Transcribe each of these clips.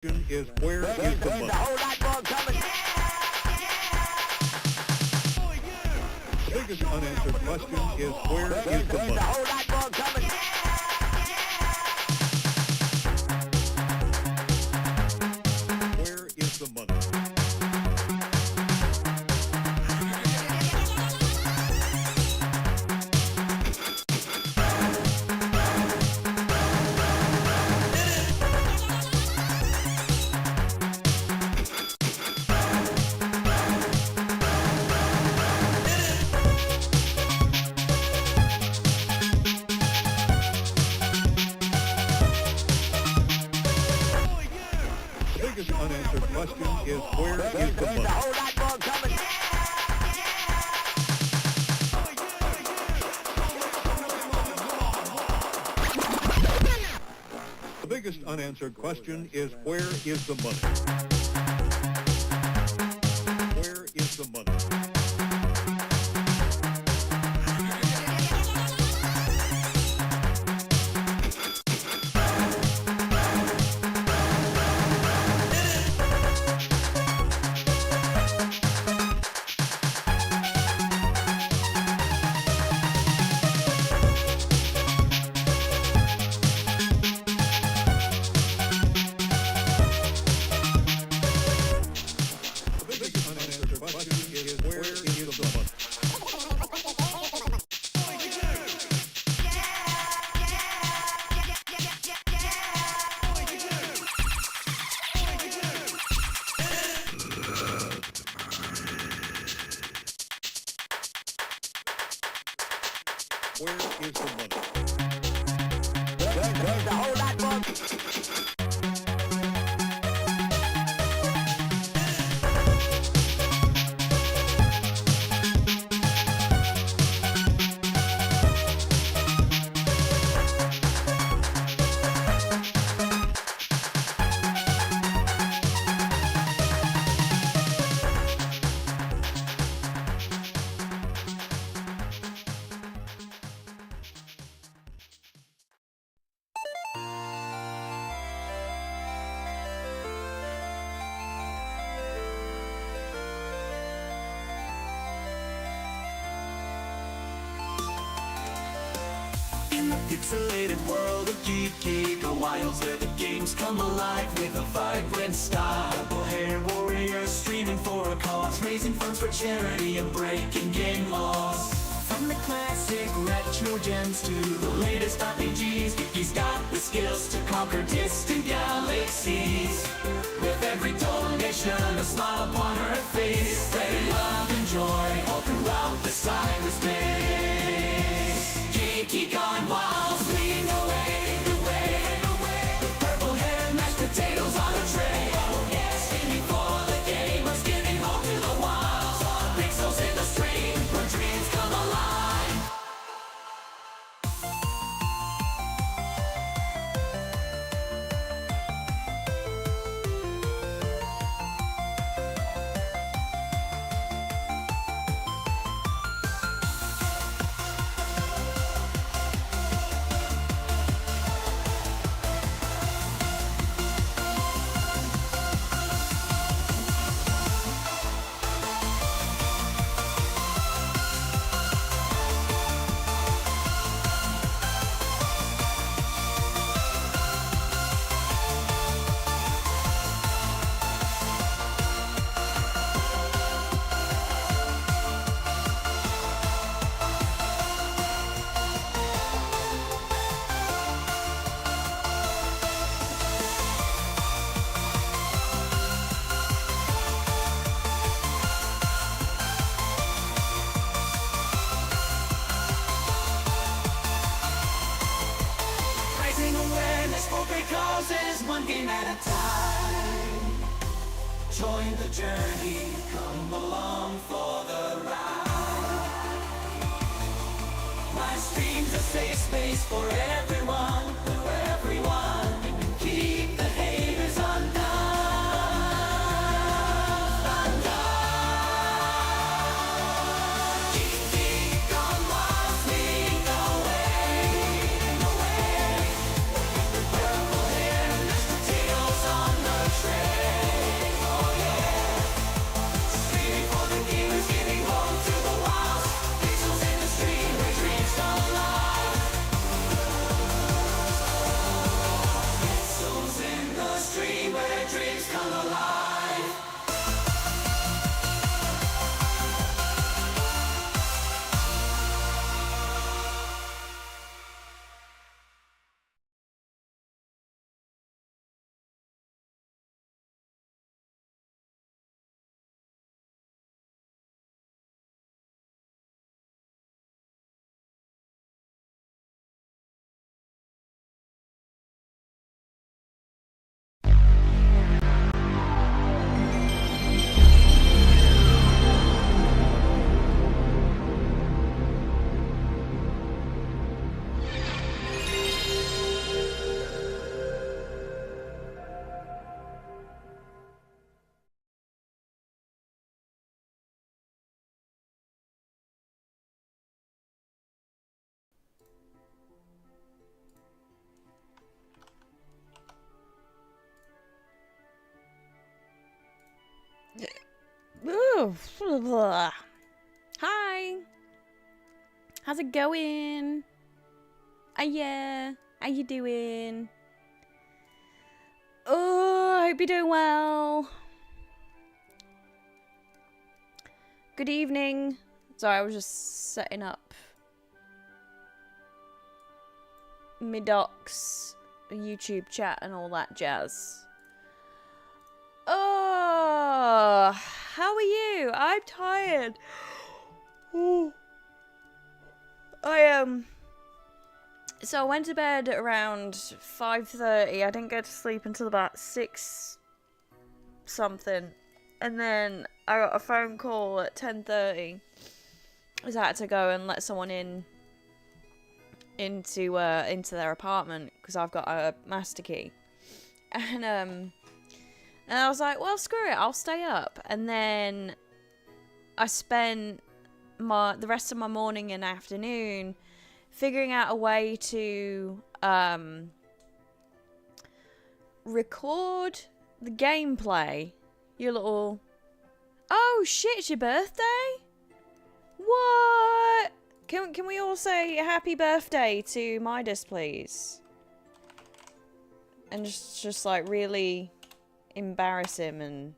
Is where is the money? There's a whole lot more coming. The biggest unanswered question is where is the There's a money? whole lot more coming. Where is the money? The biggest unanswered question is where is the There's a money? whole lot more coming. The biggest unanswered question is where is the money? Where is the money? The biggest unanswered question is where is the money? Where is the money? There's a whole lot more. In the pixelated world of geeky, the wilds where the games come alive with a vibrant style. Purple hair warriors streaming for a cause, raising funds for charity and breaking game laws. From the classic retro gens to the latest RPGs, Geeky's got the skills to conquer distant galaxies. With every donation, a smile upon her face, spreading love and joy all throughout the cyberspace. Geeky gone wild, fleeing away, with purple hair, mashed potatoes on a tray. Aiming for the gamers, giving hope to the wild. Pixels in the stream, where dreams come alive. Raising awareness for big causes, one game at a time. Join the journey, come along for the ride. My stream's a safe space for everyone, keep the haters undone. Geeky gone wild, fleeing away. Purple hair, mashed potatoes on the Ooh, blah. Hi. How's it going? Yeah. How you doing? Oh, I hope you're doing well. Good evening. Sorry, I was just setting up my docs, YouTube chat, and all that jazz. Oh, how are you? I'm tired. Oh. So I went to bed around 5:30. I didn't get to sleep until about 6 something. And then I got a phone call at 10:30. I had to go and let someone into their apartment because I've got a master key. And I was like, well, screw it, I'll stay up. And then I spent the rest of my morning and afternoon figuring out a way to record the gameplay. Your little... Oh shit, it's your birthday? What? Can we all say happy birthday to Midas, please? And just like really embarrass him and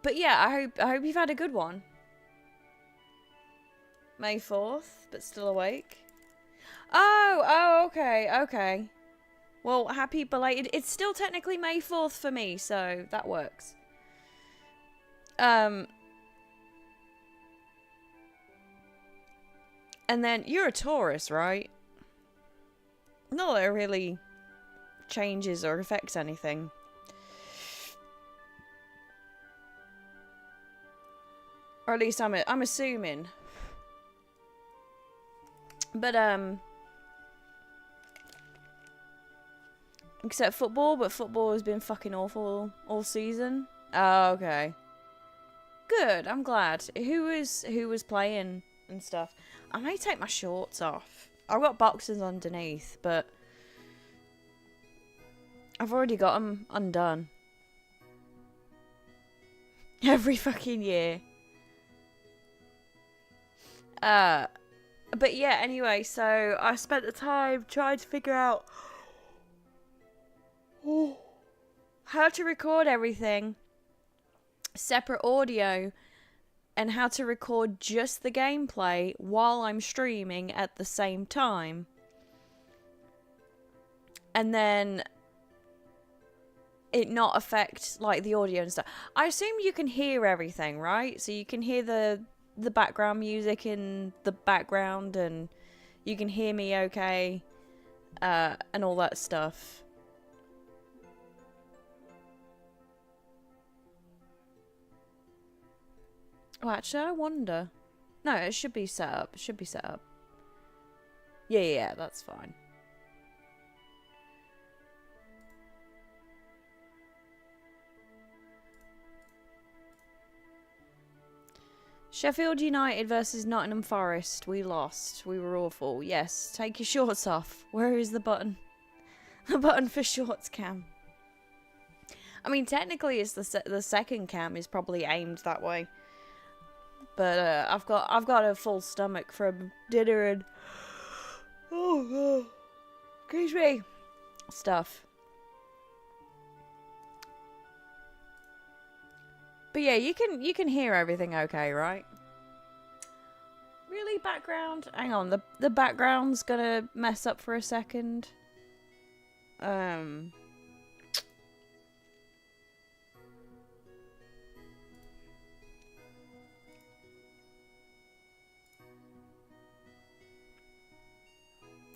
but yeah, I hope you've had a good one. May 4th, but still awake. Oh, okay. Well, happy belated. It's still technically May 4th for me, so that works. And then you're a Taurus, right? Not that it really changes or affects anything. Or at least I'm assuming. But except football, but football has been fucking awful all season. Oh, okay. Good, I'm glad. Who was playing and stuff? I may take my shorts off. I've got boxers underneath, but I've already got them undone. Every fucking year. But yeah, anyway, so I spent the time trying to figure out how to record everything, separate audio, and how to record just the gameplay while I'm streaming at the same time. And then it not affect like the audio and stuff. I assume you can hear everything, right? So you can hear the background music in the background, and you can hear me okay, and all that stuff. Oh, actually, I wonder. No, it should be set up. It should be set up. Yeah, that's fine. Sheffield United versus Nottingham Forest. We lost. We were awful. Yes, take your shorts off. Where is the button? The button for shorts cam. I mean, technically, it's the second cam is probably aimed that way. But I've got a full stomach from dinner and excuse me, stuff. But yeah, you can hear everything okay, right? Really, background? Hang on, the background's gonna mess up for a second.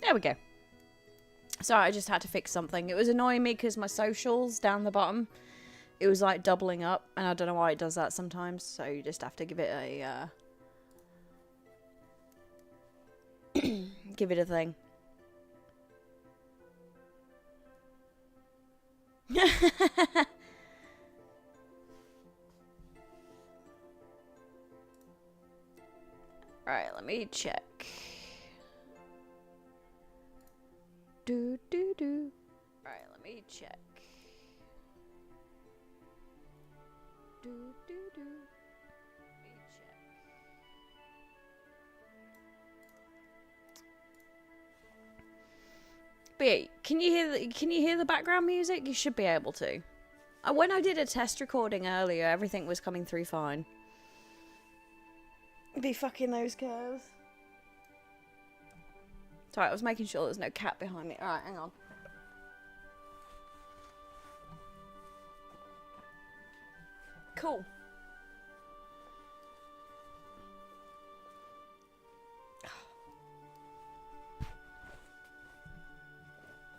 There we go. Sorry, I just had to fix something. It was annoying me because my socials down the bottom, it was like doubling up, and I don't know why it does that sometimes, so you just have to give it a give it a thing. Right, let me check. Do. Alright, let me check. Do, do, do. Let me check. But yeah, can you hear the background music? You should be able to. When I did a test recording earlier, everything was coming through fine. Be fucking those curves. Sorry, I was making sure there's no cat behind me. Alright, hang on. Cool.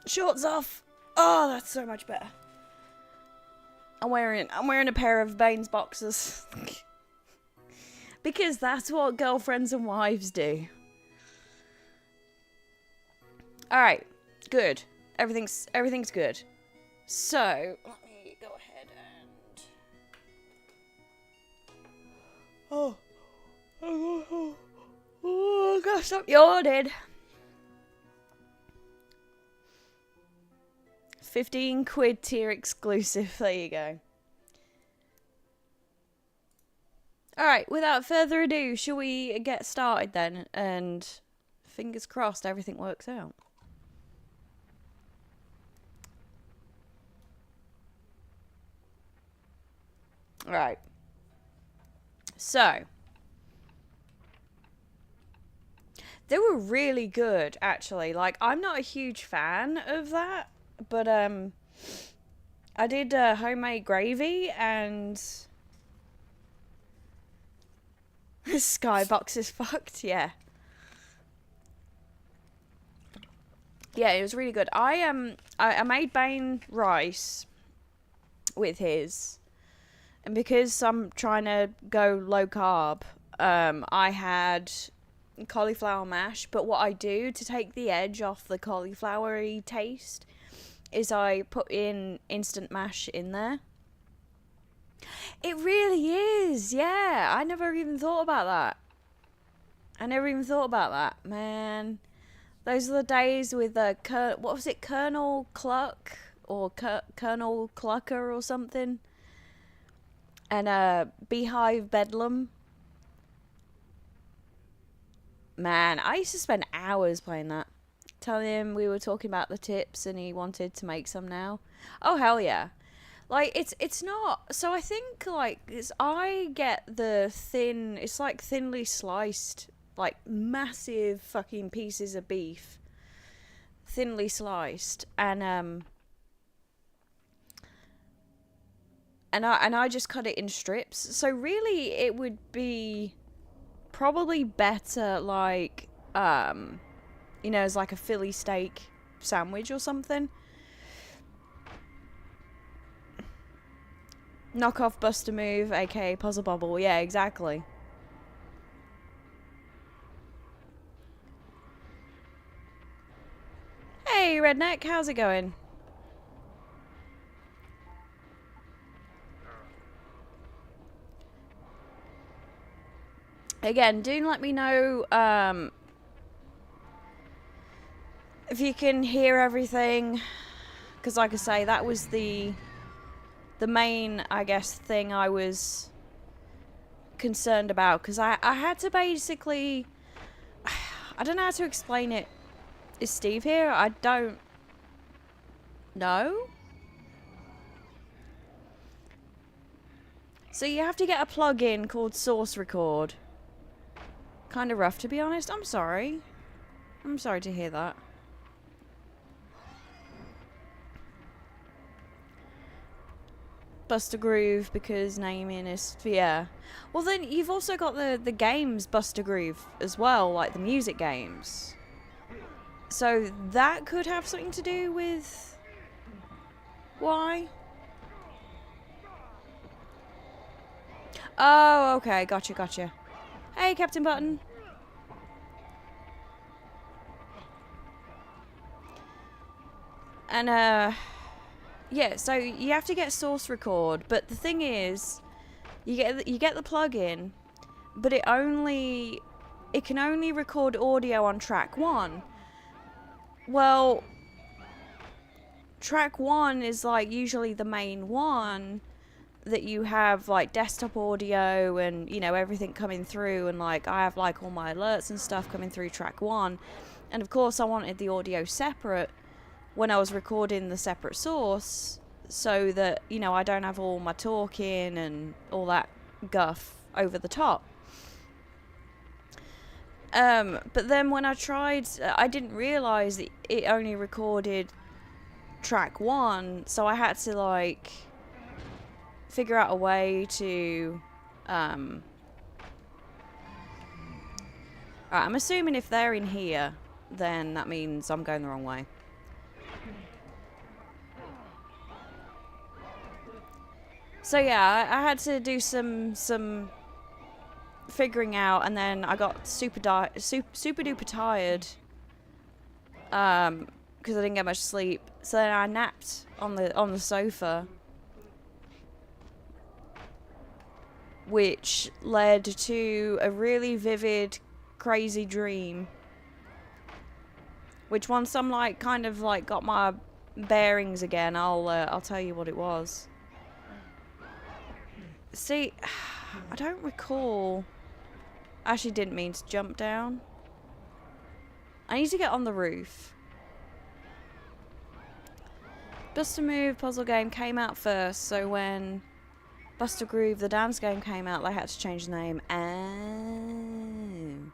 Shorts off. Oh, that's so much better. I'm wearing a pair of Bane's boxers. Because that's what girlfriends and wives do. Alright, good. Everything's good. So, let me go ahead and... Oh, gosh, stop yawning. 15 quid tier exclusive. There you go. Alright, without further ado, shall we get started then? And fingers crossed everything works out. Alright. So. They were really good, actually. Like, I'm not a huge fan of that. But, I did homemade gravy and... This skybox is fucked, yeah. Yeah, it was really good. I made Bane rice with his. And because I'm trying to go low carb, I had cauliflower mash. But what I do to take the edge off the cauliflowery taste is I put in instant mash in there. It really is, yeah. I never even thought about that. Man. Those are the days with what was it, Colonel Cluck? Or Colonel Clucker or something? And Beehive Bedlam. Man, I used to spend hours playing that. Telling him we were talking about the tips and he wanted to make some now. Oh, hell yeah. Like, it's not... So I think, like, I get the thin... It's like thinly sliced, like, massive fucking pieces of beef. Thinly sliced. And I just cut it in strips. So really, it would be probably better, like, you know, as like a Philly steak sandwich or something. Knock off Buster Move, aka Puzzle Bobble. Yeah, exactly. Hey, Redneck, how's it going? Again, do let me know if you can hear everything, because like I say, that was the main, I guess, thing I was concerned about, because I had to basically, I don't know how to explain it. Is Steve here? I don't know. So you have to get a plug-in called Source Record. Kind of rough, to be honest. I'm sorry. I'm sorry to hear that. Buster Groove, because naming is... Yeah. Well, then you've also got the games Buster Groove as well, like the music games. So that could have something to do with... Why? Oh, okay. Gotcha. Hey, Captain Button. And, yeah, so you have to get Source Record, but the thing is, you get the plugin, but it can only record audio on track 1. Well, track 1 is like usually the main one that you have like desktop audio and, you know, everything coming through, and like I have like all my alerts and stuff coming through track 1. And of course I wanted the audio separate when I was recording the separate source, so that, you know, I don't have all my talking and all that guff over the top. But then when I tried, I didn't realise that it only recorded track 1, so I had to like figure out a way to Alright, I'm assuming if they're in here, then that means I'm going the wrong way. So yeah, I had to do some figuring out, and then I got super duper tired because I didn't get much sleep. So then I napped on the sofa, which led to a really vivid, crazy dream. Which once I'm like kind of like got my bearings again, I'll tell you what it was. See, I don't recall. I actually didn't mean to jump down. I need to get on the roof. Bust a Move puzzle game came out first, so when Buster Groove the dance game came out, they had to change the name. Oh.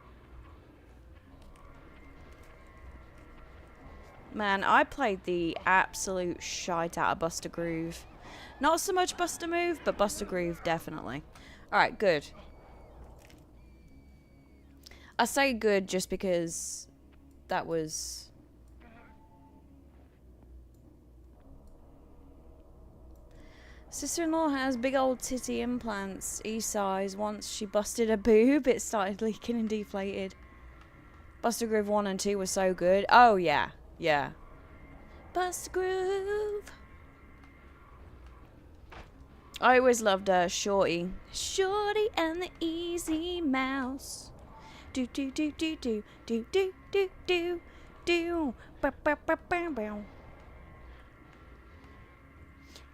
Man, I played the absolute shite out of Buster Groove. Not so much Buster Move, but Buster Groove definitely. Alright, good. I say good just because that was... Sister-in-law has big old titty implants, E-size. Once she busted a boob, it started leaking and deflated. Buster Groove 1 and 2 were so good. Oh, yeah. Yeah. Buster Groove. I always loved Shorty. Shorty and the Easy Mouse. Do do do do do do do do do do. Bow, bow, bow, bow, bow.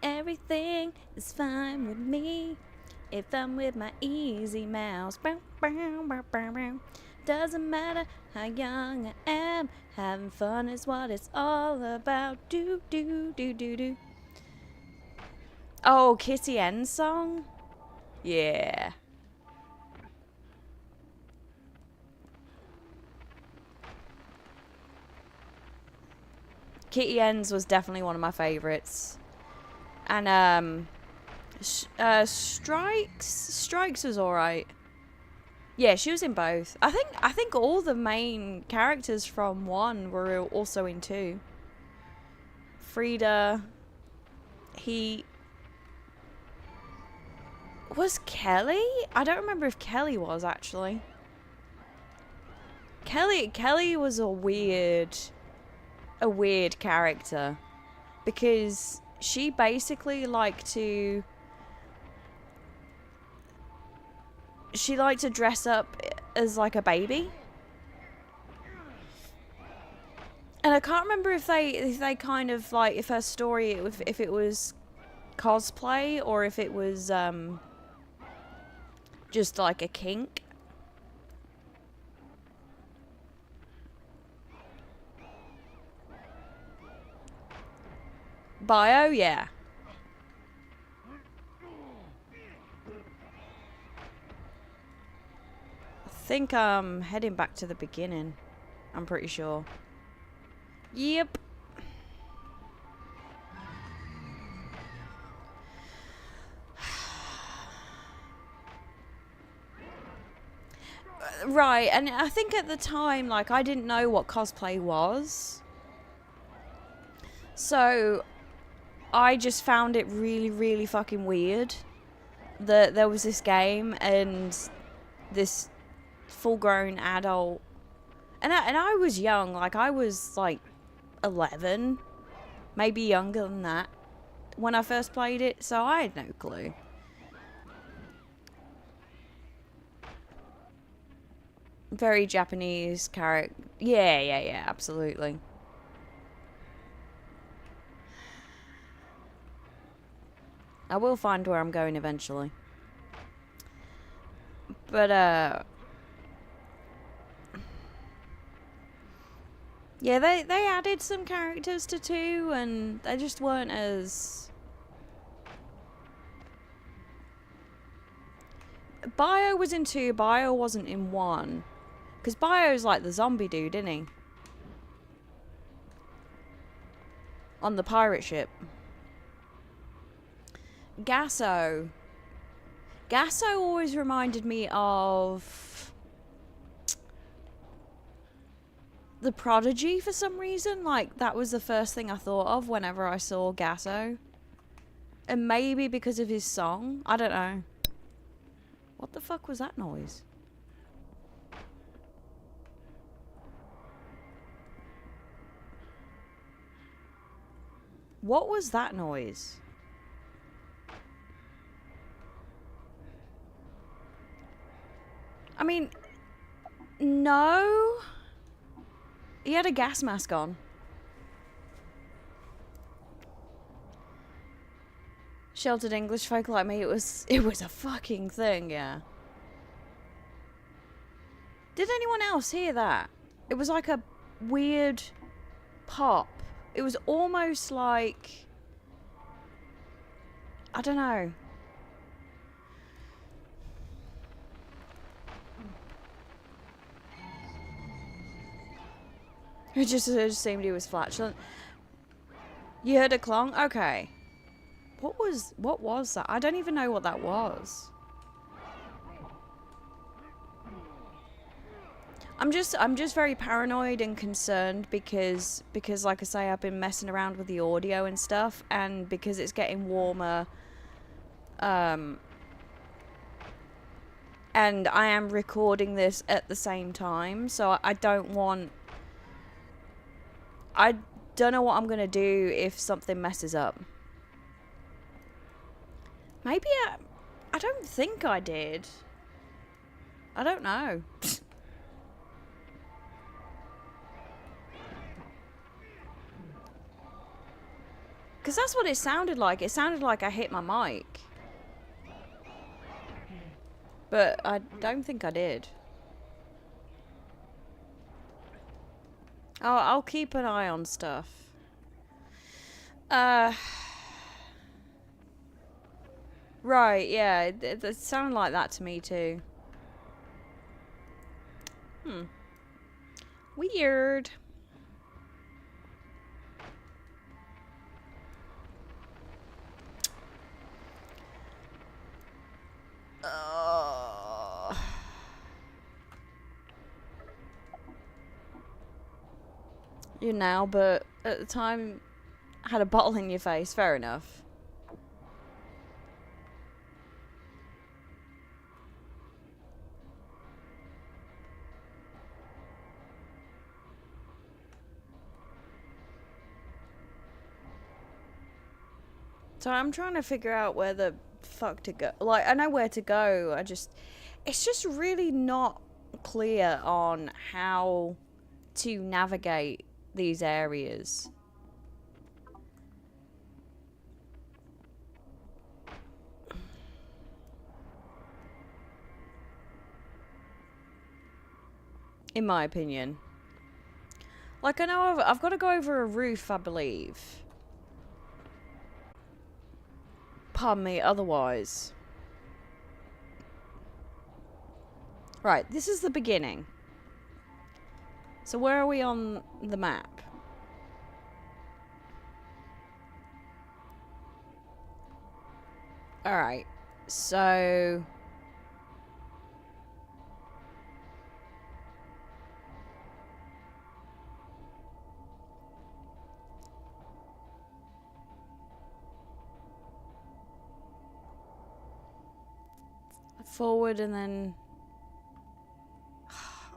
Everything is fine with me if I'm with my Easy Mouse. Bow, bow, bow, bow, bow. Doesn't matter how young I am, having fun is what it's all about. Do do do do do. Oh, Kitty N song? Yeah. Kitty N's was definitely one of my favorites. And Strikes was alright. Yeah, she was in both. I think all the main characters from 1 were also in 2. Frida, was Kelly? I don't remember if Kelly was actually. Kelly was a weird character because she basically liked to dress up as like a baby. And I can't remember if they kind of like, if her story, if it was cosplay or if it was just like a kink. Bio, yeah. I think I'm heading back to the beginning. I'm pretty sure. Yep. Right, and I think at the time, like, I didn't know what cosplay was. So I just found it really, really fucking weird that there was this game and this full-grown adult, and I was young, like I was like 11, maybe younger than that when I first played it, so I had no clue. Very Japanese character. Yeah, absolutely. I will find where I'm going eventually. But, yeah, they added some characters to 2, and they just weren't as... Bio was in 2, Bio wasn't in 1. Because Bio's like the zombie dude, isn't he? On the pirate ship. Gasso. Gasso always reminded me of the Prodigy for some reason. Like, that was the first thing I thought of whenever I saw Gasso. And maybe because of his song. I don't know. What the fuck was that noise? What was that noise? I mean, no. He had a gas mask on. Sheltered English folk like me, it was a fucking thing, yeah. Did anyone else hear that? It was like a weird pop. It was almost like, I don't know. It just seemed he was flatulent. You heard a clong? Okay. What was that? I don't even know what that was. I'm just very paranoid and concerned because like I say, I've been messing around with the audio and stuff, and because it's getting warmer, and I am recording this at the same time, so I don't know what I'm gonna do if something messes up. Maybe I don't think I did. I don't know. Because that's what it sounded like. It sounded like I hit my mic. But I don't think I did. Oh, I'll keep an eye on stuff. Right, yeah. It sounded like that to me too. Weird. You now, but at the time, had a bottle in your face. Fair enough. So I'm trying to figure out where the fuck to go. Like, I know where to go. It's just really not clear on how to navigate these areas. In my opinion. Like, I know I've got to go over a roof, I believe. Pardon me, otherwise. Right, this is the beginning. So where are we on the map? Alright, so... forward and then...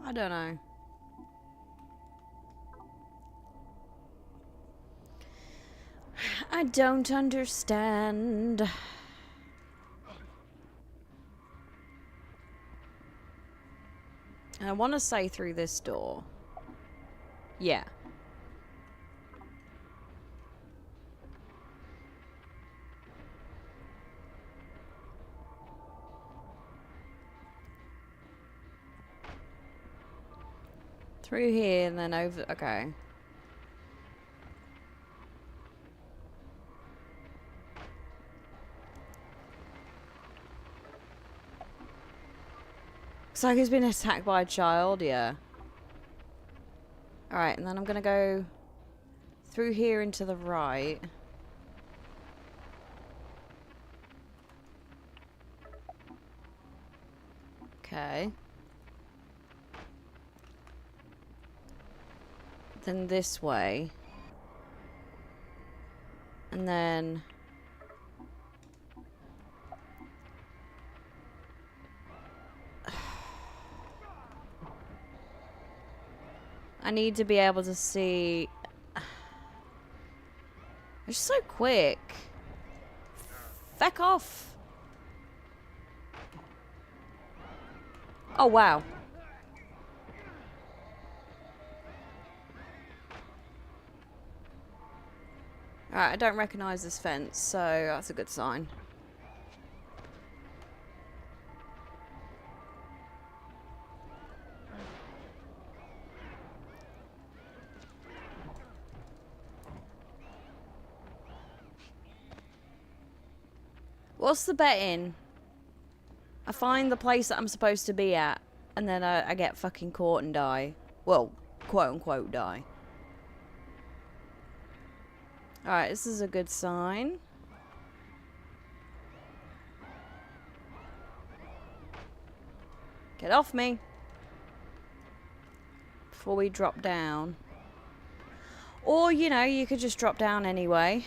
I don't know. I don't understand. I want to say through this door. Yeah. Through here and then over. Okay. Looks like he's been attacked by a child, yeah. Alright, and then I'm gonna go through here into the right. Okay. Then this way. And then... I need to be able to see... It's so quick. Feck off. Oh, wow. Alright, I don't recognise this fence, so that's a good sign. What's the betting? I find the place that I'm supposed to be at, and then I get fucking caught and die. Well, quote unquote die. Alright, this is a good sign. Get off me. Before we drop down. Or, you know, you could just drop down anyway.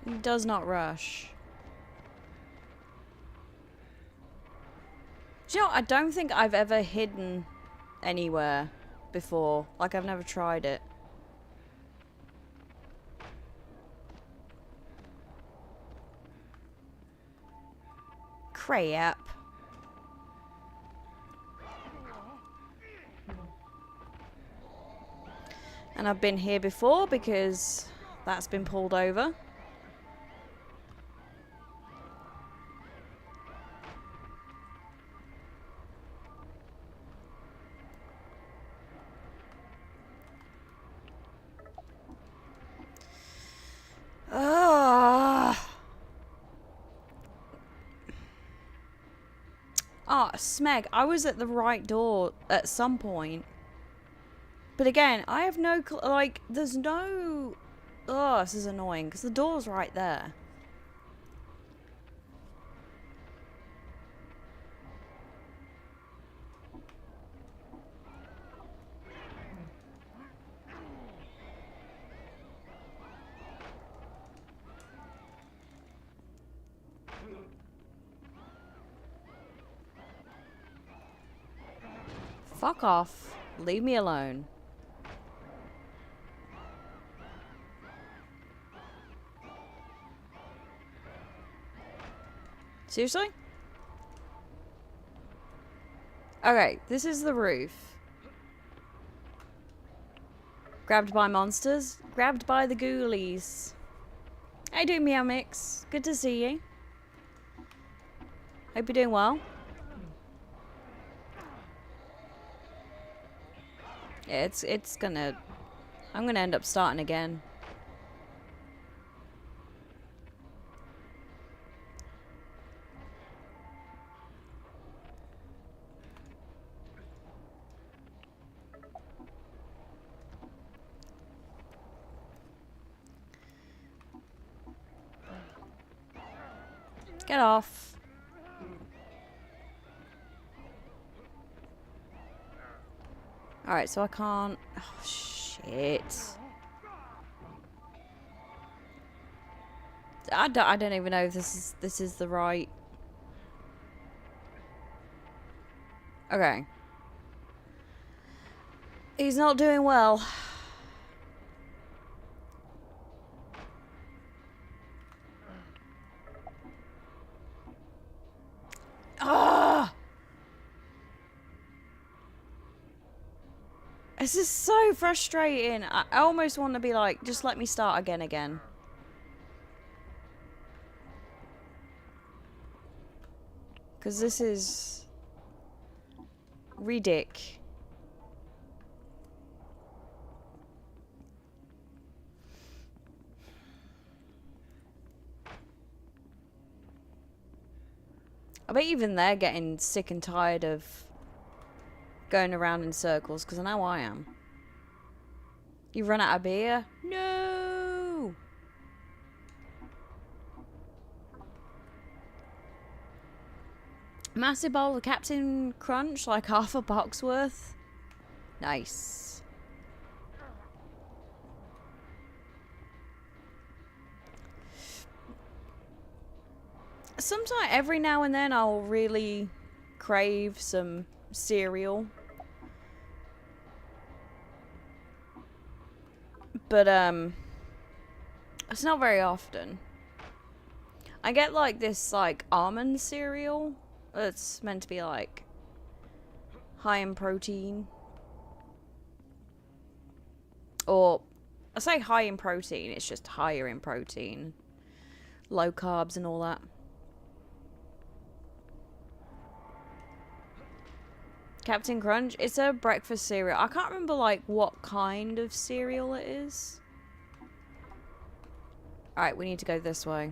He does not rush. Do you know, I don't think I've ever hidden anywhere before. Like, I've never tried it. Crap. And I've been here before because that's been pulled over. Oh, Smeg, I was at the right door at some point. But again, I have no... like, there's no... Oh, this is annoying, because the door's right there. Fuck off. Leave me alone. Seriously? Okay, this is the roof. Grabbed by monsters. Grabbed by the ghoulies. How you doing, Meow Mix? Good to see you. Hope you're doing well. Yeah, it's gonna... I'm gonna end up starting again. Get off. Alright, so I can't... Oh, shit. I don't even know if this is the right... Okay. He's not doing well. This is so frustrating. I almost want to be like, just let me start again. Because this is ridiculous. I bet even they're getting sick and tired of going around in circles, because I know I am. You run out of beer? No! Massive bowl of Captain Crunch, like half a box worth. Nice. Sometimes, every now and then, I'll really crave some cereal. But, it's not very often. I get, like, this, like, almond cereal. It's meant to be, like, high in protein. Or, I say high in protein, it's just higher in protein. Low carbs and all that. Captain Crunch, it's a breakfast cereal. I can't remember, like, what kind of cereal it is. Alright, we need to go this way.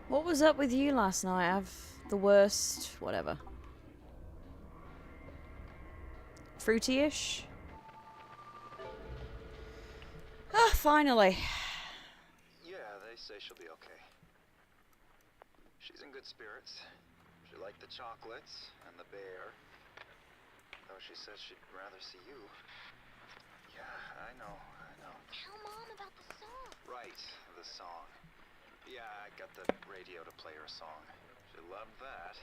What was up with you last night? I have the worst, whatever. Fruity-ish? Ah, finally. Yeah, they say she'll be okay. She's in good spirits. She liked the chocolates and the bear. Though she says she'd rather see you. Yeah, I know. Tell Mom about the song. Right, the song. Yeah, I got the radio to play her song. She loved that.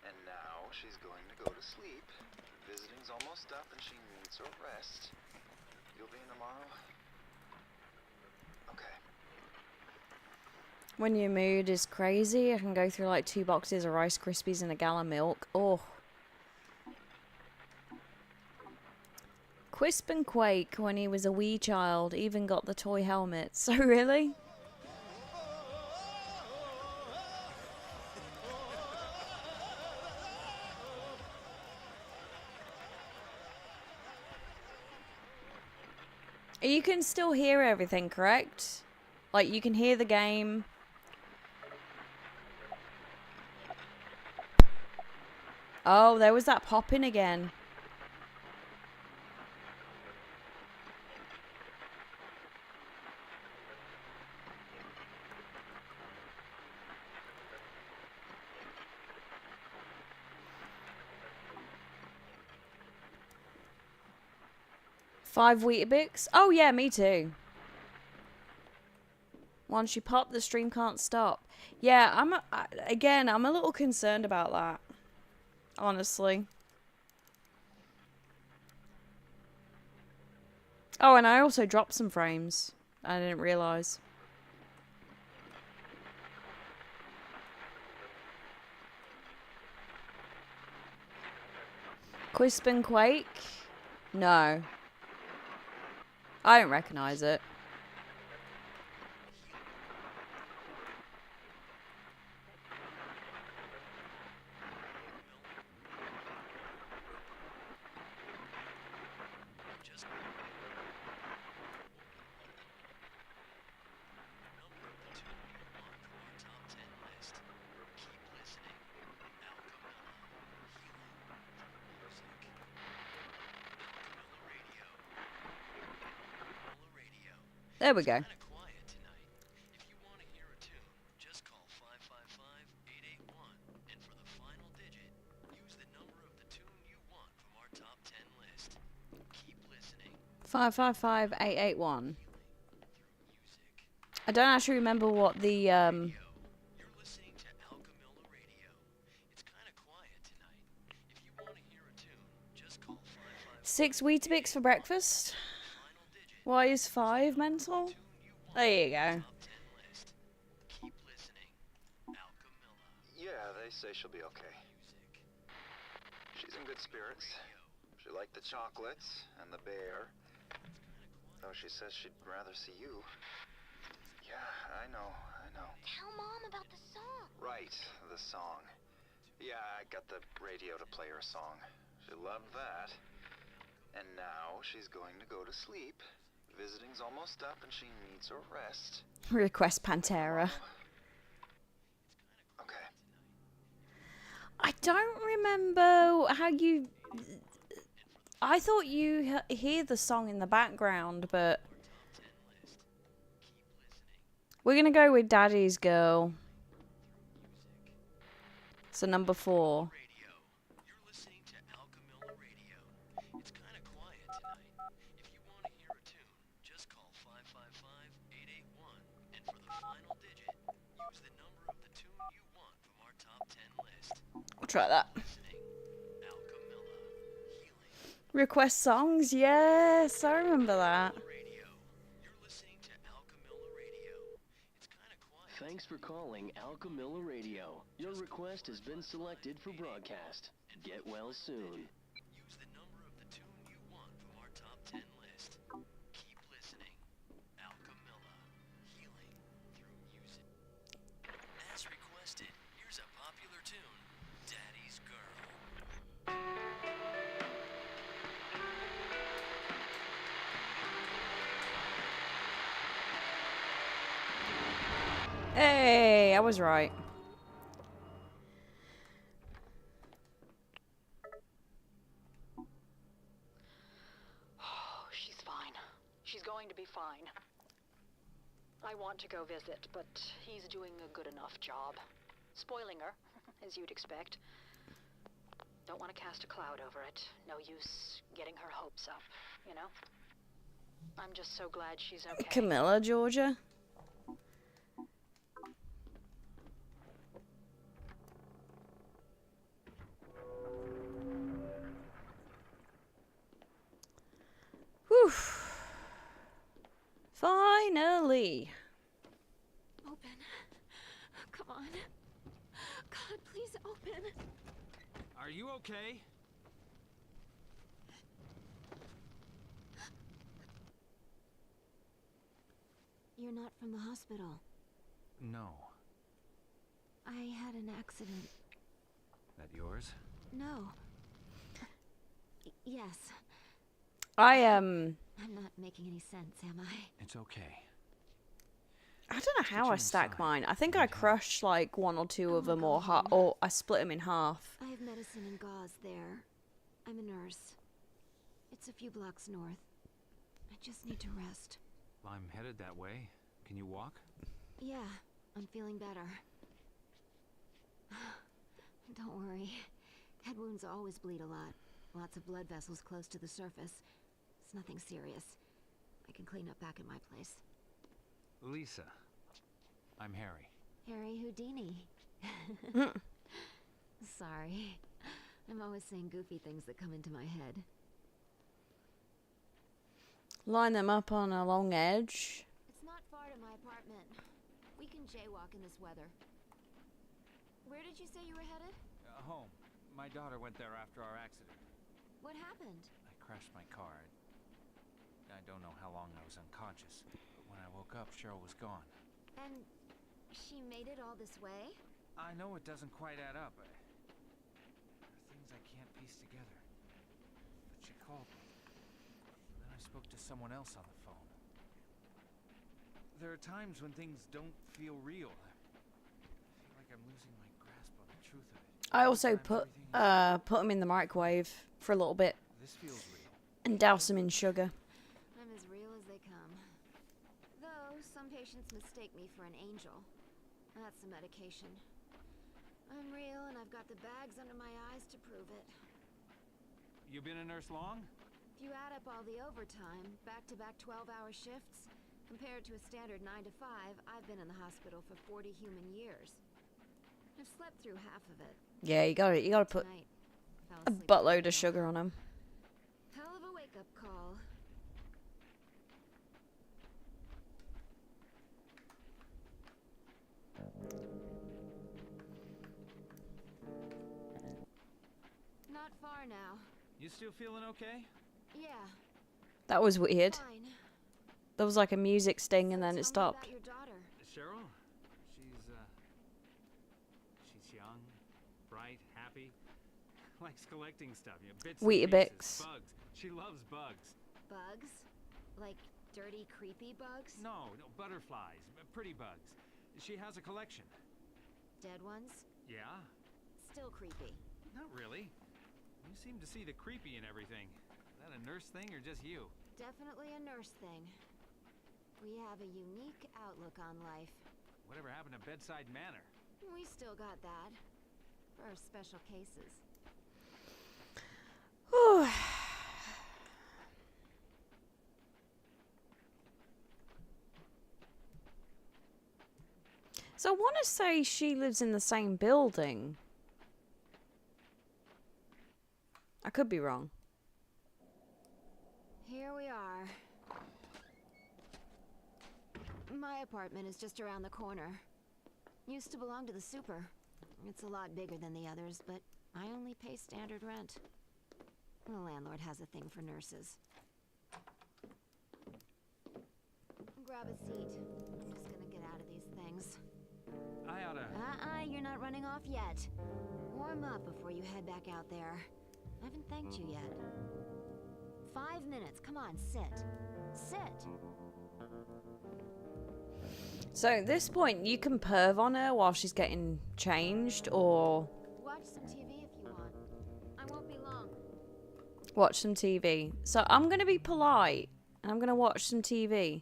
And now she's going to go to sleep. Visiting's almost up and she needs her rest. You'll be in tomorrow? Okay. When your mood is crazy, I can go through like 2 boxes of Rice Krispies and a gallon of milk. Oh. Quisp and Quake, when he was a wee child, even got the toy helmet. So really? You can still hear everything, correct? Like, you can hear the game. Oh, there was that popping again. Five Weetabix? Oh yeah, me too. Once you pop, the stream can't stop. Yeah, I'm a little concerned about that. Honestly. Oh, and I also dropped some frames. I didn't realize. Quisp and Quake? No. I don't recognize it. There we go. Five 881. I don't actually remember what the 6 Weetabix for breakfast. Why is 5 mental? There you go. Keep listening. Alchemilla. Yeah, they say she'll be okay. She's in good spirits. She liked the chocolates and the bear. Though she says she'd rather see you. Yeah, I know. Tell Mom about the song. Right, the song. Yeah, I got the radio to play her song. She loved that. And now she's going to go to sleep. Visiting's almost up and she needs a rest. Request Pantera. Okay. I don't remember how you... I thought you hear the song in the background, but... We're gonna go with Daddy's Girl. So number 4. Radio. You're listening to Alchemilla Radio. It's kind of quiet tonight. If you want to hear a tune, just call 555-881, and for the final digit, use the number of the tune you want from our top 10 list. We'll try that. Listening. Alchemilla. Healing. Request songs? Yes, I remember that. Radio. You're listening to Alchemilla Radio. It's kind of quiet. Thanks for calling Alchemilla Radio. Your request has been selected for broadcast. Get well soon. Use the number of the tune you want from our top 10 list. Keep listening. Alchemilla. Healing through music. As requested, here's a popular tune, Daddy's Girl. Hey, I was right. Oh, she's fine. She's going to be fine. I want to go visit, but he's doing a good enough job. Spoiling her, as you'd expect. Don't want to cast a cloud over it. No use getting her hopes up, you know? I'm just so glad she's okay. Camilla, Georgia. Whew. Finally. Open. Come on. God, please open. Are you okay? You're not from the hospital. No. I had an accident. That yours? No. Yes. I'm not making any sense, am I? It's okay. I don't know how you I stack inside. mine. I think Need I help? crushed like 1 or 2 of I'll them, go or home. or I split them in half. I have medicine and gauze there. I'm a nurse. It's a few blocks north. I just need to rest. I'm headed that way. Can you walk? Yeah, I'm feeling better. Don't worry. Head wounds always bleed a lot. Lots of blood vessels close to the surface. It's nothing serious. I can clean up back at my place. Lisa. I'm Harry. Harry Houdini. Sorry. I'm always saying goofy things that come into my head. Line them up on a long edge. It's not far to my apartment. We can jaywalk in this weather. Where did you say you were headed? Home. My daughter went there after our accident. What happened? I crashed my car. I don't know how long I was unconscious, but when I woke up, Cheryl was gone. And she made it all this way? I know it doesn't quite add up. There are things I can't piece together. But she called me. Then I spoke to someone else on the phone. There are times when things don't feel real. I feel like I'm losing my grasp on the truth of it. I also Sometimes put everything them in the microwave for a little bit This feels real. and douse them in sugar. I'm as real as they come. Though, some patients mistake me for an angel. That's the medication. I'm real and I've got the bags under my eyes to prove it. You been a nurse long? If you add up all the overtime, back-to-back 12-hour shifts, compared to a standard 9 to 5, I've been in the hospital for 40 human years. I've slept through half of it. Yeah, you got to put Tonight, fell a asleep buttload with of sugar on them. Hell of a wake-up call. car now. You still feeling okay? Yeah, That was weird. fine. There was like a music sting and So then it tell me stopped. about your daughter. Cheryl? She's young, bright, happy. Likes collecting stuff, you know, bits and Weetabix. pieces, bugs. She loves bugs. Bugs? Like dirty, creepy bugs? No, butterflies, pretty bugs. She has a collection. Dead ones? Yeah? Still creepy. Not really. You seem to see the creepy in everything. Is that a nurse thing or just you? Definitely a nurse thing. We have a unique outlook on life. Whatever happened to bedside manner? We still got that. For special cases. So I want to say she lives in the same building. I could be wrong. Here we are. My apartment is just around the corner. Used to belong to the super. It's a lot bigger than the others, but I only pay standard rent. The landlord has a thing for nurses. Grab a seat. I'm just gonna get out of these things. I oughta... You're not running off yet. Warm up before you head back out there. I haven't thanked you yet. 5 minutes. Come on, sit. Sit. So at this point, you can perv on her while she's getting changed, or Watch some TV if you want. I won't be long. watch some TV. So I'm going to be polite, and I'm going to watch some TV.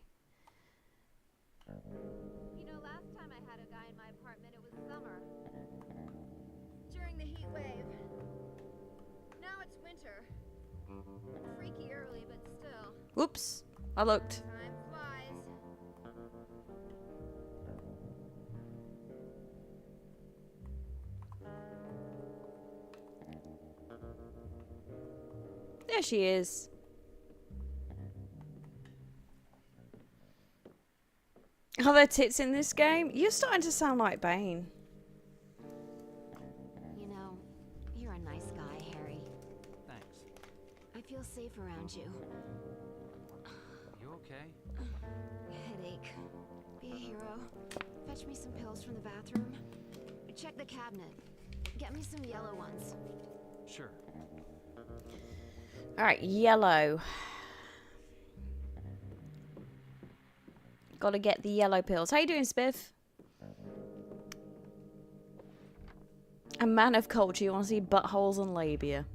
You know, last time I had a guy in my apartment, it was summer. During the heat wave. Now it's winter. Freaky early, but still. Whoops. I looked. Time flies. There she is. Are there tits in this game? You're starting to sound like Bane. You know, you're a nice guy, Harry. Thanks. I feel safe around you. You okay? Headache. Be a hero. Fetch me some pills from the bathroom. Check the cabinet. Get me some yellow ones. Sure. Alright, yellow. Gotta get the yellow pills. How you doing, Spiff? A man of culture. You want to see buttholes and labia.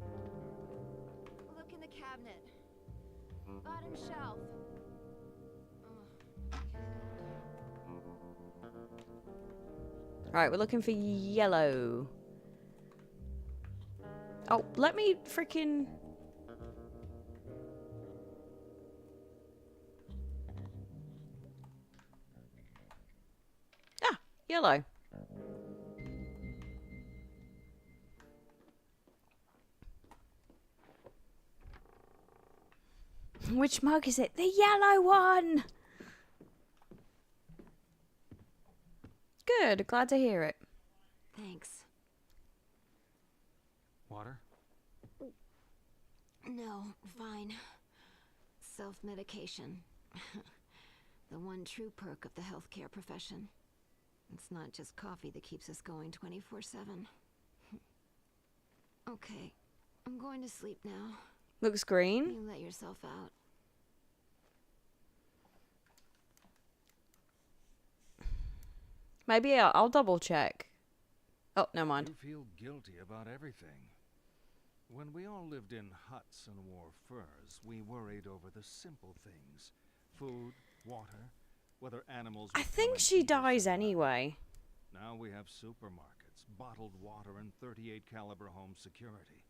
Look in the cabinet. Bottom shelf. Alright, we're looking for yellow. Oh, let me freaking... Ah, yellow. Which mug is it? The yellow one! Good, glad to hear it. Thanks. Water? No, fine. Self-medication. The one true perk of the healthcare profession. It's not just coffee that keeps us going 24/7. Okay, I'm going to sleep now. Looks green. You let yourself out. Maybe I'll double check. Oh, never mind. You feel guilty about everything. When we all lived in huts and wore furs, we worried over the simple things. Food, water, whether animals I would come think and she eat us or dies not. anyway. Now we have supermarkets, bottled water, and 38 caliber home security.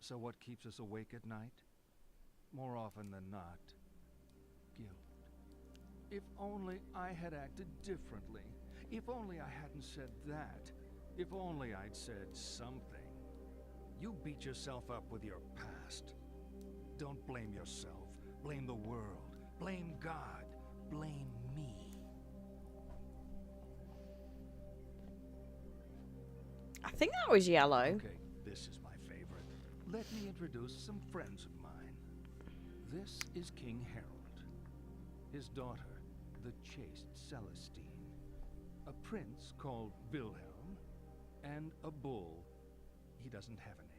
So what keeps us awake at night? More often than not, guilt. If only I had acted differently. If only I hadn't said that. If only I'd said something. You beat yourself up with your past. Don't blame yourself. Blame the world. Blame God. Blame me. I think that was yellow. Okay, this is my favorite. let me introduce some friends of mine. This is King Harold. His daughter, the chaste Celestine. A prince called Wilhelm. And a bull. He doesn't have a name.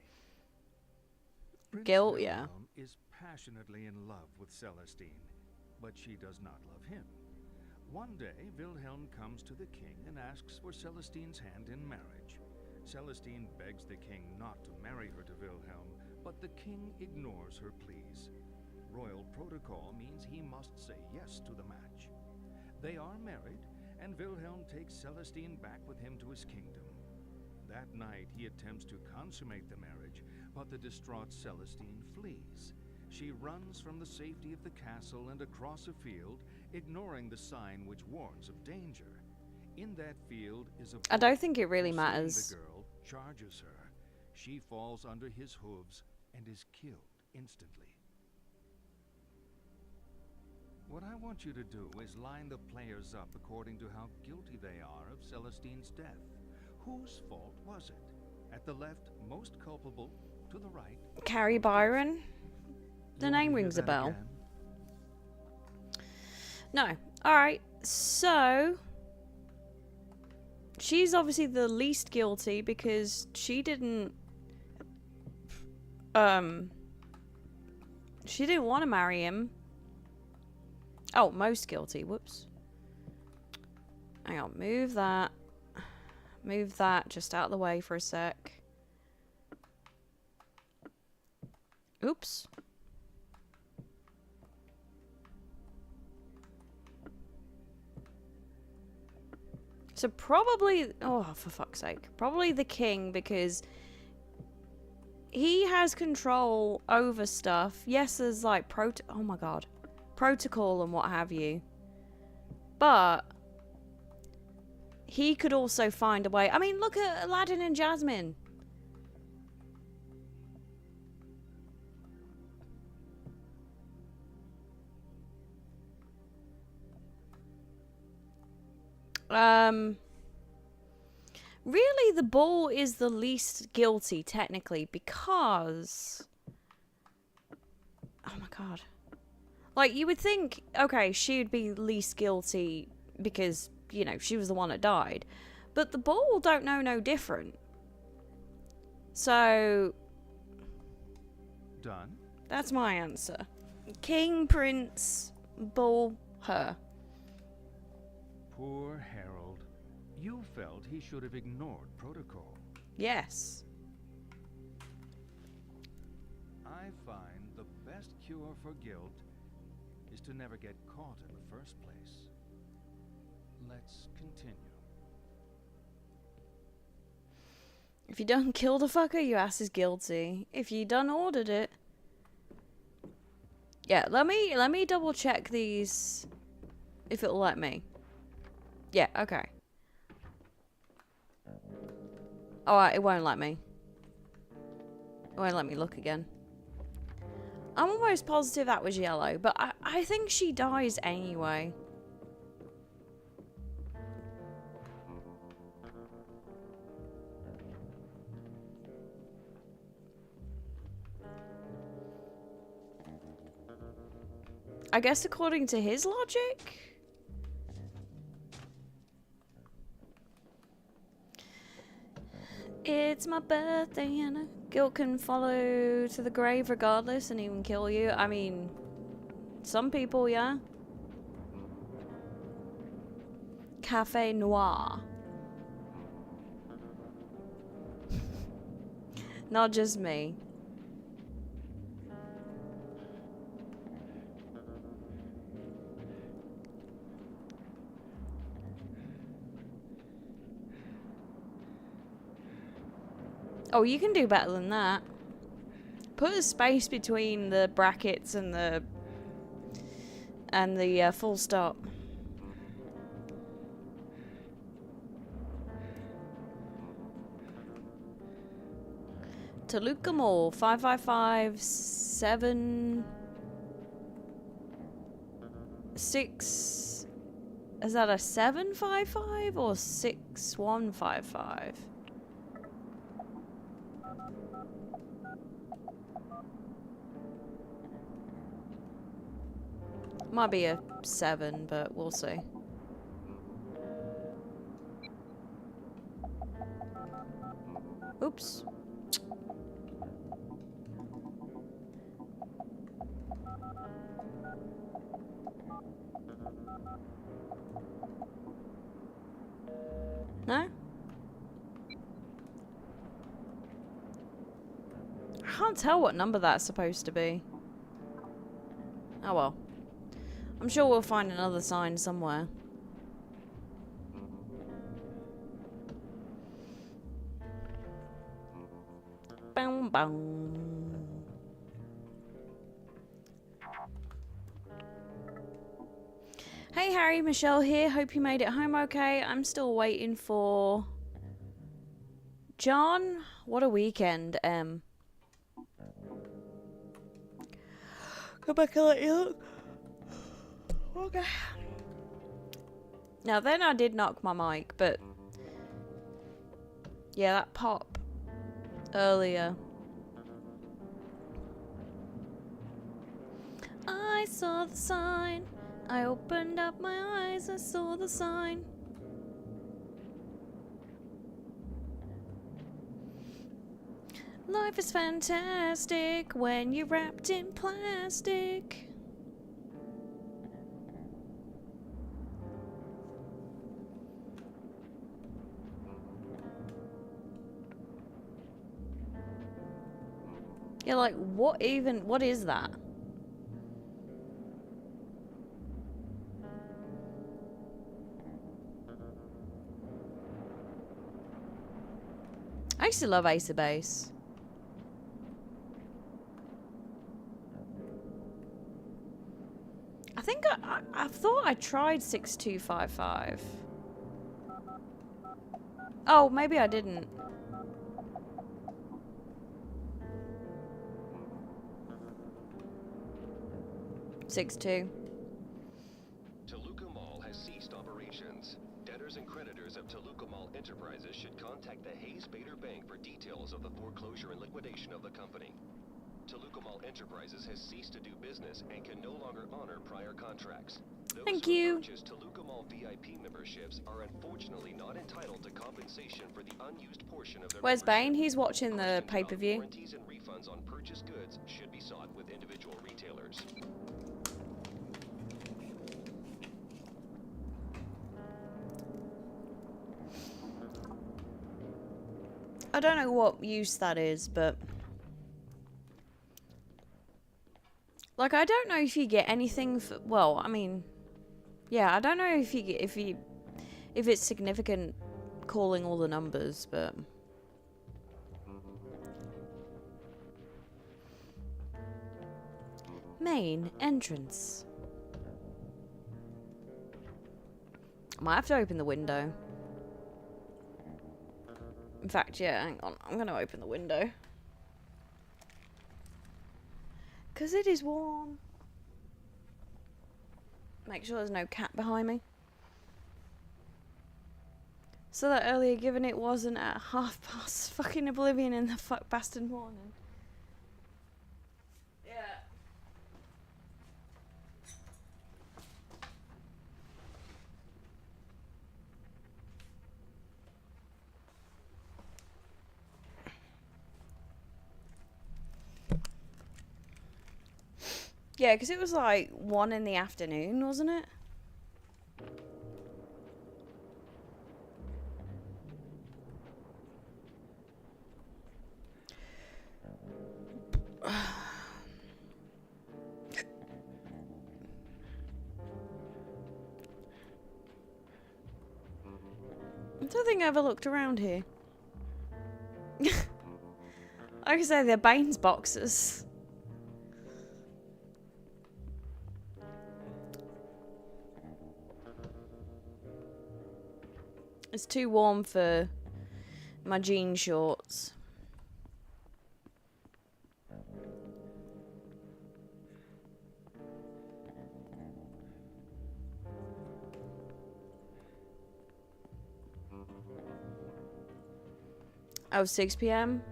Prince Guilt, yeah. Wilhelm is passionately in love with Celestine, but she does not love him. One day, Wilhelm comes to the king and asks for Celestine's hand in marriage. Celestine begs the king not to marry her to Wilhelm, but the king ignores her pleas. Royal protocol means he must say yes to the match. They are married, and Wilhelm takes Celestine back with him to his kingdom. That night, he attempts to consummate the marriage, but the distraught Celestine flees. She runs from the safety of the castle and across a field, ignoring the sign which warns of danger. In that field is a I don't bull think it really who, matters. seeing the girl, charges her. She falls under his hooves and is killed instantly. What I want you to do is line the players up according to how guilty they are of Celestine's death. Whose fault was it? At the left, most culpable. To the right, Carrie Byron? The you want name to hear rings a that bell. again? No. Alright, so... she's obviously the least guilty because she didn't... she didn't want to marry him. Oh, most guilty. Whoops. Hang on, move that. Move that just out of the way for a sec. Oops. So probably, oh, for fuck's sake, probably the king, because he has control over stuff. Yes, there's like oh my god, protocol and what have you, but he could also find a way. I mean, look at Aladdin and Jasmine. Really, the bull is the least guilty, technically, because... oh my god. Like, you would think, okay, she would be least guilty because, you know, she was the one that died. But the bull don't know no different. So... Done. that's my answer. King, prince, bull, her. Poor Harold. You felt he should have ignored protocol. Yes. I find the best cure for guilt is to never get caught in the first place. Let's continue. If you done killed a fucker, your ass is guilty. If you done ordered it... yeah, let me double check these. If it'll let me. Yeah, okay. Alright, it won't let me. It won't let me look again. I'm almost positive that was yellow, but I think she dies anyway. I guess according to his logic? It's my birthday and guilt can follow to the grave regardless and even kill you. I mean, some people, yeah. Cafe Noir. Not just me. Oh, you can do better than that. Put a space between the brackets and the full stop. Toluca Mall, 555 7 6. Is that a 755 or 6155? Might be a 7, but we'll see. Oops. No? I can't tell what number that's supposed to be. Oh well. I'm sure we'll find another sign somewhere. Boom, boom. Hey Harry, Michelle here. Hope you made it home okay. I'm still waiting for John. What a weekend, Go back and let you look. Okay. Now then I did knock my mic, but yeah, that pop earlier. I saw the sign. I opened up my eyes, I saw the sign. Life is fantastic when you're wrapped in plastic. Yeah, like, what is that? I used to love Ace of Base. I think I thought I tried 6255. Oh, maybe I didn't. Six two. Toluca Mall has ceased operations. Debtors and creditors of Toluca Mall Enterprises should contact the Hayes Bader Bank for details of the foreclosure and liquidation of the company. Toluca Mall Enterprises has ceased to do business and can no longer honor prior contracts. Those Thank who you. purchased Toluca Mall VIP memberships are unfortunately not entitled to compensation for the unused portion of their Where's membership. Bane? He's watching the Questions about pay-per-view. warranties and refunds on purchased goods should be sought with individual retailers. I don't know what use that is, but like I don't know if you get anything for, well, I mean, yeah, I don't know if you get if it's significant calling all the numbers, but main entrance. I might have to open the window. In fact, yeah, hang on. I'm going to open the window. Because it is warm. Make sure there's no cat behind me. So that earlier, given it wasn't at 1:30 fucking oblivion in the fuck bastard morning. Yeah. Yeah, because it was like 1 in the afternoon, wasn't it? I don't think I ever looked around here. Like I say, they're Bane's boxes. It's too warm for my jean shorts. Oh, 6 p.m.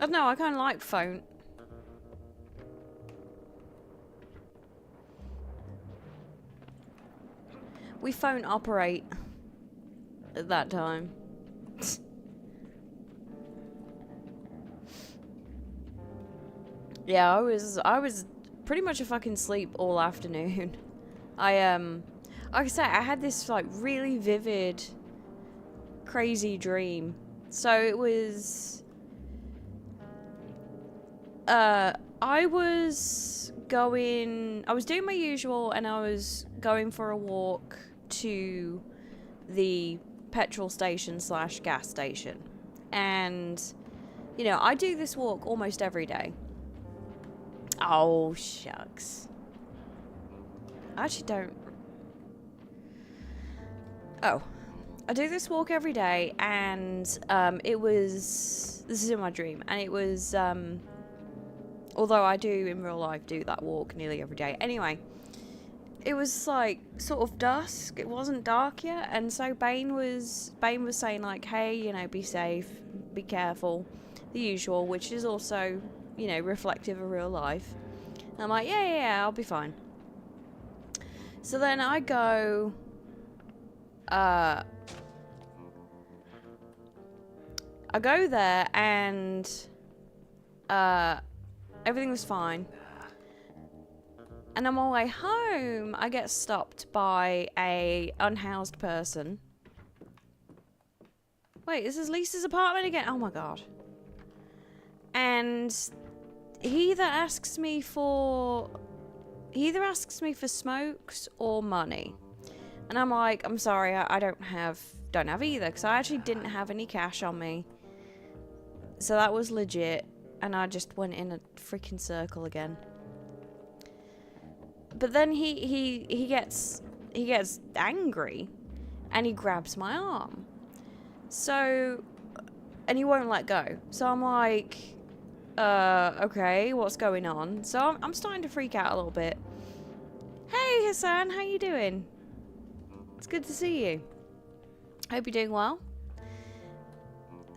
don't know, I kind of like phone. We phone operate at that time. Yeah, I was pretty much a fucking sleep all afternoon. Like I said, I had this like really vivid, crazy dream. So it was, I was doing my usual, and I was going for a walk to the petrol station / gas station. And, you know, I do this walk almost every day. Oh, shucks. I actually don't. Oh. I do this walk every day, and this is in my dream, and it was, although I do in real life do that walk nearly every day. Anyway, it was like sort of dusk. It wasn't dark yet, and so Bane was saying like, hey, you know, be safe, be careful, the usual, which is also, you know, reflective of real life. And I'm like, yeah, I'll be fine. So then I go, I go there, and everything was fine. And on my way home, I get stopped by a unhoused person. Wait, this is Lisa's apartment again? Oh my god. And he either asks me for smokes or money. And I'm like, I'm sorry, I don't have either, because I actually didn't have any cash on me. So that was legit, and I just went in a freaking circle again. But then he gets angry, and he grabs my arm. So, and he won't let go. So I'm like, okay, what's going on? So I'm starting to freak out a little bit. Hey Hassan, how you doing? It's good to see you. Hope you're doing well.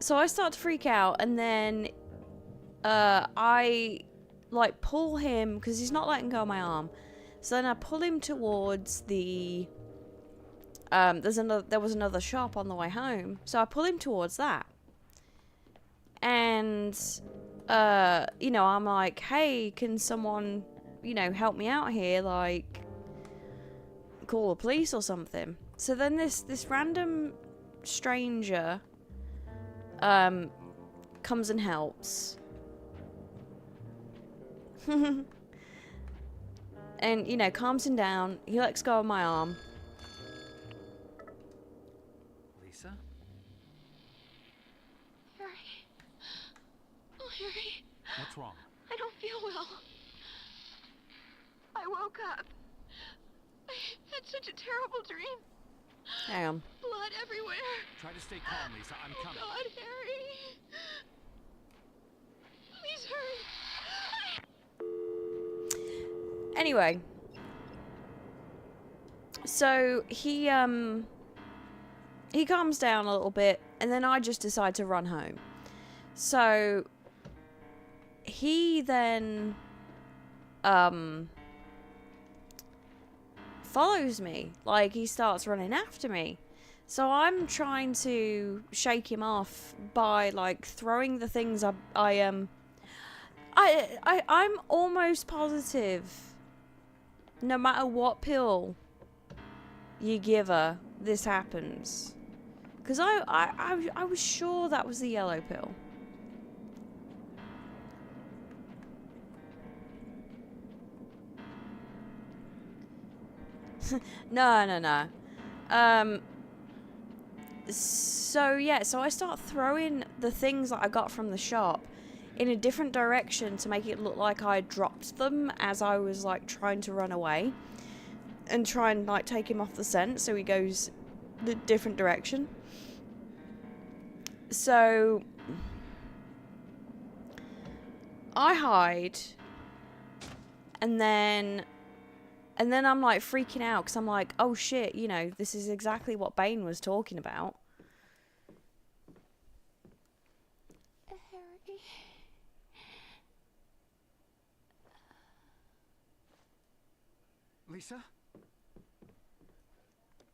So I start to freak out, and then I like pull him, because he's not letting go of my arm. So then I pull him towards the there was another shop on the way home, so I pull him towards that. And you know, I'm like, hey, can someone, you know, help me out here, like call the police or something. So then this random stranger comes and helps. And, you know, calms him down. He lets go of my arm. Lisa? Harry. Oh, Harry. What's wrong? I don't feel well. I woke up. I had such a terrible dream. Hang on. Blood everywhere. Try to stay calm, Lisa. I'm coming. Oh, God, Harry. Please hurry. Anyway. So he calms down a little bit, and then I just decide to run home. So he then follows me. Like, he starts running after me. So I'm trying to shake him off by, like, throwing the things I'm almost positive, no matter what pill you give her, this happens. Because I was sure that was the yellow pill. No. So yeah, so I start throwing the things that I got from the shop in a different direction to make it look like I dropped them as I was like trying to run away and try and like take him off the scent, so he goes the different direction. So I hide, and then I'm like freaking out because I'm like, oh shit, you know, this is exactly what Bane was talking about. Harry. Lisa?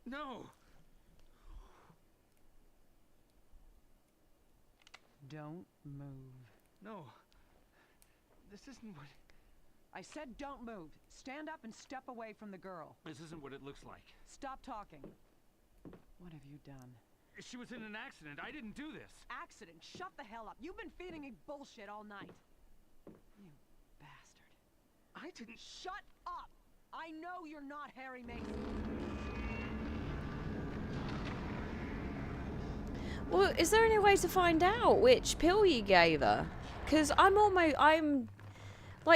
No! Don't move. No. This isn't what... I said don't move. Stand up and step away from the girl. This isn't what it looks like. Stop talking. What have you done? She was in an accident. I didn't do this. Accident? Shut the hell up. You've been feeding me bullshit all night. You bastard. I didn't... Shut up! I know you're not Harry Mason. Well, is there any way to find out which pill you gave her? Because I'm like,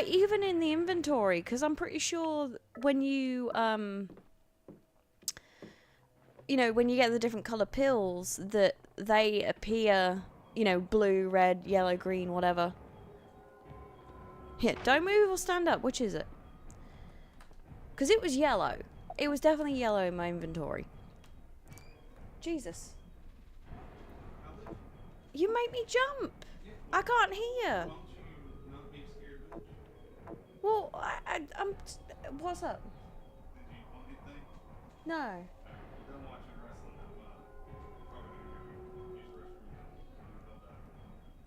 even in the inventory, because I'm pretty sure when you, you know, when you get the different color pills, that they appear, you know, blue, red, yellow, green, whatever. Here, don't move or stand up. Which is it? Because it was yellow. It was definitely yellow in my inventory. Jesus. You made me jump. I can't hear. Well, I'm... What's up? No.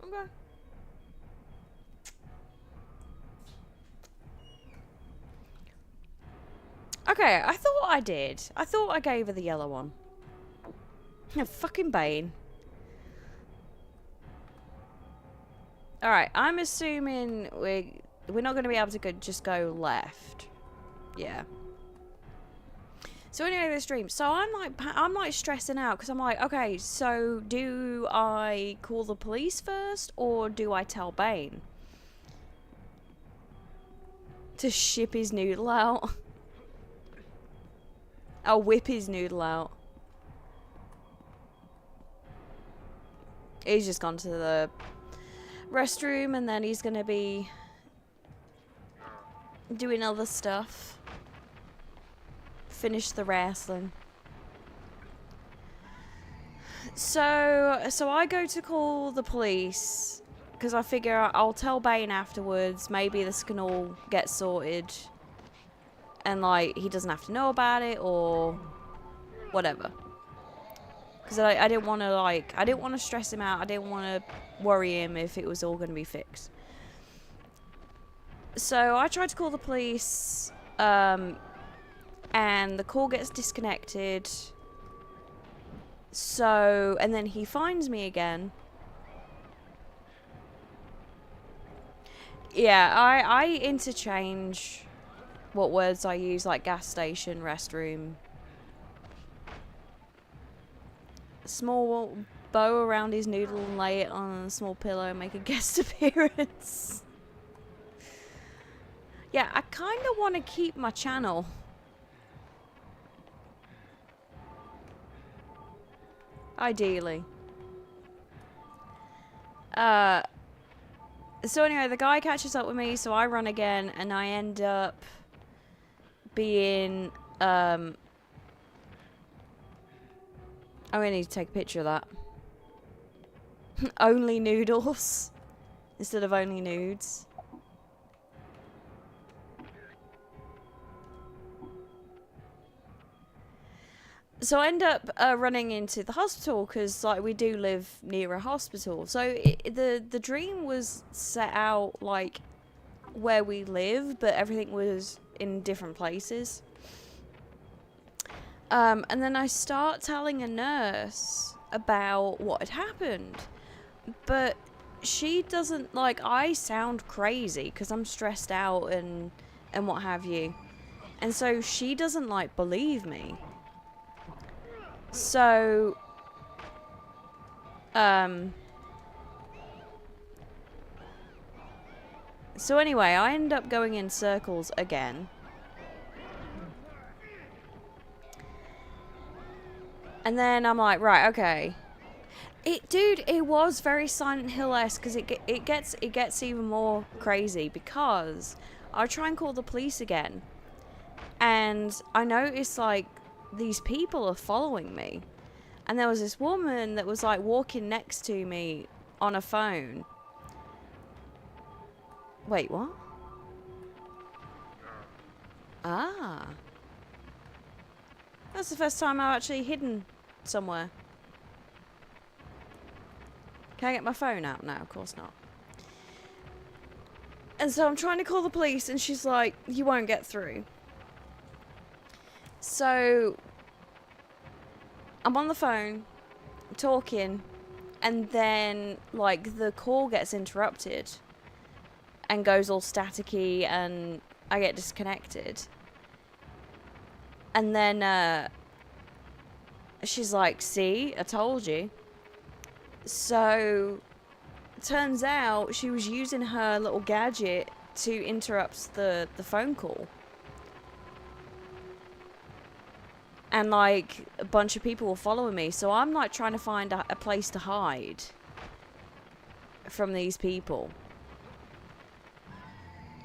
Okay. Okay, I thought I did. I thought I gave her the yellow one. Yeah, fucking Bane. Alright, I'm assuming we're not going to be able to just go left. Yeah. So anyway, this dream. So I'm like stressing out because I'm like, okay, so do I call the police first or do I tell Bane to ship his noodle out? I'll whip his noodle out. He's just gone to the restroom and then he's gonna be doing other stuff. Finish the wrestling. So I go to call the police because I figure I'll tell Bane afterwards. Maybe this can all get sorted and like he doesn't have to know about it or whatever. Because I didn't want to stress him out. I didn't want to worry him if it was all going to be fixed. So I tried to call the police, and the call gets disconnected. So, and then he finds me again. Yeah, I interchange what words I use, like gas station, restroom. Small bow around his noodle and lay it on a small pillow and make a guest appearance. Yeah, I kind of want to keep my channel. Ideally. So anyway, the guy catches up with me, so I run again, and I end up being, I'm gonna need to take a picture of that. Only noodles instead of only nudes. So I end up running into the hospital because, like, we do live near a hospital. So the dream was set out like where we live, but everything was in different places. And then I start telling a nurse about what had happened, but she doesn't, like, I sound crazy because I'm stressed out and what have you, and so she doesn't, like, believe me. So anyway, I end up going in circles again. And then I'm like, right, okay. Dude, it was very Silent Hill-esque because it gets even more crazy because I try and call the police again, and I noticed like these people are following me, and there was this woman that was like walking next to me on a phone. Wait, what? Ah. That's the first time I've actually hidden somewhere. Can I get my phone out now? Of course not. And so I'm trying to call the police and she's like, you won't get through. So I'm on the phone, talking, and then, like, the call gets interrupted and goes all staticky and I get disconnected. And then, she's like, see, I told you. So, turns out she was using her little gadget to interrupt the phone call. And, like, a bunch of people were following me. So I'm, like, trying to find a place to hide from these people.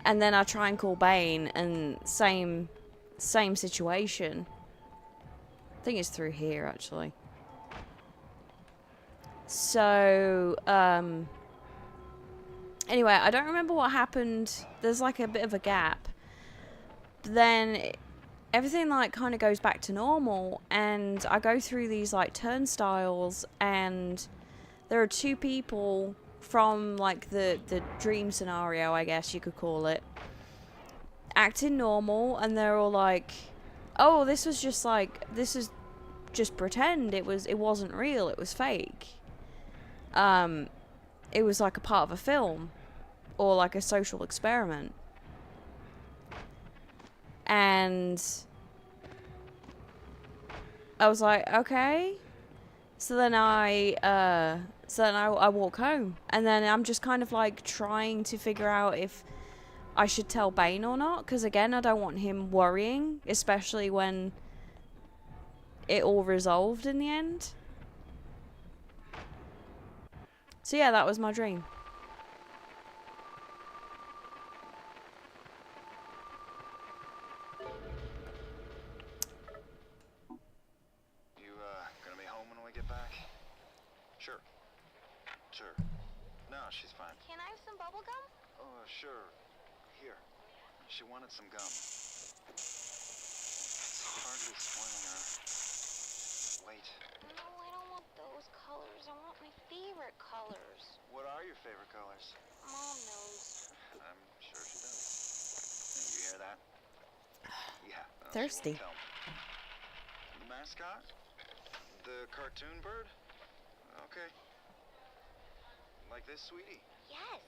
And then I try and call Bane, and same situation. I think it's through here, actually. So, anyway, I don't remember what happened. There's, like, a bit of a gap. But then everything, like, kind of goes back to normal, and I go through these, like, turnstiles, and there are two people from, like, the dream scenario, I guess you could call it, acting normal, and they're all like, oh, this was just, like, this is just pretend, it wasn't real, it was fake. It was, like, a part of a film, or, like, a social experiment. And I was like, okay. So then I walk home, and then I'm just kind of, like, trying to figure out if I should tell Bane or not, because again, I don't want him worrying, especially when it all resolved in the end. So yeah, that was my dream. You, gonna be home when we get back? Sure. Sure. No, she's fine. Can I have some bubble gum? Oh, sure. Here. She wanted some gum. It's hardly spoiling her. Wait. No, I don't want those colors. I want my favorite colors. What are your favorite colors? Mom knows. I'm sure she does. You hear that? Yeah. well, she Thirsty. won't tell me. The mascot? The cartoon bird? Okay. Like this, sweetie? Yes.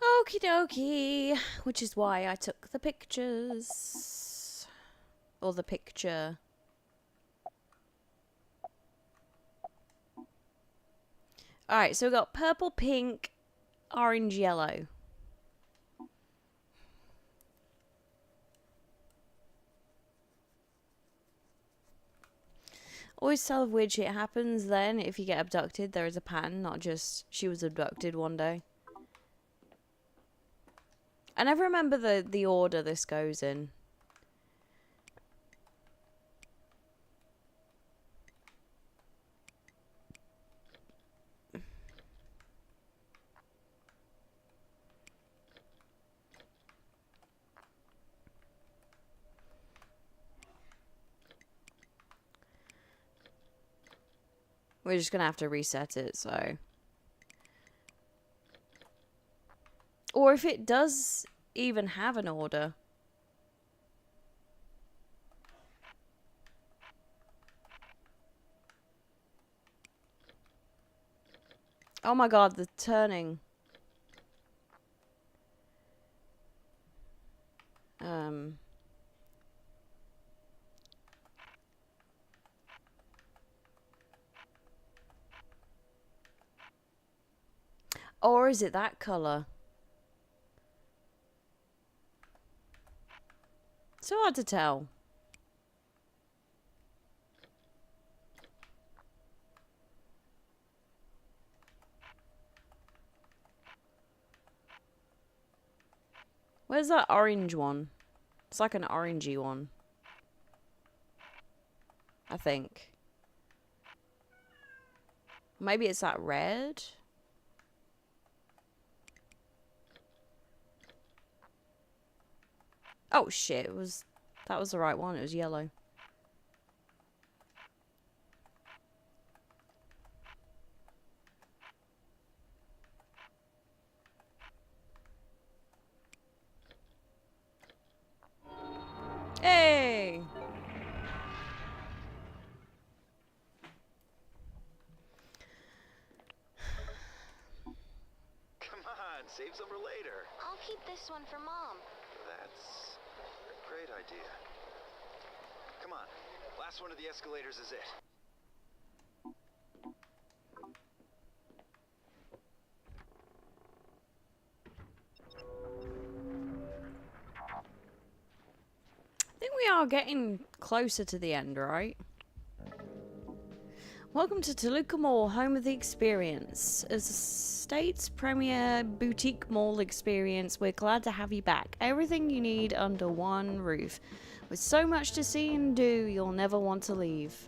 Okie dokie. Which is why I took the pictures. Or the picture. Alright, so we've got purple, pink, orange, yellow. Always tell of which it happens then. If you get abducted, there is a pattern, not just she was abducted one day. I never remember the order this goes in. We're just gonna have to reset it, so. Or if it does even have an order. Oh my god, the turning. Or is it that colour? So hard to tell. Where's that orange one? It's like an orangey one. I think. Maybe it's that red? Oh shit, it was That was the right one. It was yellow. Hey! Come on, save some for later. I'll keep this one for Mom. That's a great idea. Come on, last one of the escalators is it. I think we are getting closer to the end, right? Welcome to Toluca Mall, home of the experience. As the state's premier boutique mall experience, we're glad to have you back. Everything you need under one roof. With so much to see and do, you'll never want to leave.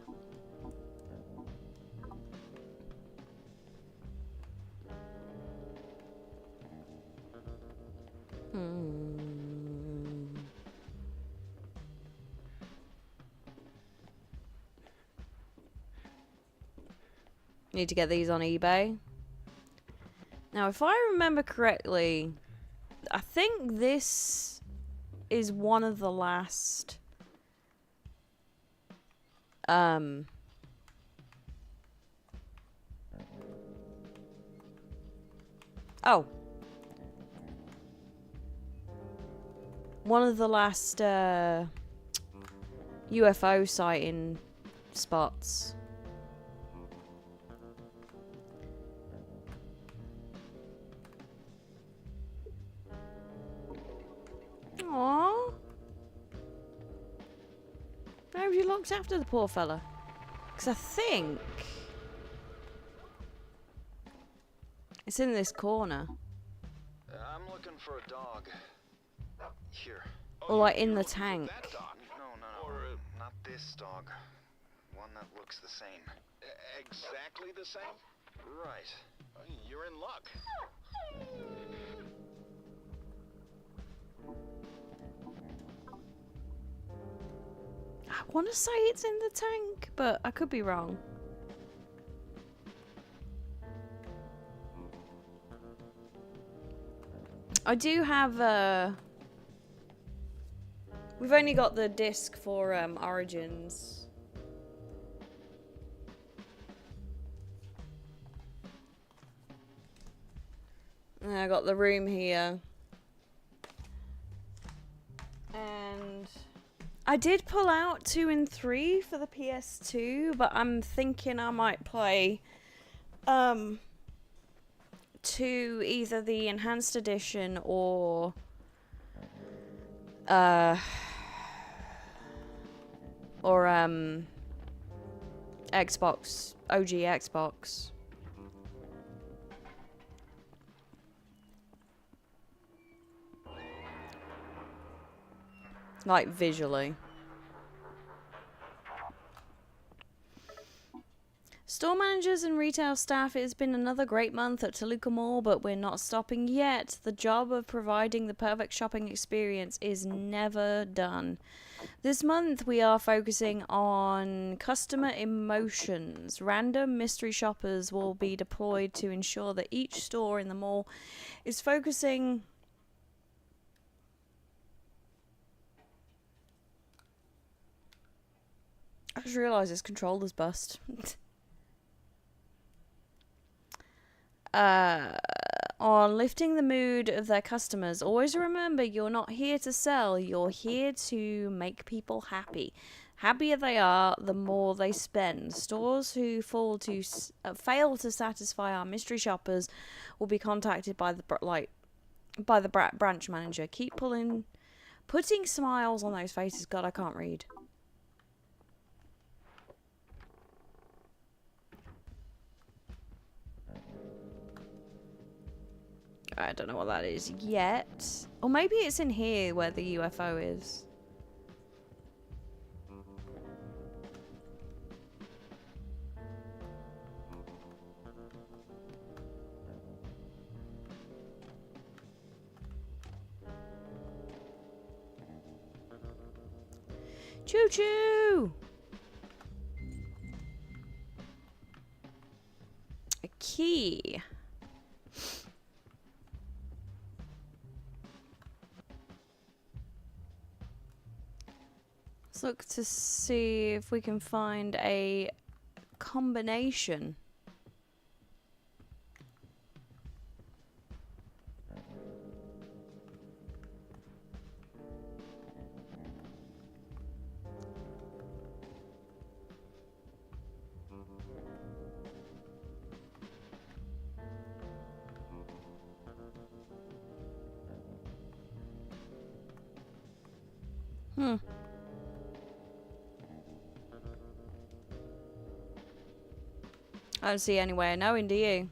Need to get these on eBay. Now, if I remember correctly, I think this is one of the last oh. One of the last UFO sighting spots. Aww. Nobody looked after the poor fella. Because I think it's in this corner. I'm looking for a dog. Here. Or like in the tank. No. Not this dog. One that looks the same. Exactly the same? Right. You're in luck. I want to say it's in the tank, but I could be wrong. I do have we've only got the disc for Origins. And I got the room here. And I did pull out 2 and 3 for the PS2, but I'm thinking I might play 2, either the enhanced edition or Xbox, OG Xbox. Like visually. Store managers and retail staff, it has been another great month at Toluca Mall, but we're not stopping yet. The job of providing the perfect shopping experience is never done. This month we are focusing on customer emotions. Random mystery shoppers will be deployed to ensure that each store in the mall is focusing I just realised this controller's bust. On lifting the mood of their customers. Always remember, you're not here to sell. You're here to make people happy. Happier they are, the more they spend. Stores who fail to satisfy our mystery shoppers will be contacted by the branch manager. Keep putting smiles on those faces. God, I can't read. I don't know what that is yet. Or maybe it's in here where the UFO is. Choo choo! A key. Let's look to see if we can find a combination. I don't see any way of knowing, do you?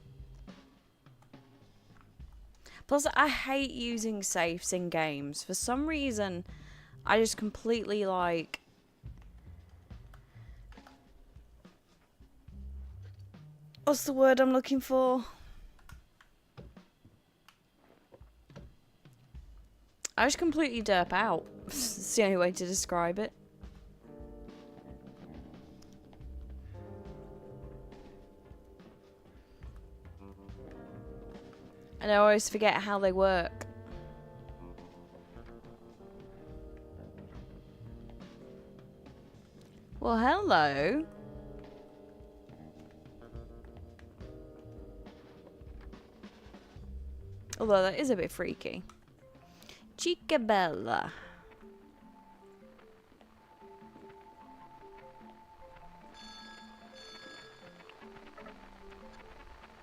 Plus, I hate using safes in games. For some reason, I just completely, like... What's the word I'm looking for? I just completely derp out. It's the only way to describe it. And I always forget how they work. Well, hello. Although that is a bit freaky. Chica Bella.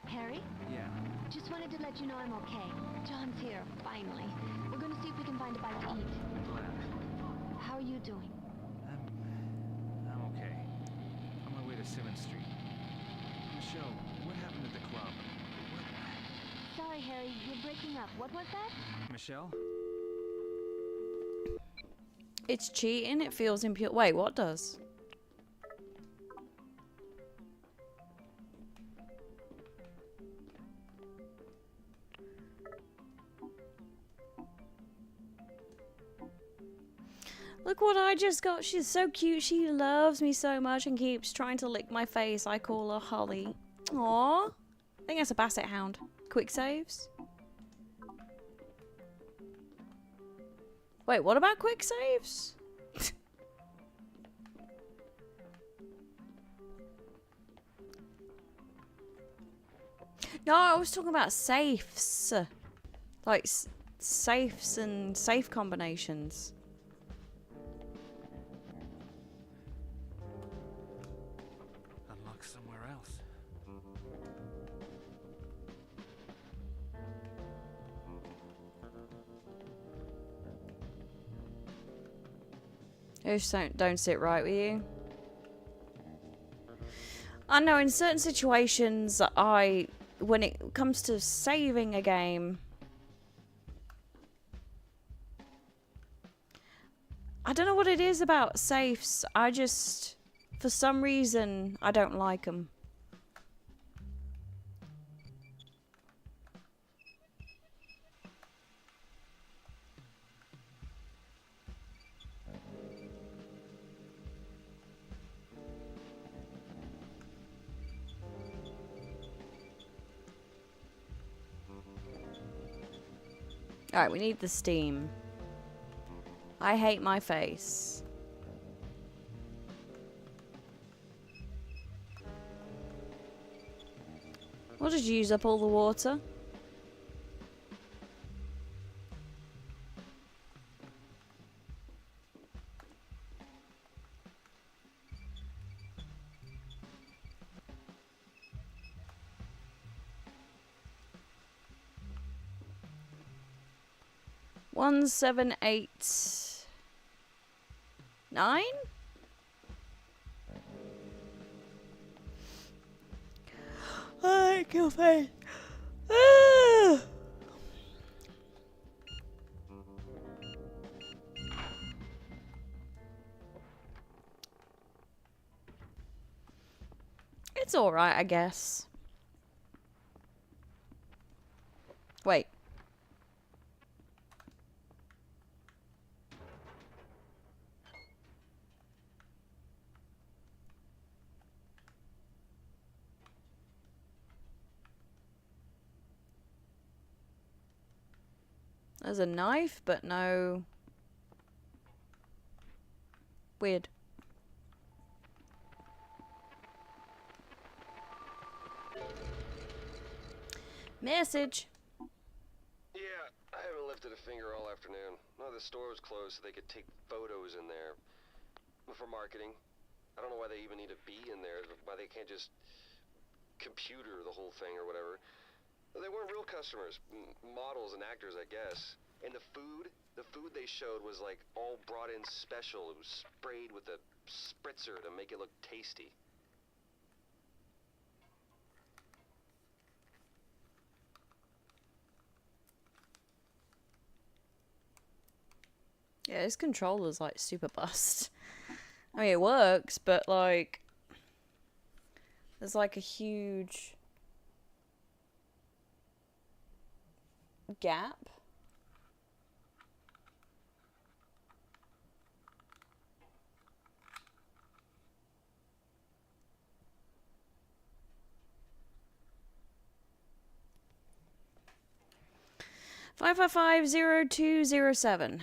Harry? Yeah. Just wanted to let you know I'm okay. John's here, finally. We're gonna see if we can find a bite to eat. How are you doing? I'm okay. On my way to 7th Street. Michelle, what happened at the club? Sorry, Harry, you're breaking up. What was that? Michelle? It's cheating. It feels impure. Wait, what does? Look what I just got. She's so cute. She loves me so much and keeps trying to lick my face. I call her Holly. Aww. I think that's a basset hound. Quick saves. Wait, what about quick saves? No, I was talking about safes. Like safes and safe combinations. Unlock somewhere else. Just don't sit right with you. I know in certain situations, when it comes to saving a game, I don't know what it is about safes. I just, for some reason, I don't like them. Alright, we need the steam. I hate my face. We'll just use up all the water. One, 7, 8, 9? I hate your face. Ah! It's alright, I guess. Wait. There's a knife, but no... Weird. Message. Yeah, I haven't lifted a finger all afternoon. No, the store was closed so they could take photos in there. For marketing. I don't know why they even need to be in there, why they can't just computer the whole thing or whatever. They weren't real customers, models and actors, I guess. And the food they showed was like all brought in special. It was sprayed with a spritzer to make it look tasty. Yeah, his controller's like super bust. I mean, it works, but like, there's like a huge gap. Five 555-0207.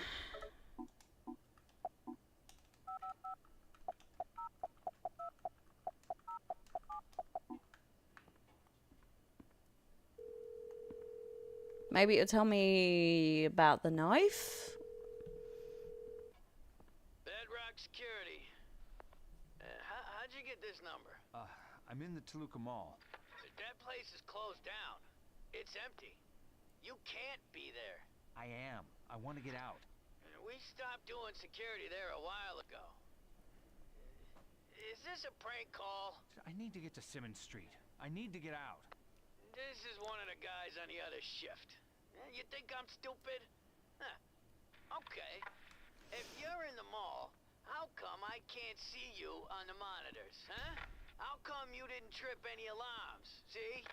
Maybe it'll tell me about the knife. Bedrock Security. How'd you get this number? I'm in the Toluca Mall. That place is closed down. It's empty. You can't be there. I am. I want to get out. We stopped doing security there a while ago. Is this a prank call? I need to get to Simmons Street. I need to get out. This is one of the guys on the other shift. You think I'm stupid? Huh. Okay. If you're in the mall, how come I can't see you on the monitors, huh? How come you didn't trip any alarms? See?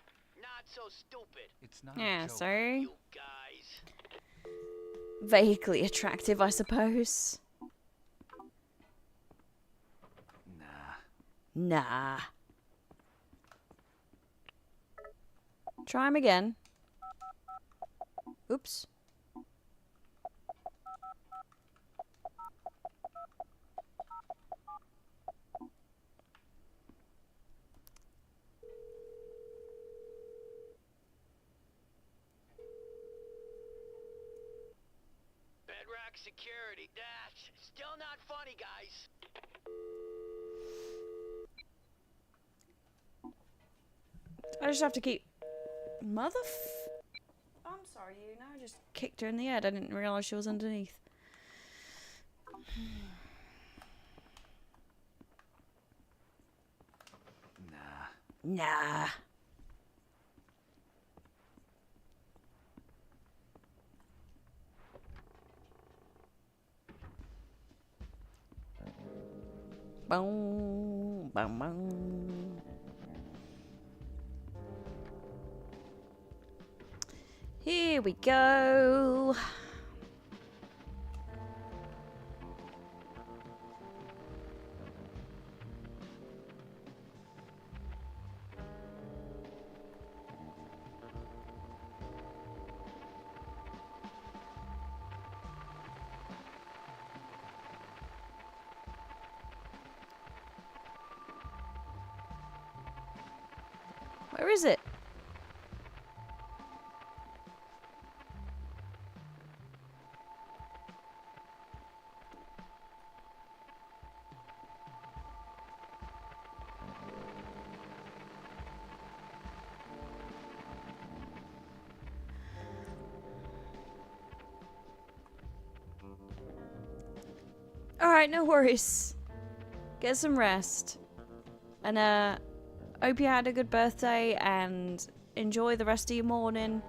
Not so stupid. It's not Yeah, a joke. sorry. You guys. Vaguely attractive, I suppose. Nah. Try him again. Oops. Bedrock Security. That's still not funny, guys. I just have to keep... I'm sorry, you know, I just kicked her in the head. I didn't realise she was underneath. Nah. Boom, boom, boom. Here we go. Where is it? Alright, no worries. Get some rest. And hope you had a good birthday and enjoy the rest of your morning.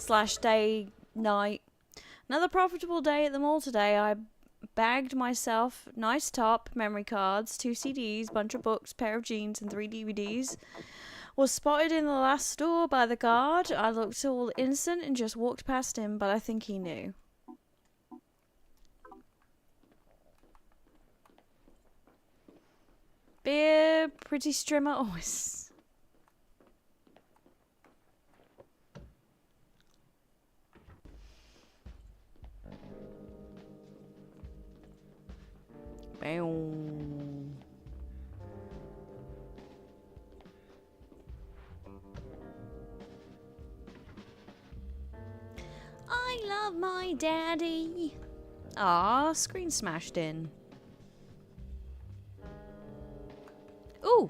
/ day, night. Another profitable day at the mall today. I bagged myself nice top, memory cards, 2 CDs, bunch of books, pair of jeans and 3 DVDs. Was spotted in the last store by the guard. I looked all innocent and just walked past him, but I think he knew. Beer, pretty strimmer always. Boom. I love my daddy. Ah, screen smashed in. Ooh.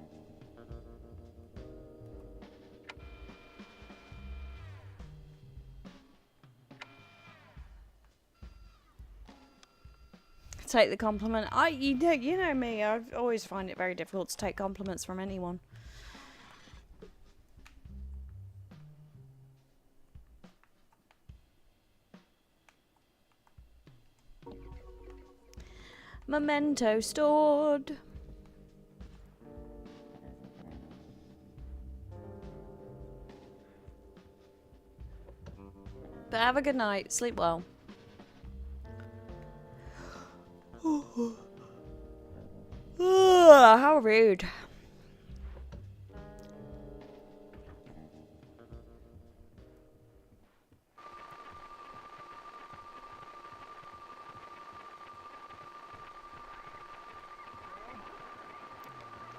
Take the compliment. You know me. I always find it very difficult to take compliments from anyone. Memento stored. But have a good night. Sleep well. Ugh, how rude.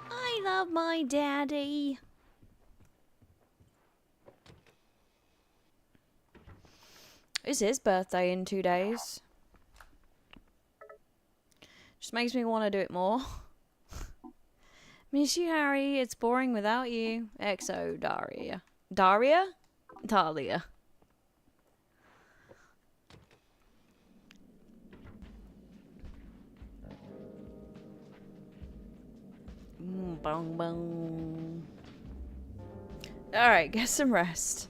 I love my daddy. It's his birthday in 2 days. Just makes me want to do it more. Miss you, Harry. It's boring without you. XO, Daria. Daria? Talia. Bong bong. Alright, get some rest.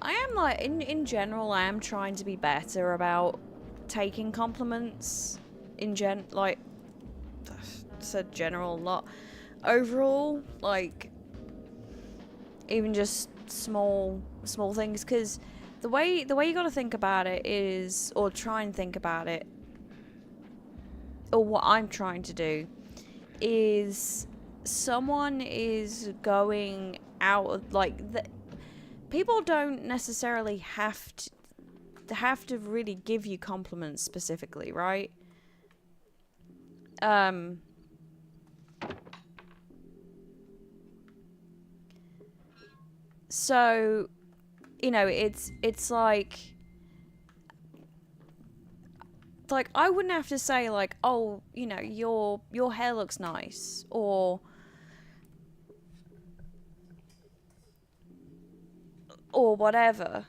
I am like, in general, I am trying to be better about taking compliments. Like, I said general a lot. Overall, like, even just small things, because the way you gotta think about it is, or try and think about it, or what I'm trying to do, is someone is going out, like, people don't necessarily have to really give you compliments specifically, right? So, you know, it's like I wouldn't have to say like, oh, you know, your hair looks nice, or whatever.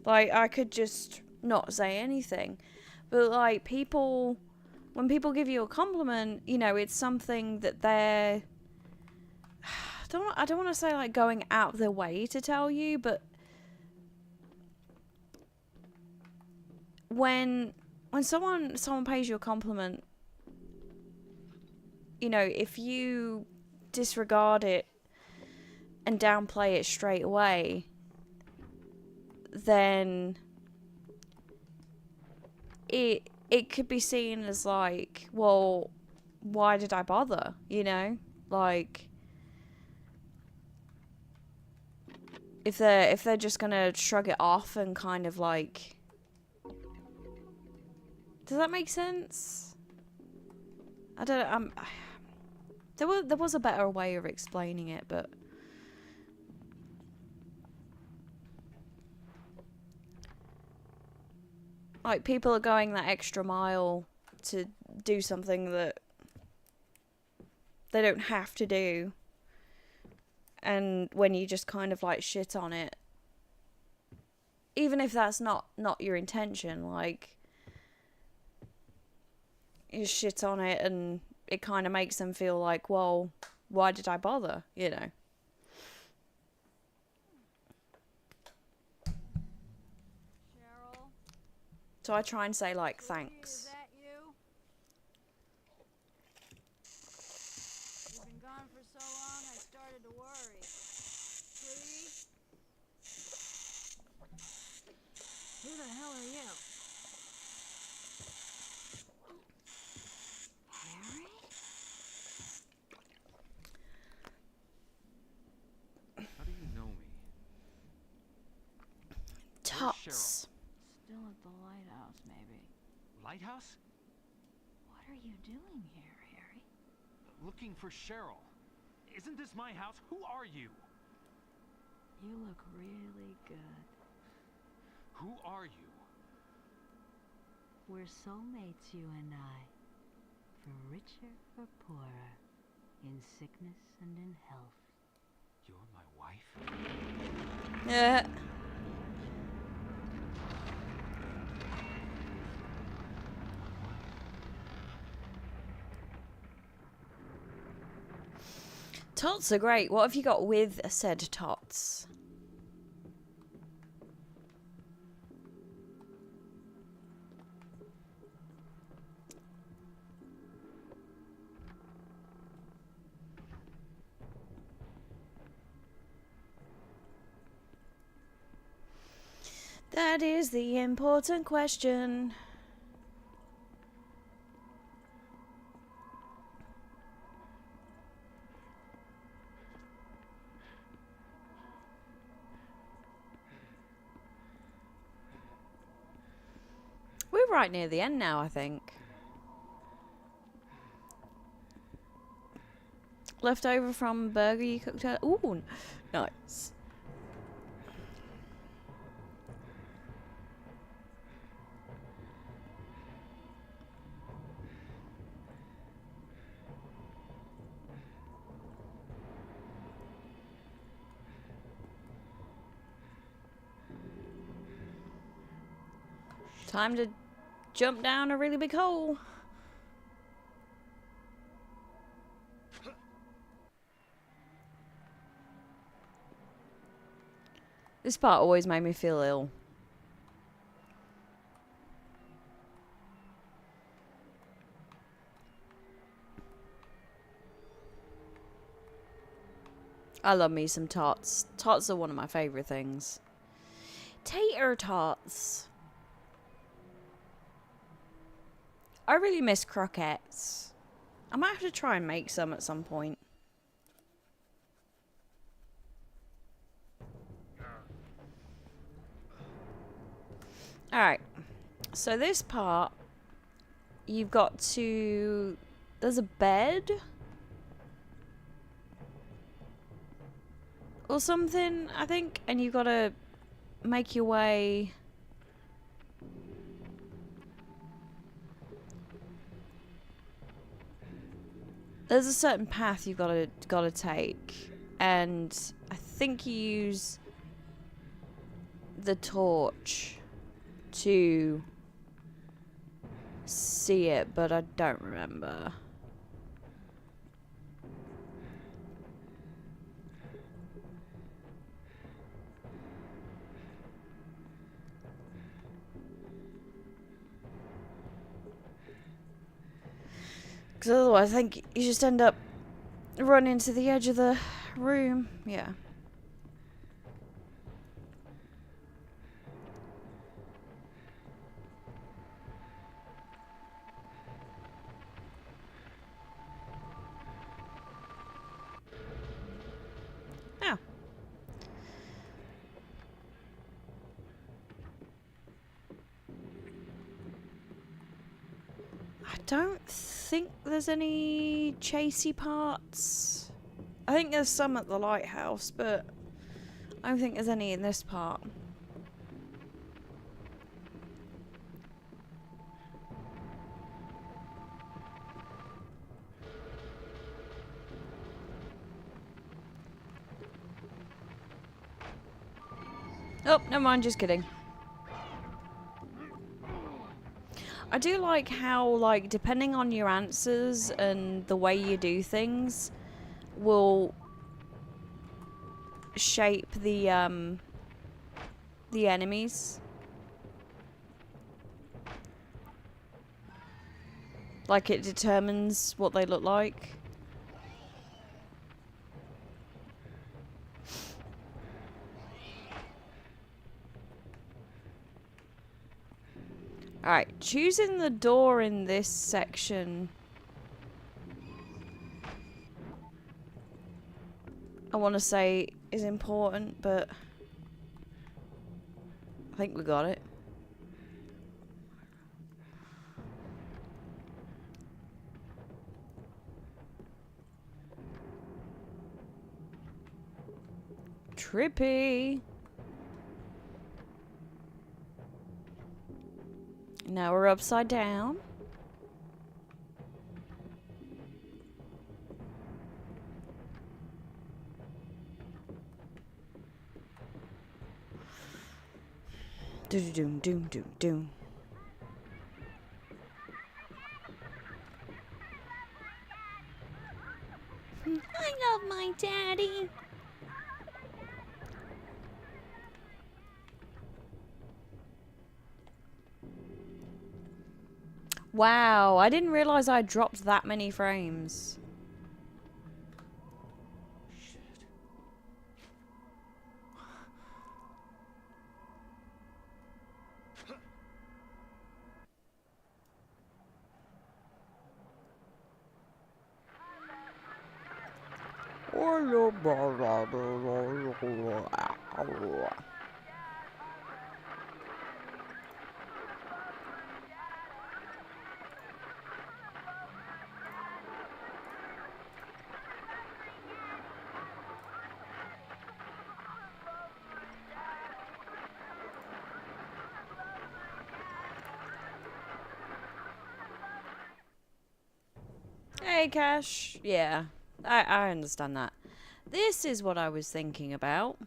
Like, I could just not say anything. But like, when people give you a compliment, you know, it's something that they're I don't want to say like going out of their way to tell you, but when someone pays you a compliment, you know, if you disregard it and downplay it straight away, then it could be seen as like, well, why did I bother, you know? Like, if they're just gonna shrug it off and kind of like, does that make sense? I don't. There was a better way of explaining it, but like, people are going that extra mile to do something that they don't have to do, and when you just kind of like shit on it, even if that's not your intention, like, you shit on it and it kind of makes them feel like, well, why did I bother, you know? Cheryl? So I try and say like, thanks. Is that you? You've been gone for so long, I started to worry. Sweetie? Who the hell are you? Harry? How do you know me? Tots. Still at the lighthouse, maybe. Lighthouse? What are you doing here, Harry? Looking for Cheryl. Isn't this my house? Who are you? You look really good. Who are you? We're soulmates, you and I. For richer or poorer. In sickness and in health. You're my wife? Yeah. Tots are great. What have you got with said tots? That is the important question. We're right near the end now, I think. Left over from burger you cooked earlier. Ooh, nice. Time to jump down a really big hole. This part always made me feel ill. I love me some tots. Tots are one of my favourite things. Tater tots. I really miss croquettes. I might have to try and make some at some point. Alright. So this part, you've got to... There's a bed? Or something, I think. And you've got to make your way... There's a certain path you've got to take, and I think you use the torch to see it, but I don't remember. Because otherwise I think you just end up running to the edge of the room. Yeah. Oh. I don't think there's any chasey parts. I think there's some at the lighthouse, but I don't think there's any in this part. Oh, never mind, just kidding. I do like how, like, depending on your answers and the way you do things will shape the enemies. Like, it determines what they look like. Alright, choosing the door in this section, I want to say is important, but I think we got it. Trippy. Now we're upside down. Doom doom doom doom doom. I love my daddy. Wow, I didn't realize I dropped that many frames. Hey, Cash. Yeah, I understand that. This is what I was thinking about.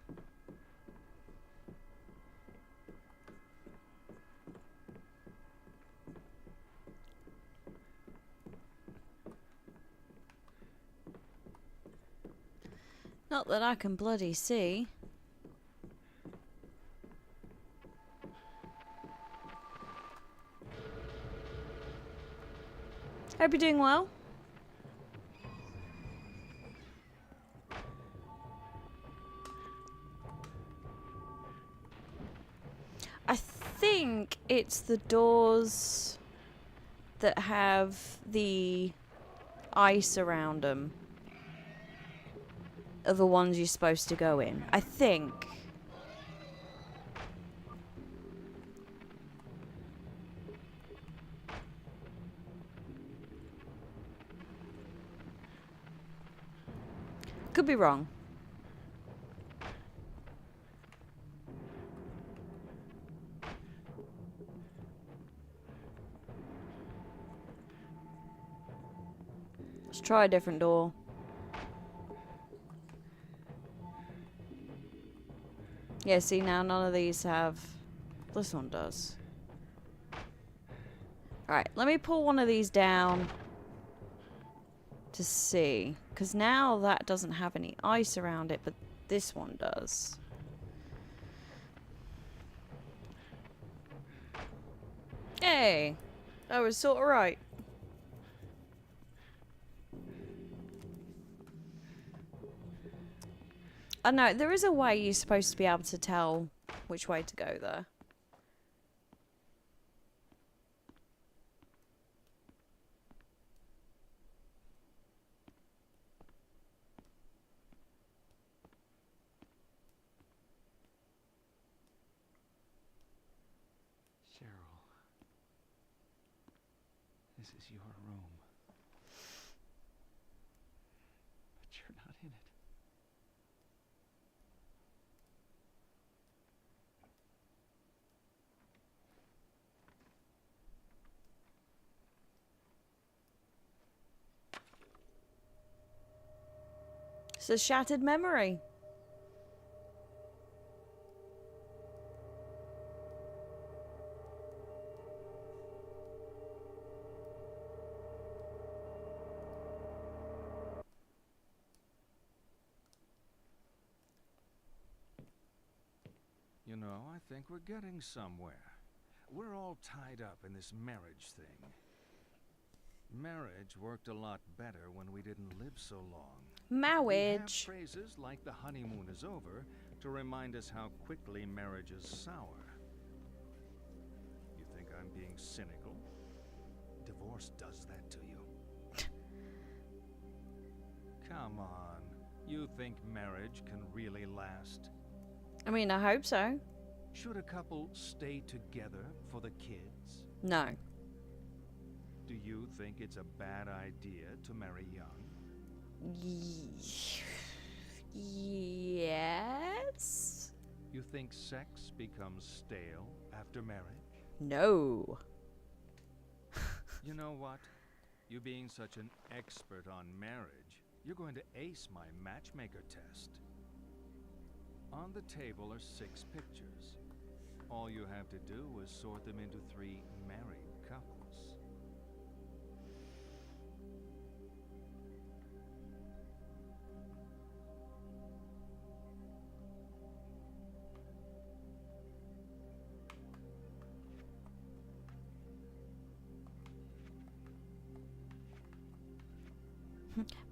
Not that I can bloody see. Hope you're doing well. I think it's the doors that have the ice around them are the ones you're supposed to go in. I think. Could be wrong. Let's try a different door. Yeah, see now none of these have... This one does. Alright, let me pull one of these down to see. Because now that doesn't have any ice around it, but this one does. Hey! That was sort of right. I know, there is a way you're supposed to be able to tell which way to go there. Cheryl, this is your room. But you're not in it. It's a shattered memory. You know, I think we're getting somewhere. We're all tied up in this marriage thing. Marriage worked a lot better when we didn't live so long. Marriage. We have phrases like the honeymoon is over to remind us how quickly marriage is sour. You think I'm being cynical? Divorce does that to you. Come on. You think marriage can really last? I mean, I hope so. Should a couple stay together for the kids? No. Do you think it's a bad idea to marry young? Yes? You think sex becomes stale after marriage? No. You know what? You being such an expert on marriage, you're going to ace my matchmaker test. On the table are 6 pictures. All you have to do is sort them into 3 married couples.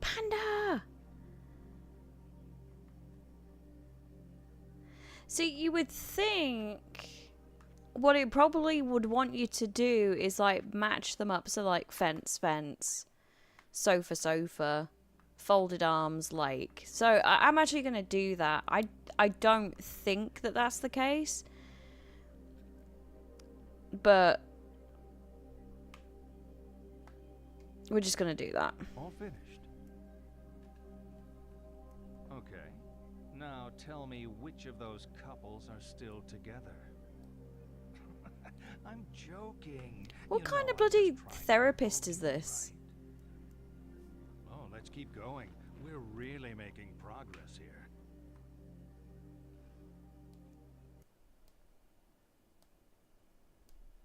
Panda! See, you would think what it probably would want you to do is like match them up. So like fence, sofa, sofa, folded arms, lake. So I'm actually going to do that. I don't think that that's the case. But we're just going to do that. All finished. Okay. Now tell me which of those couples are still together. I'm joking. What You kind know of I'm just bloody trying to therapist help is you, this? right? Oh, let's keep going. We're really making progress here.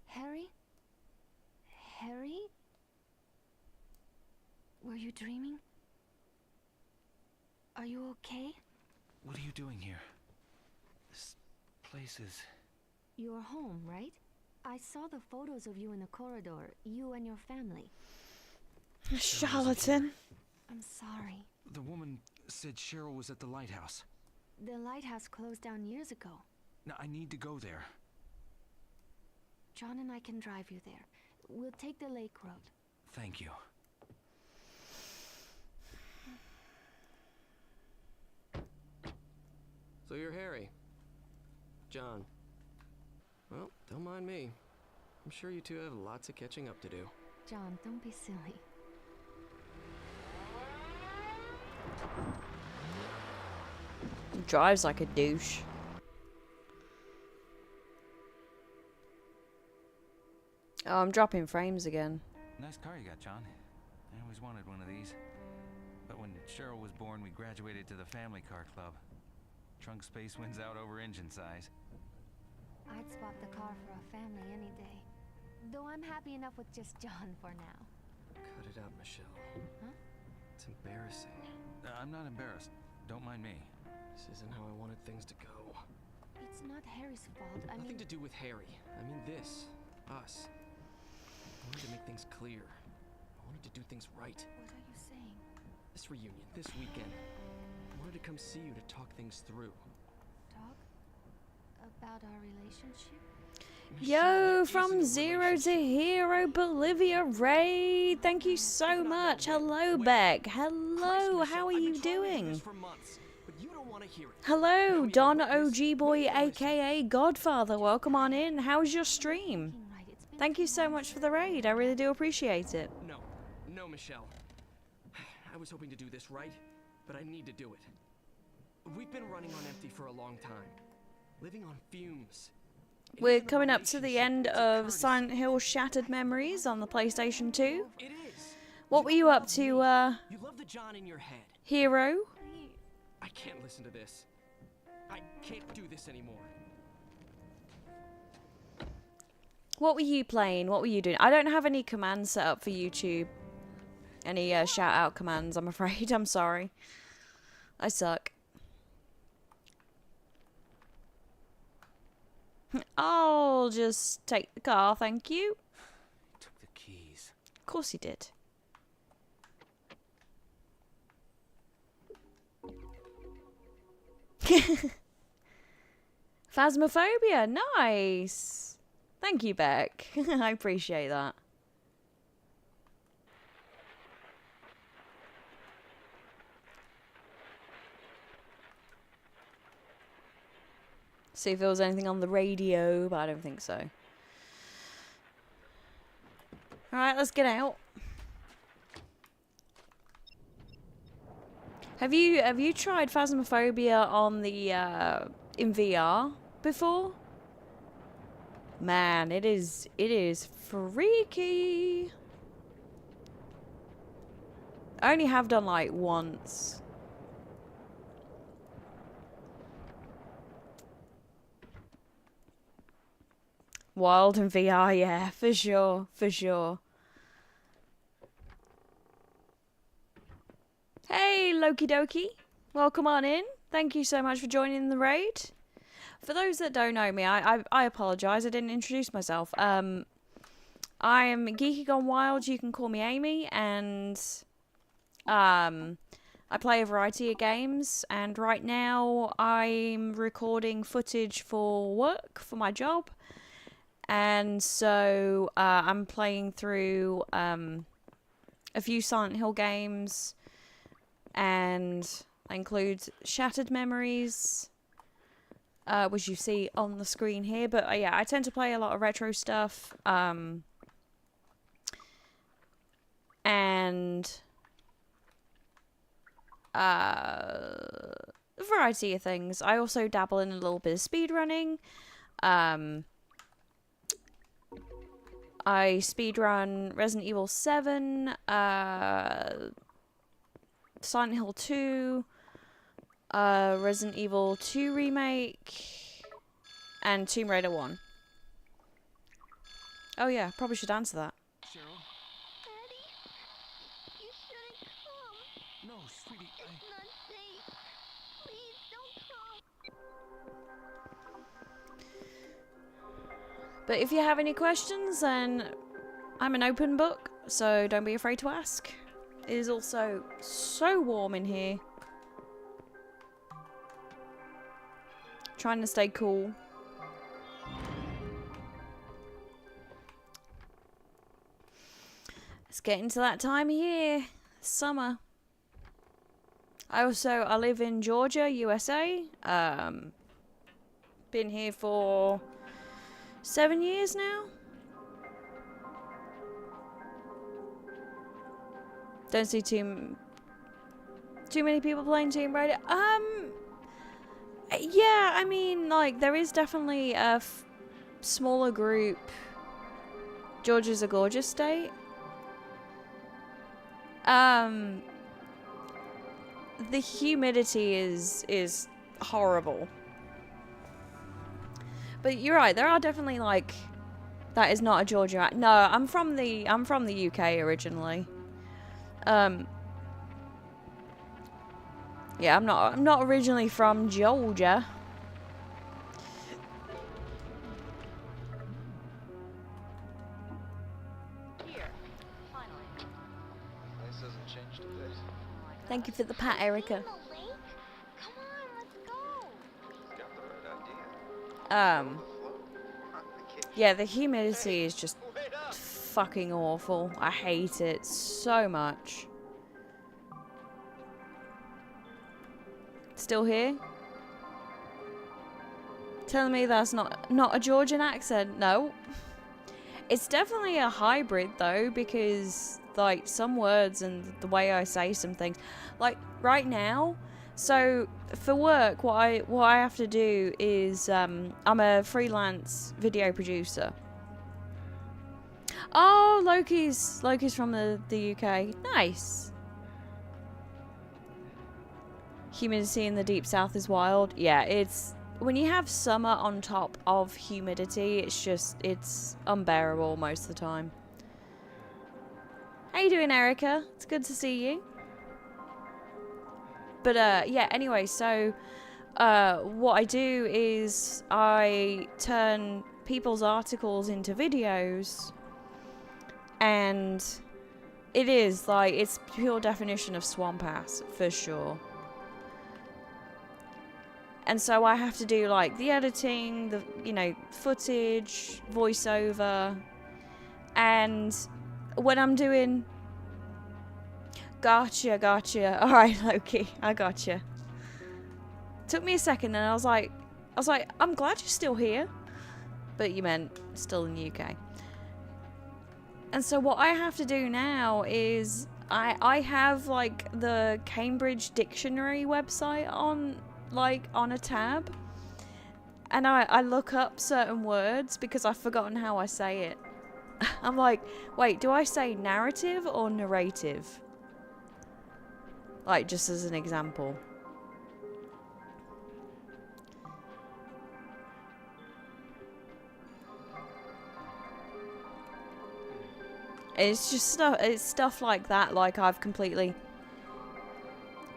Harry? Harry? Were you dreaming? Are you okay? What are you doing here? This place is... You're home, right? I saw the photos of you in the corridor, you and your family. Charlatan. I'm sorry. The woman said Cheryl was at the lighthouse. The lighthouse closed down years ago. Now, I need to go there. John and I can drive you there. We'll take the lake road. Thank you. So you're Harry. John. Well, don't mind me. I'm sure you two have lots of catching up to do. John, don't be silly. He drives like a douche. Oh, I'm dropping frames again. Nice car you got, John. I always wanted one of these. But when Cheryl was born, we graduated to the family car club. Trunk space wins out over engine size. I'd swap the car for a family any day. Though I'm happy enough with just John for now. Cut it out, Michelle. Huh? It's embarrassing. I'm not embarrassed. Don't mind me. This isn't how I wanted things to go. It's not Harry's fault. Nothing to do with Harry. I mean this. Us. I wanted to make things clear. I wanted to do things right. What are you saying? This reunion, this weekend. I wanted to come see you to talk things through. Talk? About our relationship? Yo, from Zero to Hero, Bolivia Raid. Thank you so much. Hello, Beck. Hello, how are you doing? Hello, Don OG Boy, aka Godfather. Welcome on in. How's your stream? Thank you so much for the raid. I really do appreciate it. No, Michelle. I was hoping to do this right, but I need to do it. We've been running on empty for a long time. Living on fumes. We're coming up to the end of Silent Hill Shattered Memories on the PlayStation 2. What were you up to, You love the John in your head. Hero? I can't listen to this. I can't do this anymore. What were you playing? What were you doing? I don't have any commands set up for YouTube. Any shout out commands, I'm afraid. I'm sorry. I suck. I'll just take the car, thank you. He took the keys. Of course he did. Phasmophobia, nice. Thank you, Beck. I appreciate that. See if there was anything on the radio, but I don't think so. Alright, let's get out. Have you tried Phasmophobia on the in VR before? Man, it is freaky. I only have done like once. Wild in VR, yeah, for sure, for sure. Hey, Loki Doki. Welcome on in. Thank you so much for joining the raid. For those that don't know me, I apologise. I didn't introduce myself. I am Geeky Gone Wild. You can call me Amy, and I play a variety of games. And right now, I'm recording footage for work for my job. And so I'm playing through a few Silent Hill games, and that includes Shattered Memories, which you see on the screen here. But yeah, I tend to play a lot of retro stuff, and a variety of things. I also dabble in a little bit of speedrunning. I speedrun Resident Evil 7, Silent Hill 2, Resident Evil 2 Remake, and Tomb Raider 1. Oh yeah, probably should answer that. Cheryl? Daddy, you shouldn't come. No, sweetie, It's not safe. Please don't come. But if you have any questions, then I'm an open book, so don't be afraid to ask. It is also so warm in here. Trying to stay cool. It's getting to that time of year. Summer. I live in Georgia, USA. Been here for 7 years now. Don't see too many people playing Tomb Raider. Yeah, I mean, like, there is definitely a smaller group. Georgia's a gorgeous state. The humidity is horrible. But you're right, there are definitely, like, that is not a Georgia. No, I'm from the UK originally. Yeah, I'm not originally from Georgia. Here, finally. Place hasn't changed a bit. Thank you for the pat, Erica. Come on, let's go. Got the right idea. Yeah, the humidity is just fucking awful. I hate it so much. Still here? Telling me that's not a Georgian accent? No. It's definitely a hybrid though, because like some words and the way I say some things, like right now. So for work, what I have to do is I'm a freelance video producer. Oh, Loki's from the UK. Nice. Humidity in the deep south is wild. Yeah, it's when you have summer on top of humidity, it's unbearable most of the time. How you doing, Erica? It's good to see you. But yeah, anyway, so what I do is I turn people's articles into videos, and it is like, it's pure definition of swamp ass for sure. And so I have to do like the editing, the footage, voiceover, and when I'm doing Gotcha. Alright, Loki, I gotcha. Took me a second and I was like, I'm glad you're still here. But you meant still in the UK. And so what I have to do now is I have like the Cambridge Dictionary website on a tab, and I look up certain words because I've forgotten how I say it. I'm like, wait, do I say narrative or narrative? Like, just as an example. It's just stuff like that. Like, I've completely...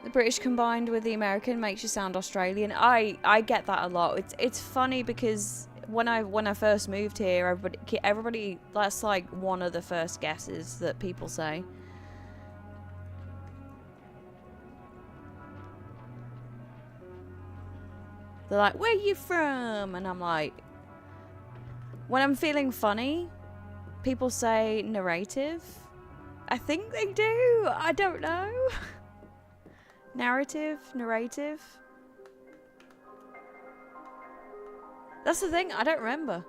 The British combined with the American makes you sound Australian. I get that a lot. It's funny because when I first moved here, everybody that's like one of the first guesses that people say. They're like, "Where you from?" And I'm like, when I'm feeling funny, people say narrative. I think they do. I don't know. Narrative, narrative. That's the thing, I don't remember.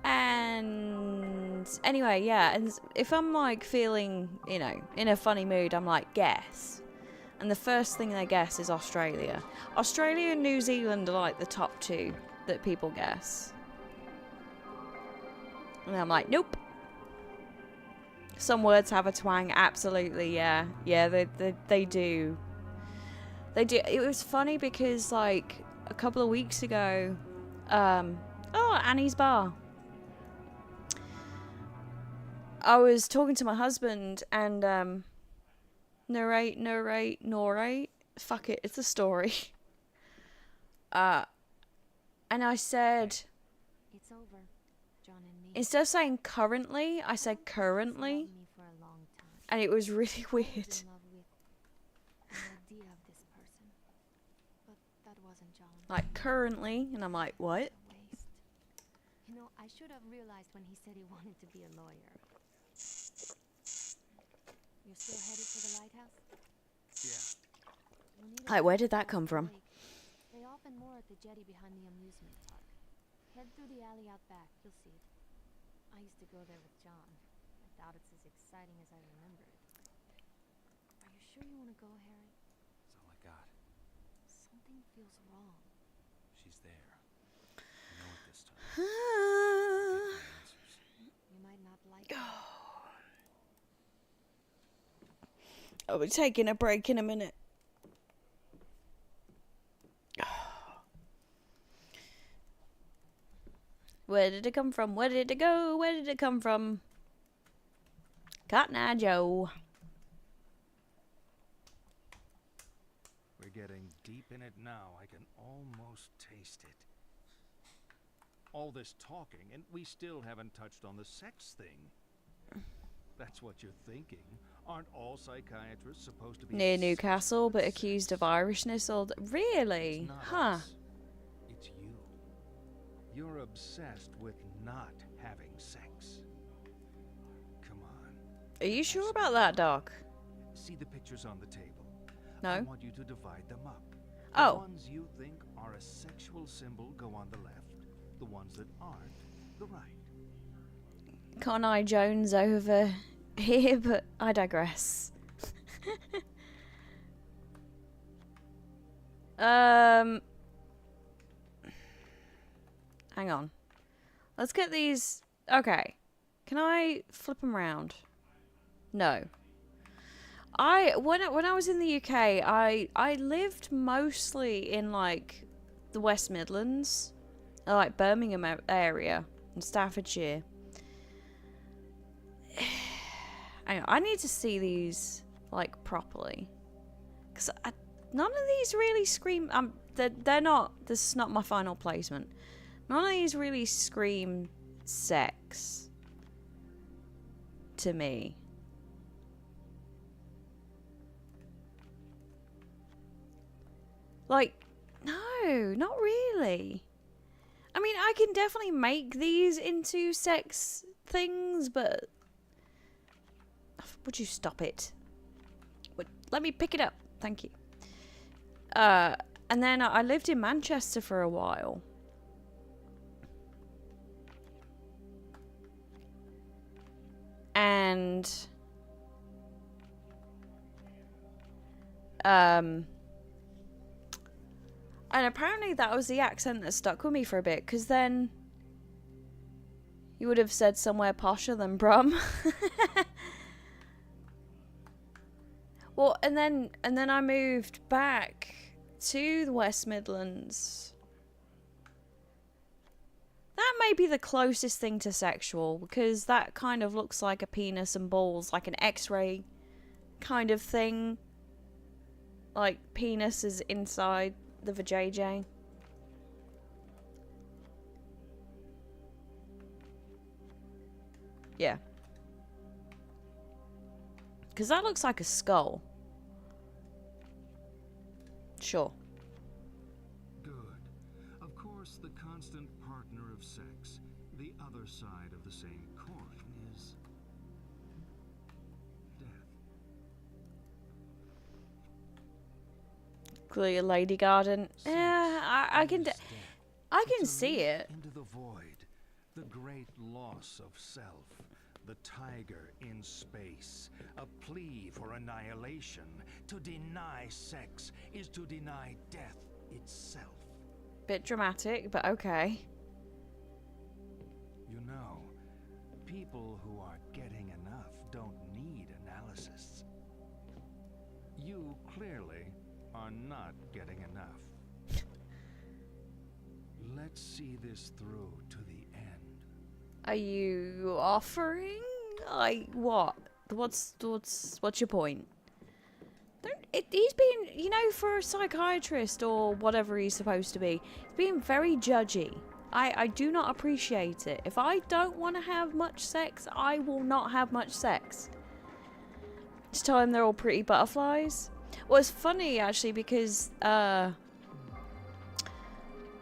And anyway, yeah, and if I'm like feeling, you know, in a funny mood, I'm like, guess. And the first thing they guess is Australia. Australia and New Zealand are like the top two that people guess. And I'm like, nope. Some words have a twang, absolutely, yeah. Yeah, they do. They do. It was funny because, like, a couple of weeks ago, oh, Annie's Bar. I was talking to my husband and, narrate. Fuck it, it's a story. And I said... It's over, John and me. Instead of saying currently, I said currently. And it was really weird. Like currently, and I'm like, what? You know, I should have realized when he said he wanted to be a lawyer. You're still headed for the lighthouse? Yeah. Like, where did that come from? They often moor at the jetty behind the amusement park. Head through the alley out back, you'll see it. I used to go there with John. I doubt it's as exciting as I remember it. Are you sure you want to go, Harry? That's all I got. Something feels wrong. She's there. I know it this time. Get my answers. You might not like it. I'll be taking a break in a minute. Where did it come from? Where did it go? Where did it come from? Cotton Eye Joe. We're getting deep in it now. I can almost taste it. All this talking, and we still haven't touched on the sex thing. That's what you're thinking. Aren't all psychiatrists supposed to be near Newcastle, but accused of Irishness? Or really? Huh? Us. It's you. You're obsessed with not having sex. Come on. Are you sure about that, Doc? See the pictures on the table. No. I want you to divide them up. Oh. The ones you think are a sexual symbol go on the left. The ones that aren't, the right. Cotton Eye Jones over here, but I digress. Hang on. Let's get these. Okay. Can I flip them around? No. When I was in the UK, I lived mostly in like the West Midlands, like Birmingham area in Staffordshire. I need to see these like properly, because none of these really scream. They're not. This is not my final placement. None of these really scream sex to me. Like, no, not really. I mean, I can definitely make these into sex things, but... Would you stop it? Let me pick it up. Thank you. And then I lived in Manchester for a while. And apparently that was the accent that stuck with me for a bit, because then you would have said somewhere posher than Brum. Well, and then I moved back to the West Midlands. That may be the closest thing to sexual, because that kind of looks like a penis and balls, like an X-ray kind of thing. Like penis is inside the vajayjay. Yeah. Because that looks like a skull. Sure. Good. Of course, the constant partner of sex, the other side of the same coin, is death. Clear Lady Garden. Yeah, I can see it. Into the void, the great loss of self, the tiger in space, a plea for annihilation. To deny sex is to deny death itself. Bit dramatic, but okay. You know, people who are getting enough don't need analysis. You clearly are not getting enough. Let's see this through to the end. Are you offering? Like what? What's your point? He's been, you know, for a psychiatrist or whatever he's supposed to be, he's being very judgy. I do not appreciate it. If I don't want to have much sex, I will not have much sex. Just tell him they're all pretty butterflies. Well, it's funny actually because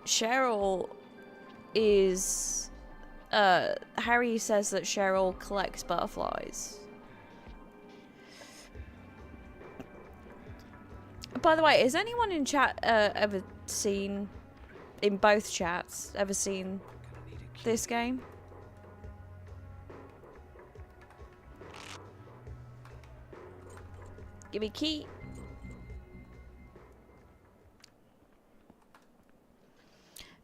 Cheryl is Harry says that Cheryl collects butterflies. By the way, has anyone in chat ever seen, in both chats, ever seen this game? Give me key.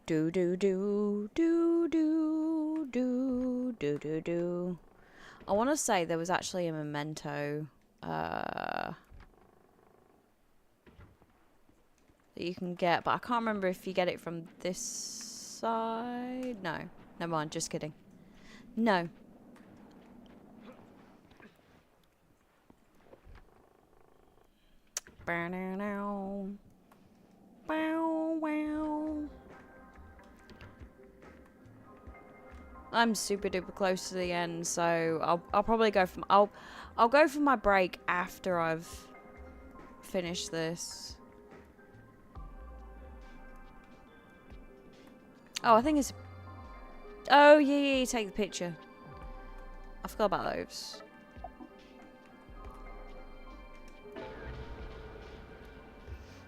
Do do do do do do do do do. I want to say there was actually a memento that you can get, but I can't remember if you get it from this side. No, never mind. Just kidding. No. Bow now. Bow wow. I'm super duper close to the end, so I'll probably go from I'll go for my break after I've finished this. Oh, I think it's. Oh yeah, you take the picture. I forgot about those.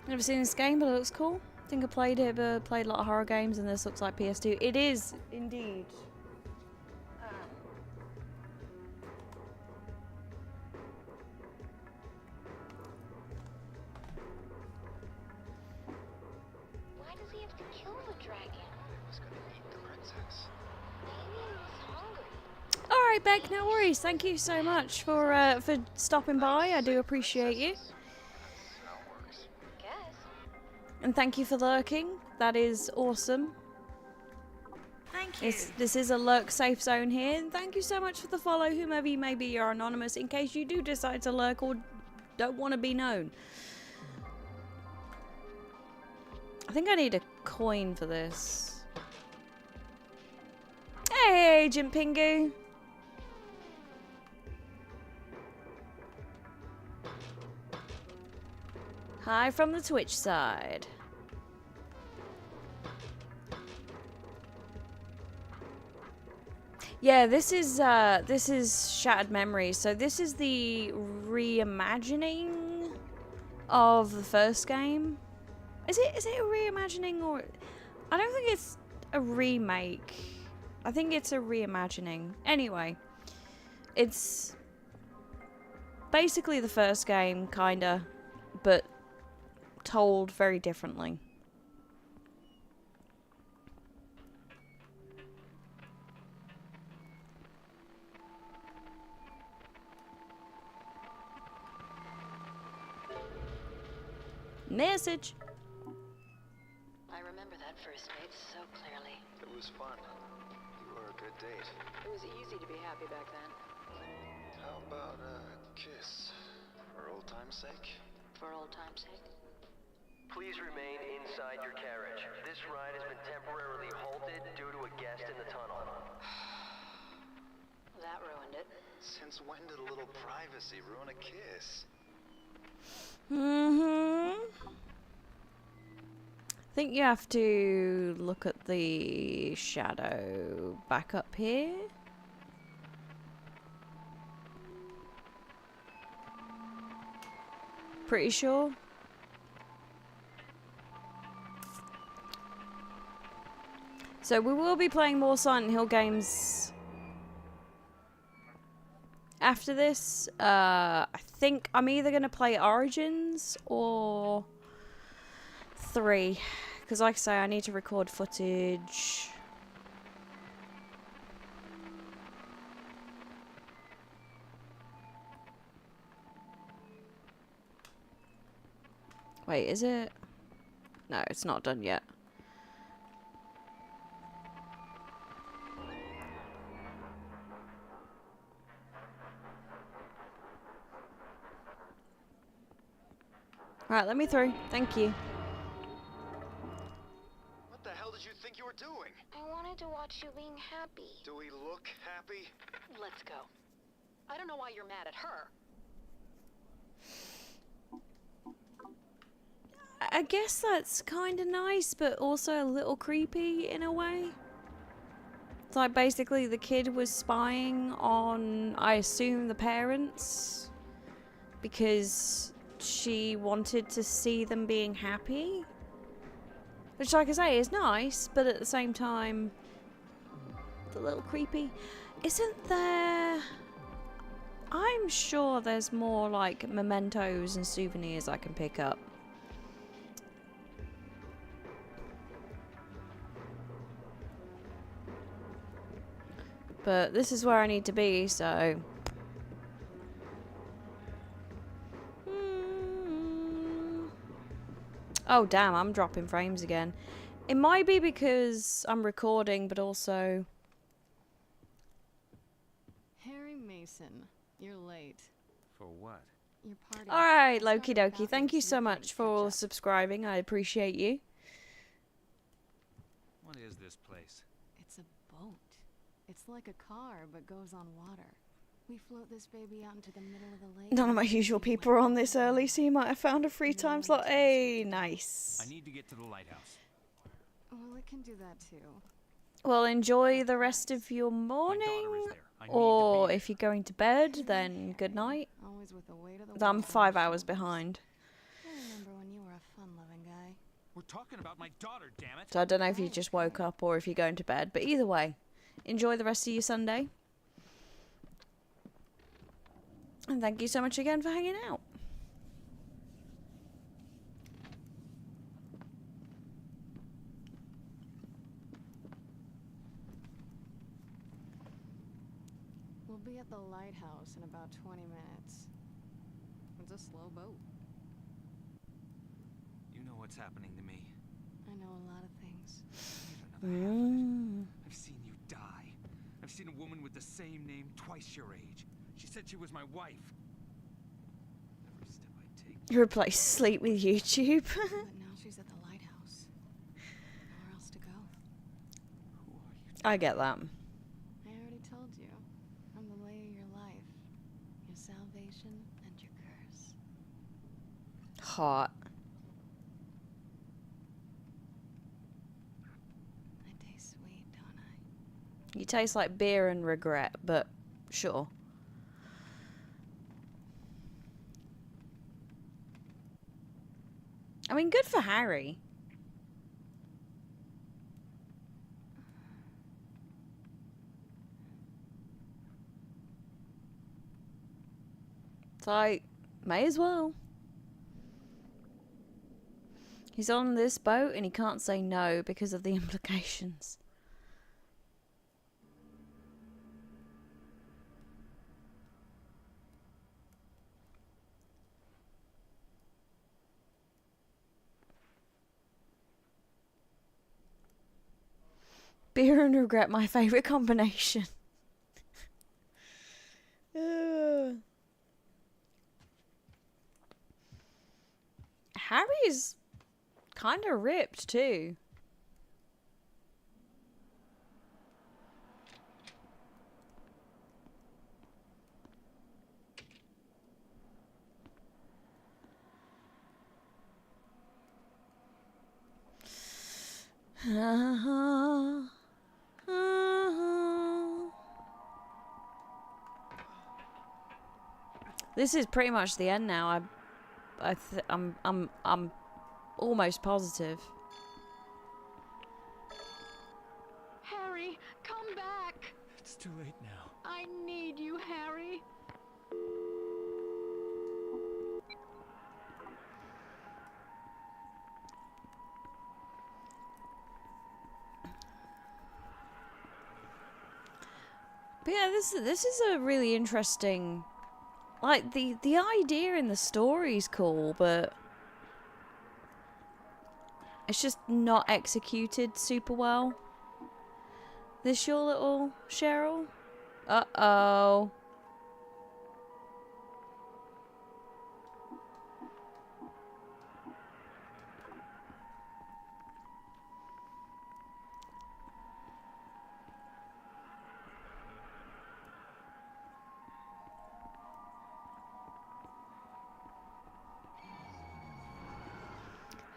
Never seen this game, but it looks cool. I think I played it, but played a lot of horror games, and this looks like PS2. It is indeed. Why does he have to kill the dragon? He was gonna eat the princess. Maybe he was hungry. All right, Beck. No worries. Thank you so much for stopping by. I do appreciate you. And thank you for lurking. That is awesome. Thank you. This is a lurk safe zone here. And thank you so much for the follow, whomever you may be. You're anonymous in case you do decide to lurk or don't want to be known. I think I need a coin for this. Hey, Agent Pingu. Hi from the Twitch side. Yeah, this is Shattered Memories. So this is the reimagining of the first game. Is it a reimagining, or I don't think it's a remake. I think it's a reimagining. Anyway, It's basically the first game, kinda, but told very differently. Message. I remember that first date so clearly. It was fun. You were a good date. It was easy to be happy back then. How about a kiss? For old time's sake? For old time's sake. Please remain inside your carriage. This ride has been temporarily halted due to a guest in the tunnel. That ruined it. Since when did a little privacy ruin a kiss? I think you have to look at the shadow back up here. Pretty sure. So we will be playing more Silent Hill games after this. I think I'm either going to play Origins or 3. Because like I say, I need to record footage. Wait, is it? No, it's not done yet. Right, let me through. Thank you. What the hell did you think you were doing? I wanted to watch you being happy. Do we look happy? Let's go. I don't know why you're mad at her. I guess that's kind of nice, but also a little creepy in a way. It's like basically the kid was spying on, I assume, the parents because she wanted to see them being happy. Which, like I say, is nice, but at the same time, it's a little creepy. Isn't there... I'm sure there's more, like, mementos and souvenirs I can pick up. But this is where I need to be, so... Oh, damn, I'm dropping frames again. It might be because I'm recording, but also... Harry Mason, you're late. For what? Your party. Alright, Loki Doki, thank you so much for subscribing. I appreciate you. What is this place? It's a boat. It's like a car, but goes on water. We float this baby out into the middle of the lake. None of my usual people are on this early, so you might have found a free time slot. Hey, nice. I need to get to the lighthouse. Well, it can do that too. Well, enjoy the rest of your morning. Or if you're going to bed, then good night. Always with the weight of the I'm world 5 on your hours shoulders. behind. I remember when you were a fun-loving guy. We're talking about my daughter, damn it. So I don't know if you just woke up or if you're going to bed. But either way, enjoy the rest of your Sunday. And thank you so much again for hanging out. We'll be at the lighthouse in about 20 minutes. It's a slow boat. You know what's happening to me. I know a lot of things. I've seen you die. I've seen a woman with the same name twice your age. She said she was my wife. Every step I take. You replace sleep with YouTube. But now she's at the lighthouse. Nowhere else to go. I get that. I already told you. I'm the lay of your life. Your salvation and your curse. Hot. I taste sweet, don't I? You taste like beer and regret, but sure. I mean, good for Harry. It's like, may as well. He's on this boat and he can't say no because of the implications. Beer and regret, my favourite combination. Harry's kind of ripped too. This is pretty much the end now. I'm almost positive. Harry, come back! It's too late now. I need you, Harry. But yeah, this is a really interesting, like, the idea in the story is cool, but it's just not executed super well. This your little Cheryl? Uh-oh.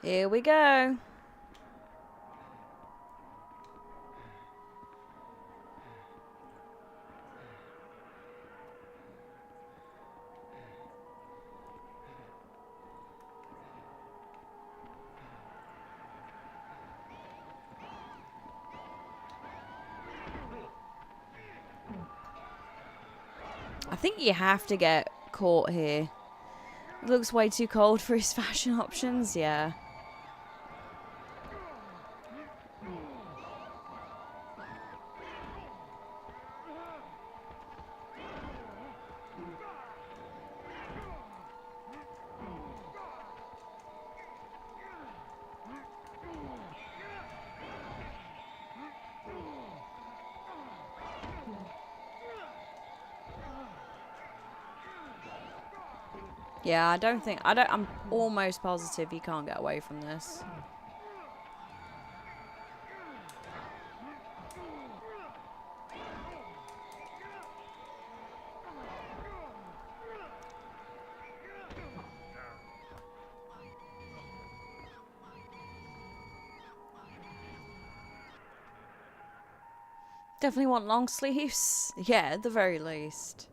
Here we go. I think you have to get caught here. It looks way too cold for his fashion options, yeah. Yeah, I'm almost positive you can't get away from this. Definitely want long sleeves. Yeah, at the very least.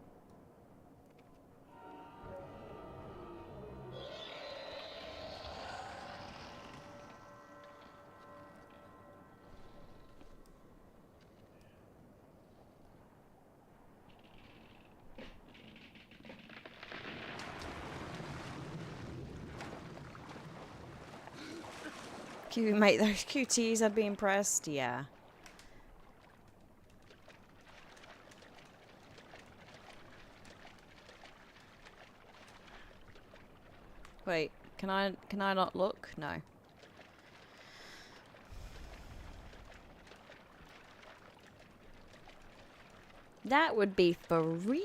Can you make those QTs? I'd be impressed. Yeah. Wait, can I not look? No. That would be for reason.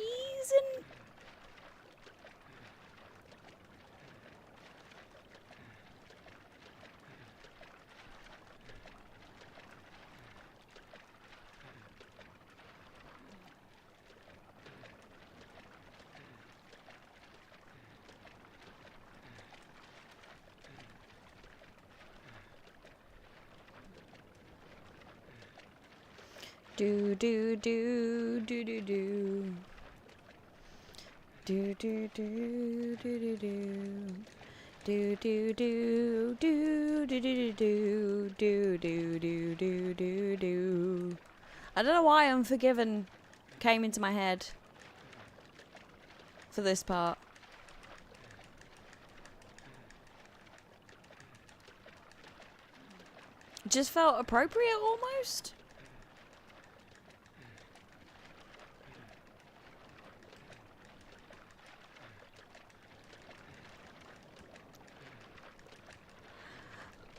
Do do do do do do. Do do do do do do. Do do do do do do do do do do do do do. I don't know why Unforgiven came into my head for this part. just felt appropriate almost.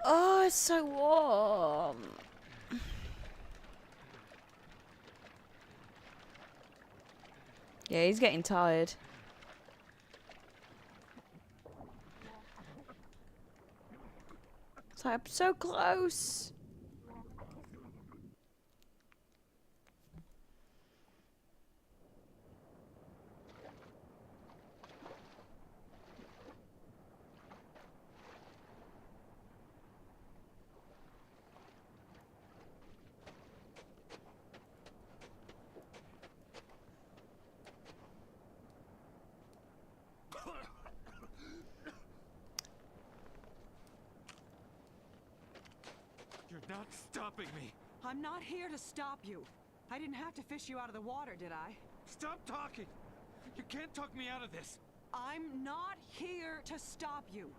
Oh, it's so warm. Yeah, he's getting tired. It's like, I'm so close. You're not stopping me. I'm not here to stop you. I didn't have to fish you out of the water, did I? Stop talking. You can't talk me out of this. I'm not here to stop you.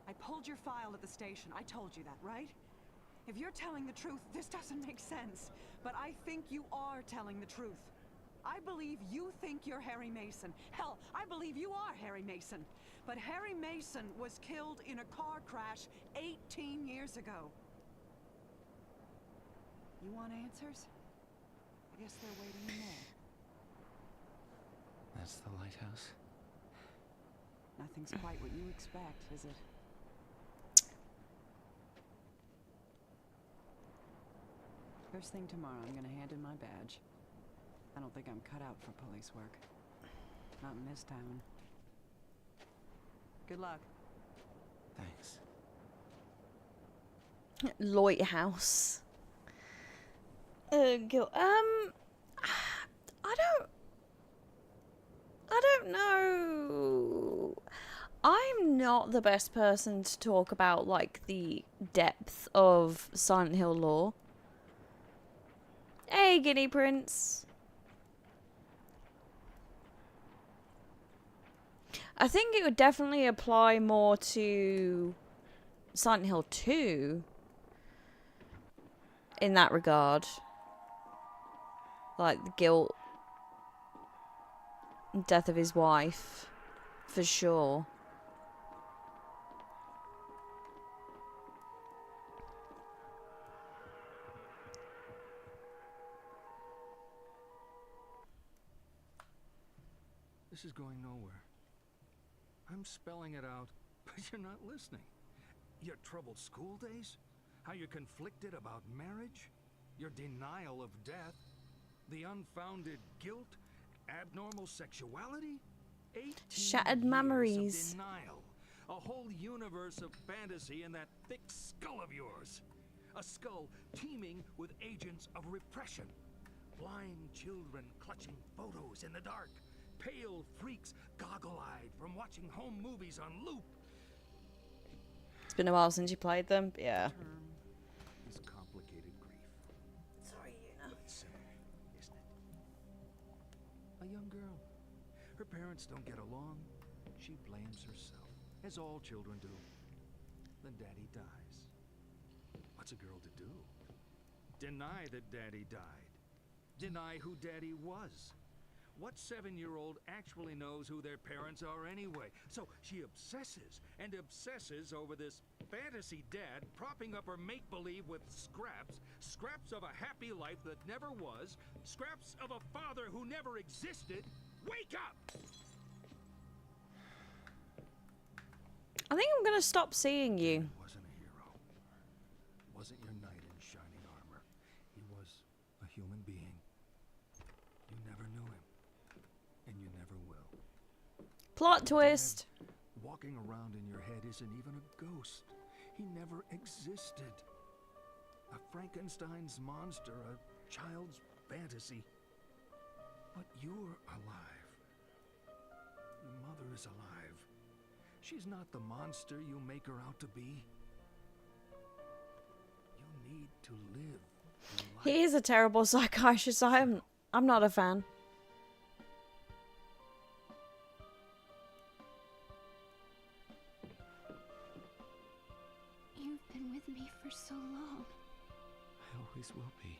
I pulled your file at the station. I told you that, right? If you're telling the truth, this doesn't make sense. But I think you are telling the truth. I believe you think you're Harry Mason. Hell, I believe you are Harry Mason. But Harry Mason was killed in a car crash 18 years ago. You want answers? I guess they're waiting in there. That's the lighthouse? Nothing's quite what you expect, is it? First thing tomorrow, I'm gonna hand in my badge. I don't think I'm cut out for police work. Not in this town. Good luck. Thanks. Lighthouse. I don't know. I'm not the best person to talk about like the depth of Silent Hill lore. Hey, Guinea Prince. I think it would definitely apply more to Silent Hill 2 in that regard. Like the guilt, death of his wife, for sure. This is going nowhere. I'm spelling it out, but you're not listening. Your troubled school days? How you're conflicted about marriage? Your denial of death? The unfounded guilt? Abnormal sexuality? 18 Shattered years memories. of denial. A whole universe of fantasy in that thick skull of yours. A skull teeming with agents of repression. Blind children clutching photos in the dark. Pale freaks goggle-eyed from watching home movies on loop. It's been a while since you played them, yeah. Is complicated grief. Sorry, But it's simple, isn't it? A young girl. Her parents don't get along. She blames herself, as all children do. Then Daddy dies. What's a girl to do? Deny that Daddy died. Deny who Daddy was. What 7-year-old actually knows who their parents are anyway? So she obsesses and obsesses over this fantasy dad propping up her make-believe with scraps of a happy life that never was, scraps of a father who never existed. Wake up! I think I'm gonna stop seeing you. Wasn't a hero. Wasn't your knight in shining armor. He was a human being. You never knew him. And you never will. Plot twist. Dad, walking around in your head isn't even a ghost. He never existed. A Frankenstein's monster, a child's fantasy. But you're alive. Your mother is alive. She's not the monster you make her out to be. You need to live your life. He is a terrible psychiatrist. I'm not a fan. You've been with me for so long. always will be.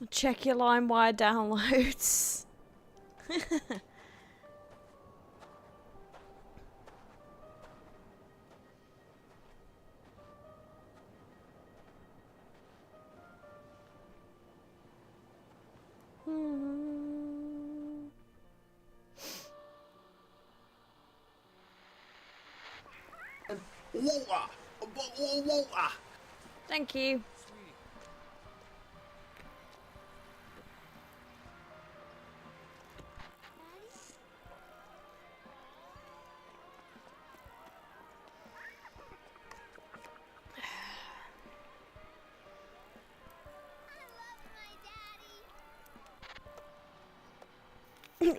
Check your LimeWire downloads. Water! A bottle of water! Thank you.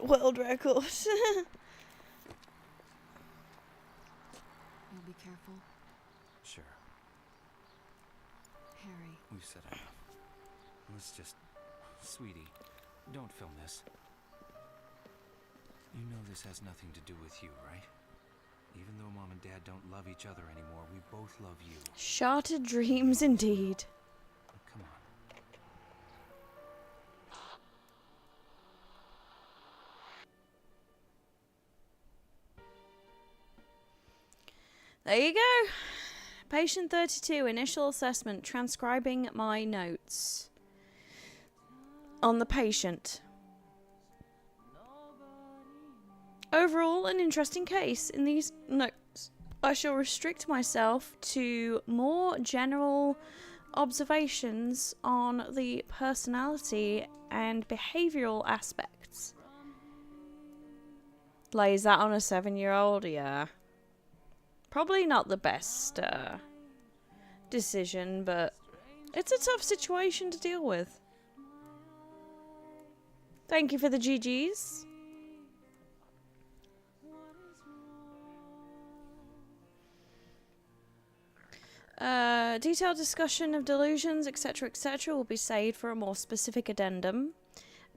World record. You'll be careful. Sure. Harry. We've said enough. Let's just... Sweetie, don't film this. You know this has nothing to do with you, right? Even though Mom and Dad don't love each other anymore, we both love you. Shattered dreams indeed. Come on. There you go. Patient 32, initial assessment, transcribing my notes on the patient. Overall, an interesting case. In these notes, I shall restrict myself to more general observations on the personality and behavioural aspects. Lays that on a 7-year-old, yeah. Probably not the best decision, but it's a tough situation to deal with. Thank you for the GGs. Detailed discussion of delusions, etc., etc. will be saved for a more specific addendum.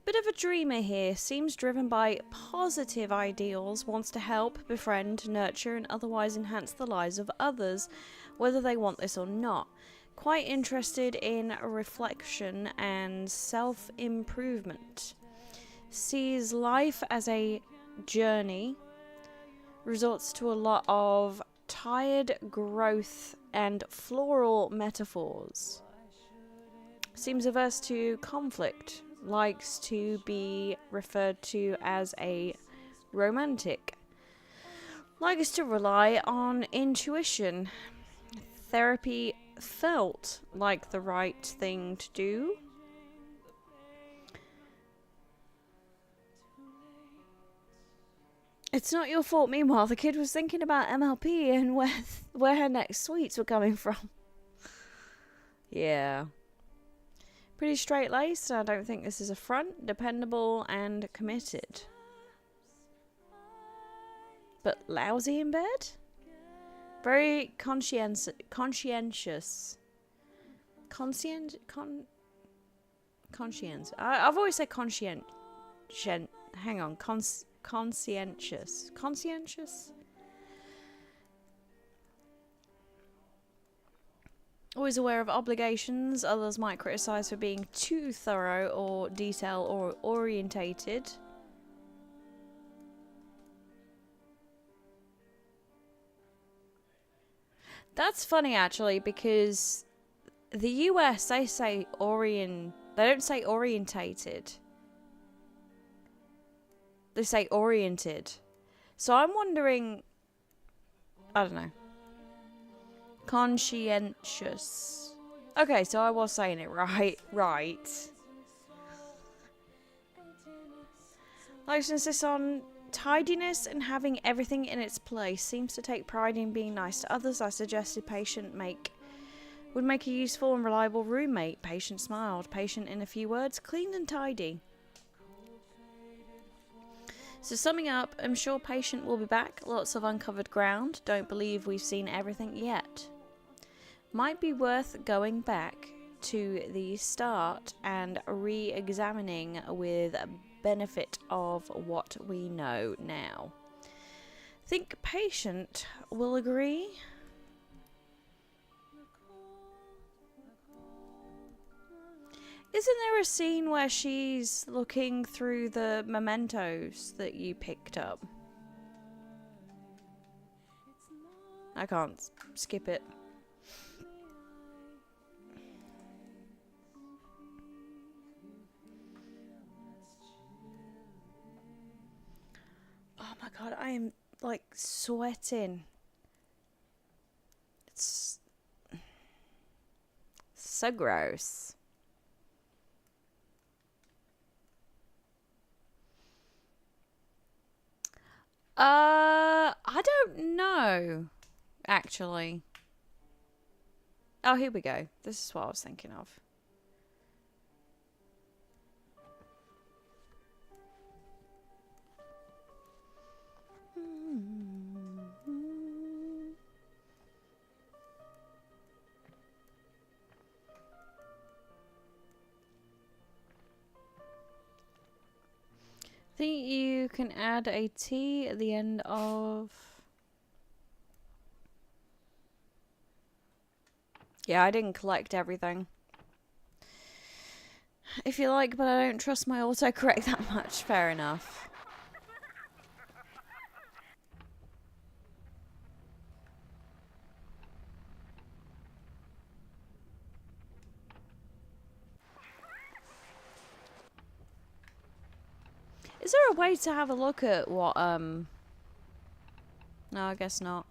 Bit of a dreamer here, seems driven by positive ideals, wants to help, befriend, nurture and otherwise enhance the lives of others, whether they want this or not. Quite interested in reflection and self-improvement. Sees life as a journey, resorts to a lot of tired growth and floral metaphors. Seems averse to conflict. Likes to be referred to as a romantic. Likes to rely on intuition. Therapy felt like the right thing to do. It's not your fault. Meanwhile, the kid was thinking about MLP and where her next sweets were coming from. Yeah. Pretty straight-laced. I don't think this is a front. Dependable and committed. But lousy in bed? Very conscientious. Conscientious. I've always said conscientious. Hang on. Conscientious. Conscientious? Always aware of obligations. Others might criticize for being too thorough or detail or orientated. That's funny actually, because the US, they say they don't say orientated. They say oriented. So I'm wondering, I don't know. Conscientious. Okay, so I was saying it right. Likes to insist on tidiness and having everything in its place. Seems to take pride in being nice to others. I suggested patient would make a useful and reliable roommate. Patient smiled. Patient, in a few words, clean and tidy. So summing up, I'm sure patient will be back. Lots of uncovered ground. Don't believe we've seen everything yet. might be worth going back to the start and re-examining with benefit of what we know now. Think Patient will agree. Isn't there a scene where she's looking through the mementos that you picked up? I can't skip it. Oh my god, I am like sweating. It's so gross. I don't know, actually. Oh, here we go. This is what I was thinking of. I think you can add a T at the end of... Yeah, I didn't collect everything. If you like, but I don't trust my autocorrect that much. Fair enough. Is there a way to have a look at what, No, I guess not.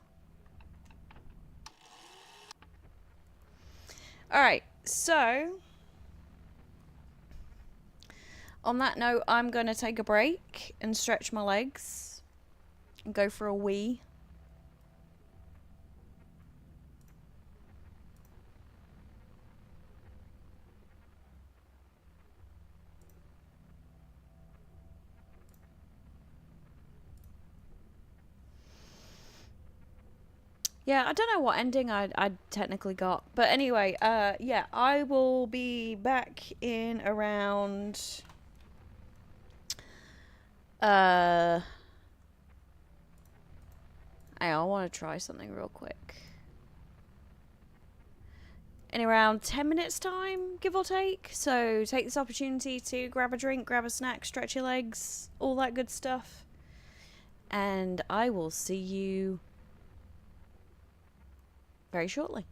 Alright, so... On that note, I'm going to take a break and stretch my legs. And go for a wee. Yeah, I don't know what ending I technically got. But anyway, yeah, I will be back in around... I want to try something real quick. In around 10 minutes time, give or take. So take this opportunity to grab a drink, grab a snack, stretch your legs, all that good stuff. And I will see you very shortly.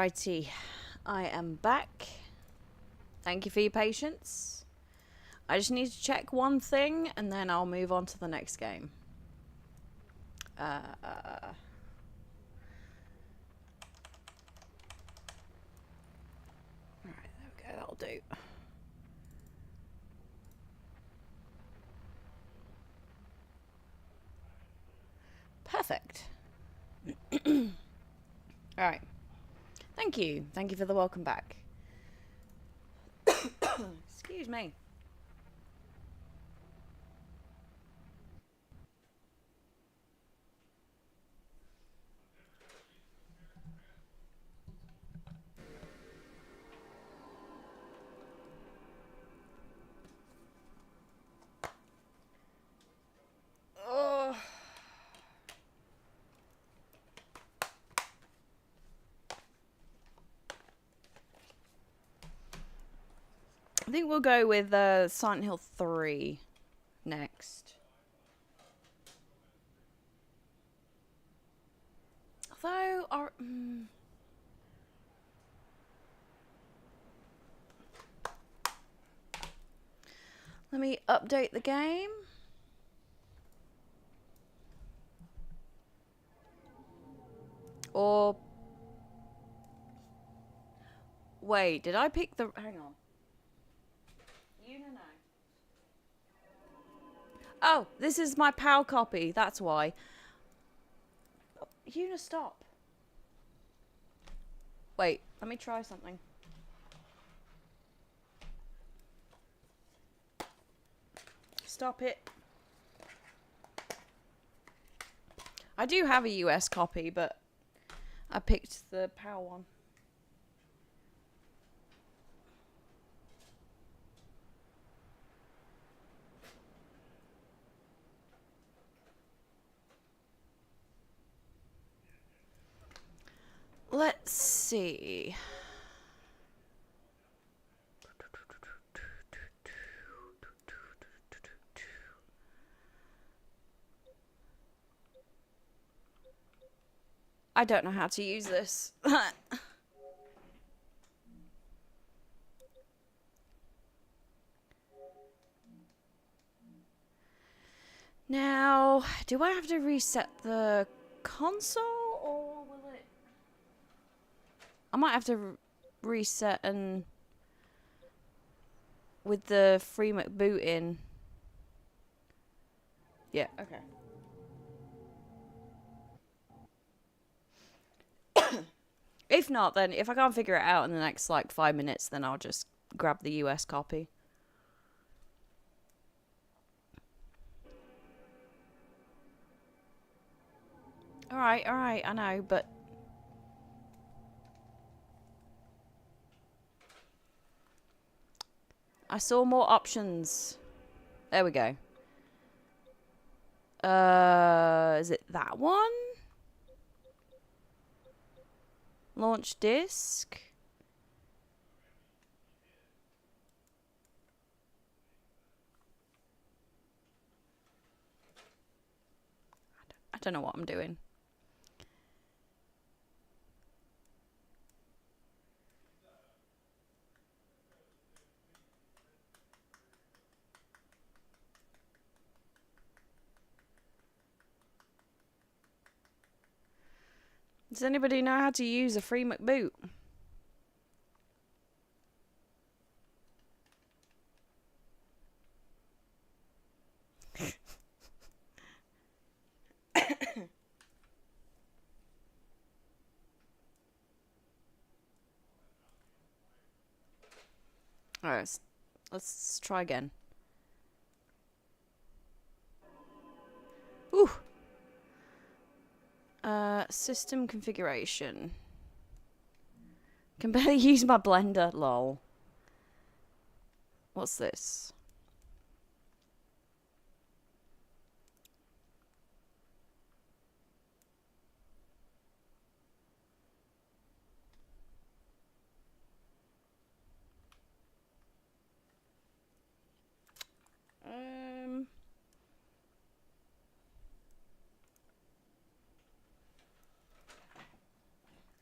Alrighty, I am back. Thank you for your patience. I just need to check one thing and then I'll move on to the next game. Alright, there we go, that'll do. Perfect. Alright. Thank you. Thank you for the welcome back. Excuse me. Oh. I think we'll go with Silent Hill 3 next. Although, let me update the game. Or... Wait, did I pick the... Hang on. Oh, this is my PAL copy. That's why. Oh, Una, stop. Wait, let me try something. Stop it. I do have a US copy, but I picked the PAL one. Let's see. I don't know how to use this. Now, do I have to reset the console or will it... I might have to reset and with the free McBoot in. Yeah, okay. If not, then if I can't figure it out in the next like 5 minutes, then I'll just grab the US copy. Alright, I know, but... I saw more options. There we go. Is it that one? Launch disk. I don't know what I'm doing. Does anybody know how to use a free McBoot? Alright, let's try again. Ooh. System configuration. Can barely use my blender, lol. What's this?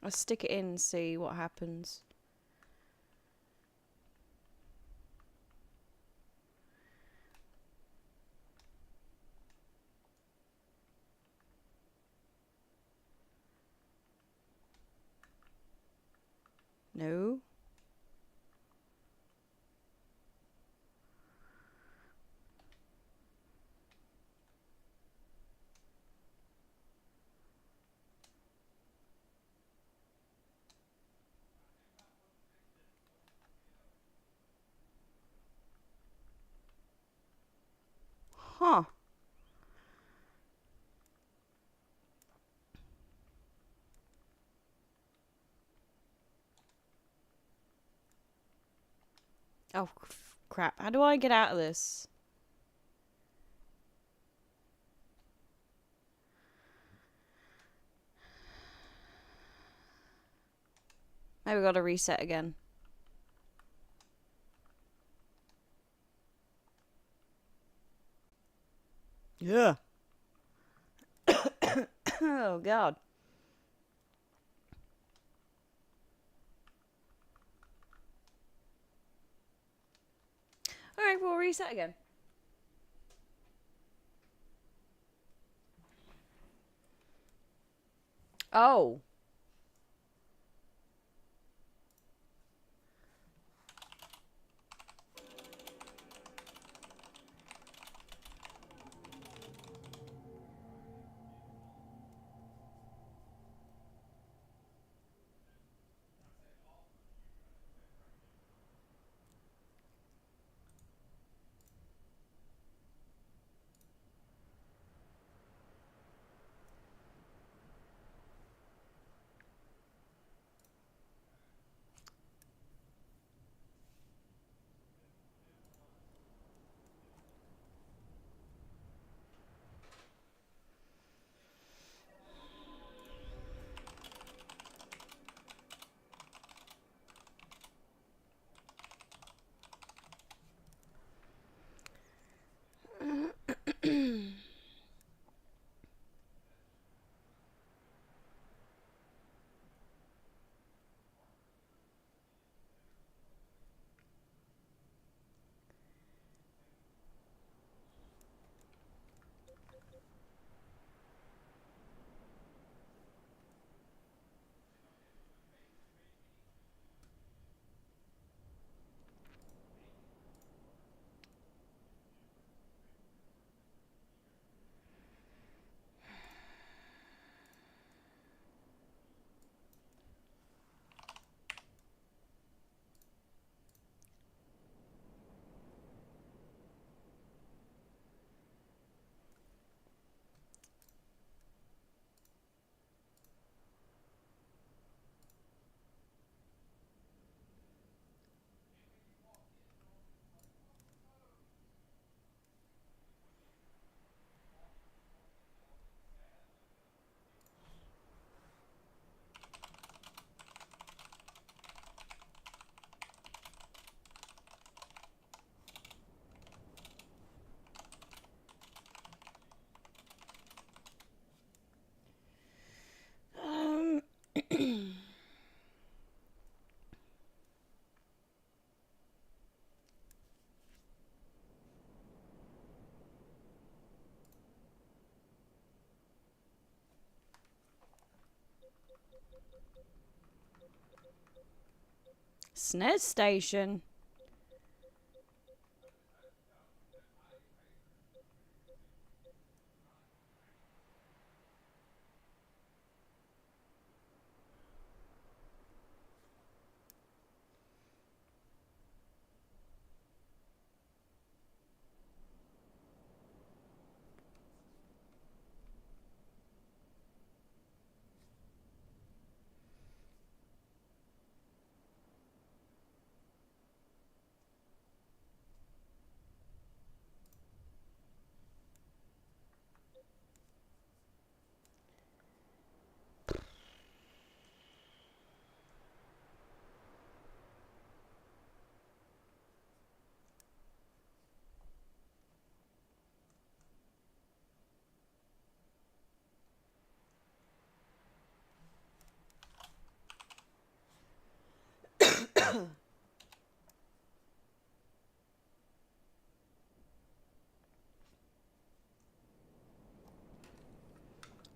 I'll stick it in and see what happens. No. Huh. Oh, crap. How do I get out of this? Maybe we gotta reset again. Yeah. Oh, God. Alright, we'll reset again. Oh. SNES station.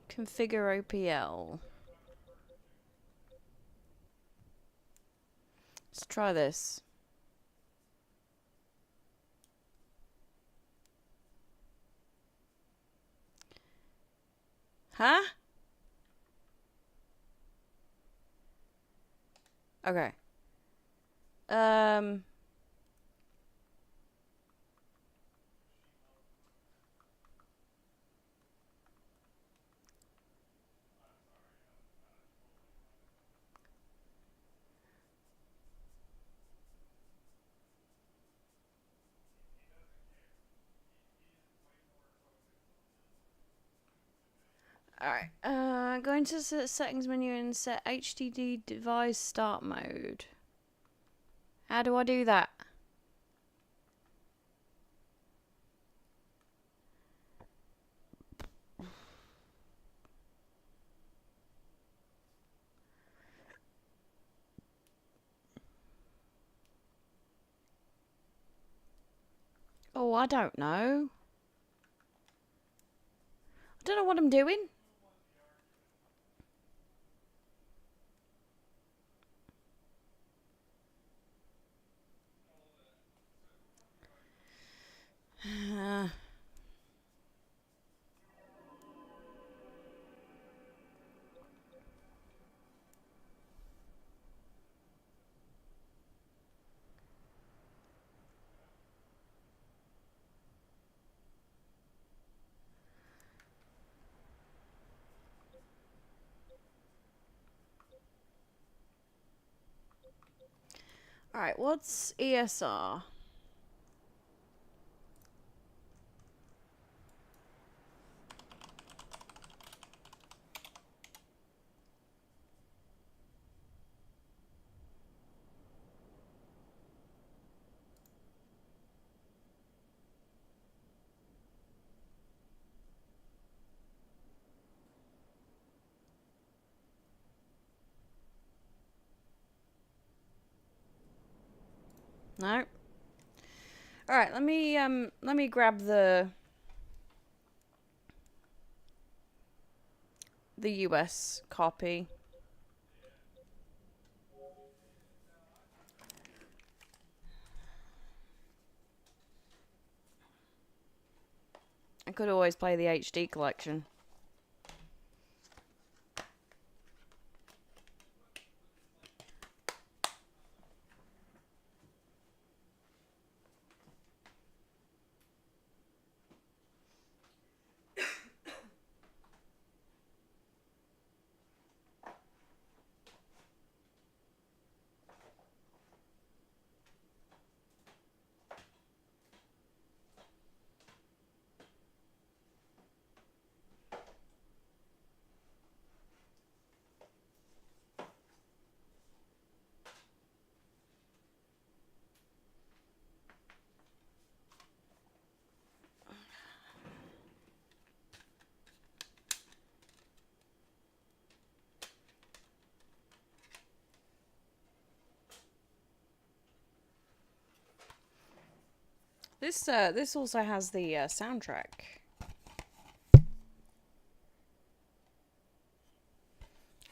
Configure OPL. Let's try this. Huh? Okay. Alright, go into the settings menu and set HDD device start mode. How do I do that? Oh, I don't know. I don't know what I'm doing. Alright, what's ESR? No. Alright, let me grab the US copy. I could always play the HD collection. This also has the soundtrack,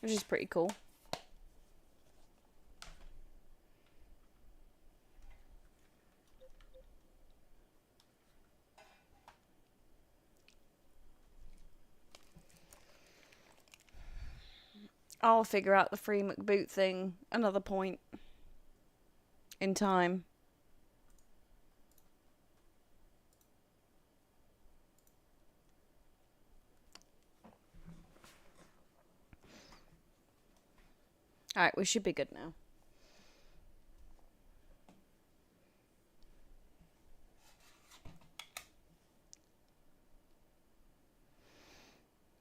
which is pretty cool. I'll figure out the free McBoot thing another point in time. Alright, we should be good now.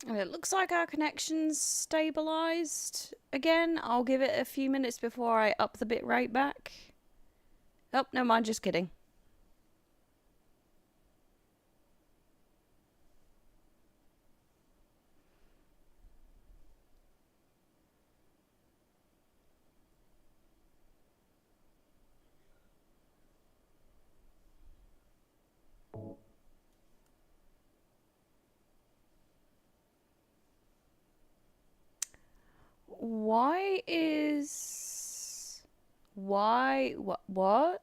And it looks like our connection's stabilized again. I'll give it a few minutes before I up the bit rate back. Oh, no mind, just kidding. Why is... Why? What?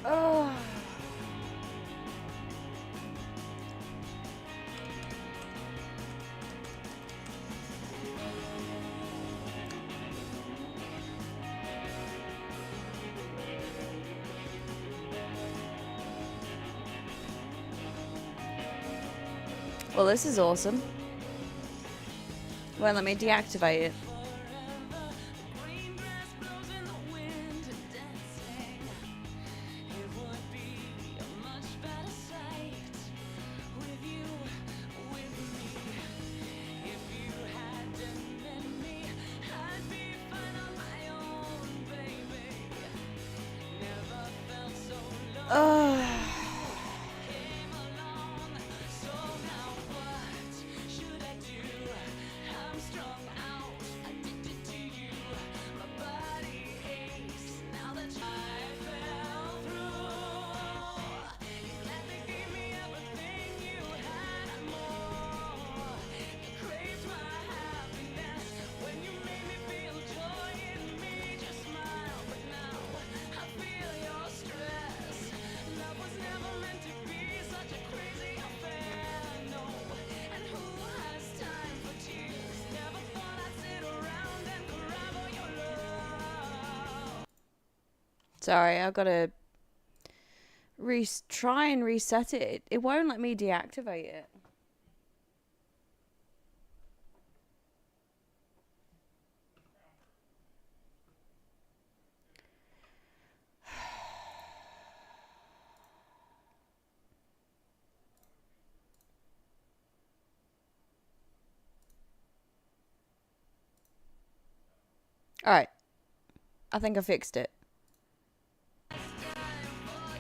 Oh. Well, this is awesome. Well, let me deactivate it. Sorry, I've got to try and reset it. It won't let me deactivate it. Alright. I think I fixed it.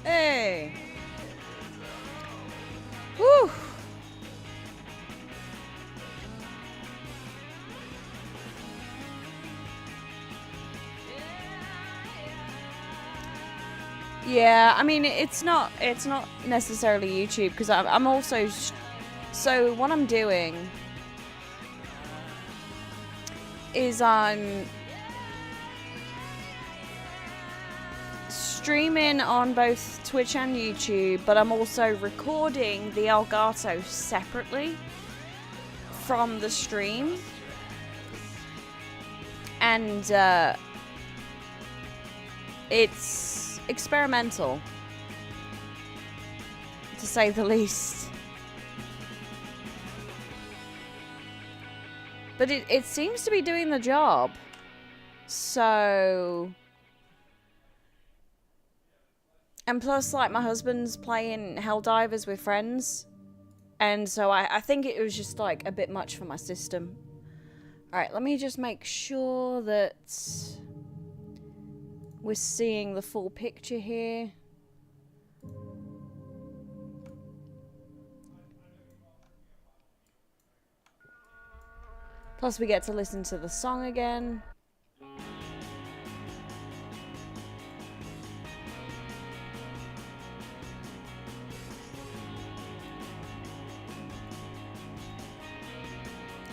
Hey! Woo! Yeah, I mean, it's not necessarily YouTube, because I'm also... So, what I'm doing is I'm streaming on both Twitch and YouTube, but I'm also recording the Elgato separately from the stream. And it's experimental, to say the least. But it seems to be doing the job. So... And plus, like, my husband's playing Helldivers with friends. And so I think it was just, like, a bit much for my system. Alright, let me just make sure that we're seeing the full picture here. Plus, we get to listen to the song again.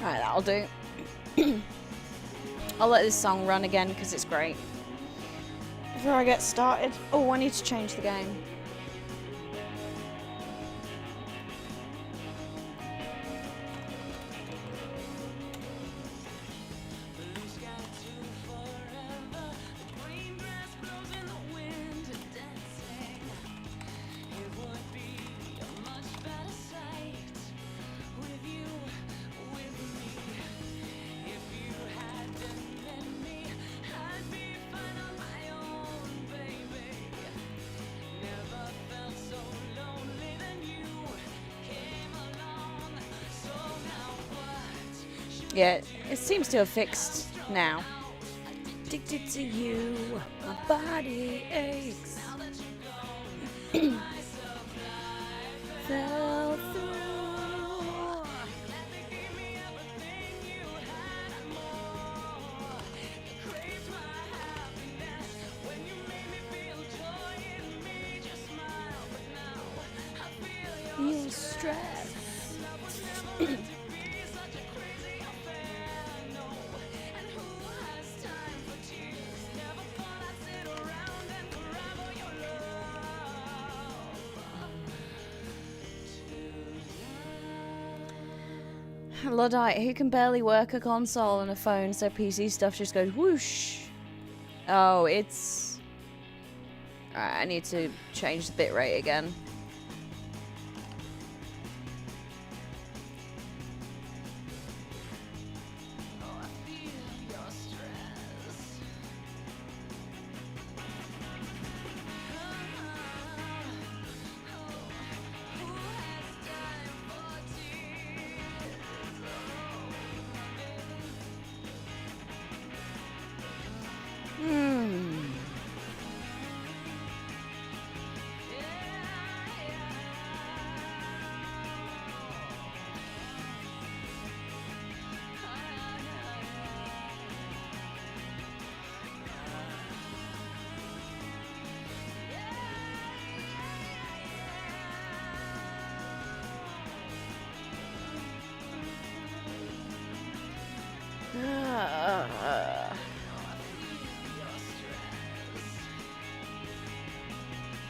Alright, that'll do. I'll let this song run again because it's great. Before I get started. Oh, I need to change the game. Yeah, it seems to have fixed now. Addicted to you, my body aches. Fell through. stress. Luddite, who can barely work a console and a phone, so PC stuff just goes whoosh. Oh, it's... Alright, I need to change the bitrate again.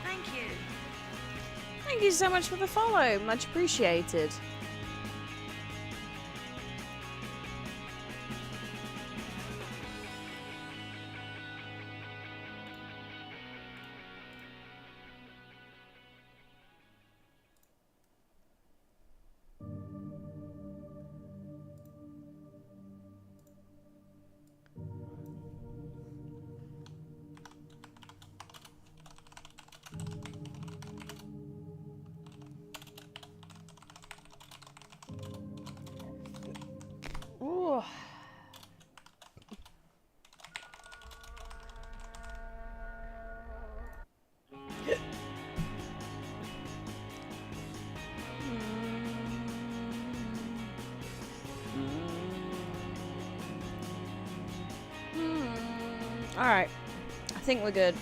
Thank you. Thank you so much for the follow. Much appreciated. Ooh. All right, I think we're good.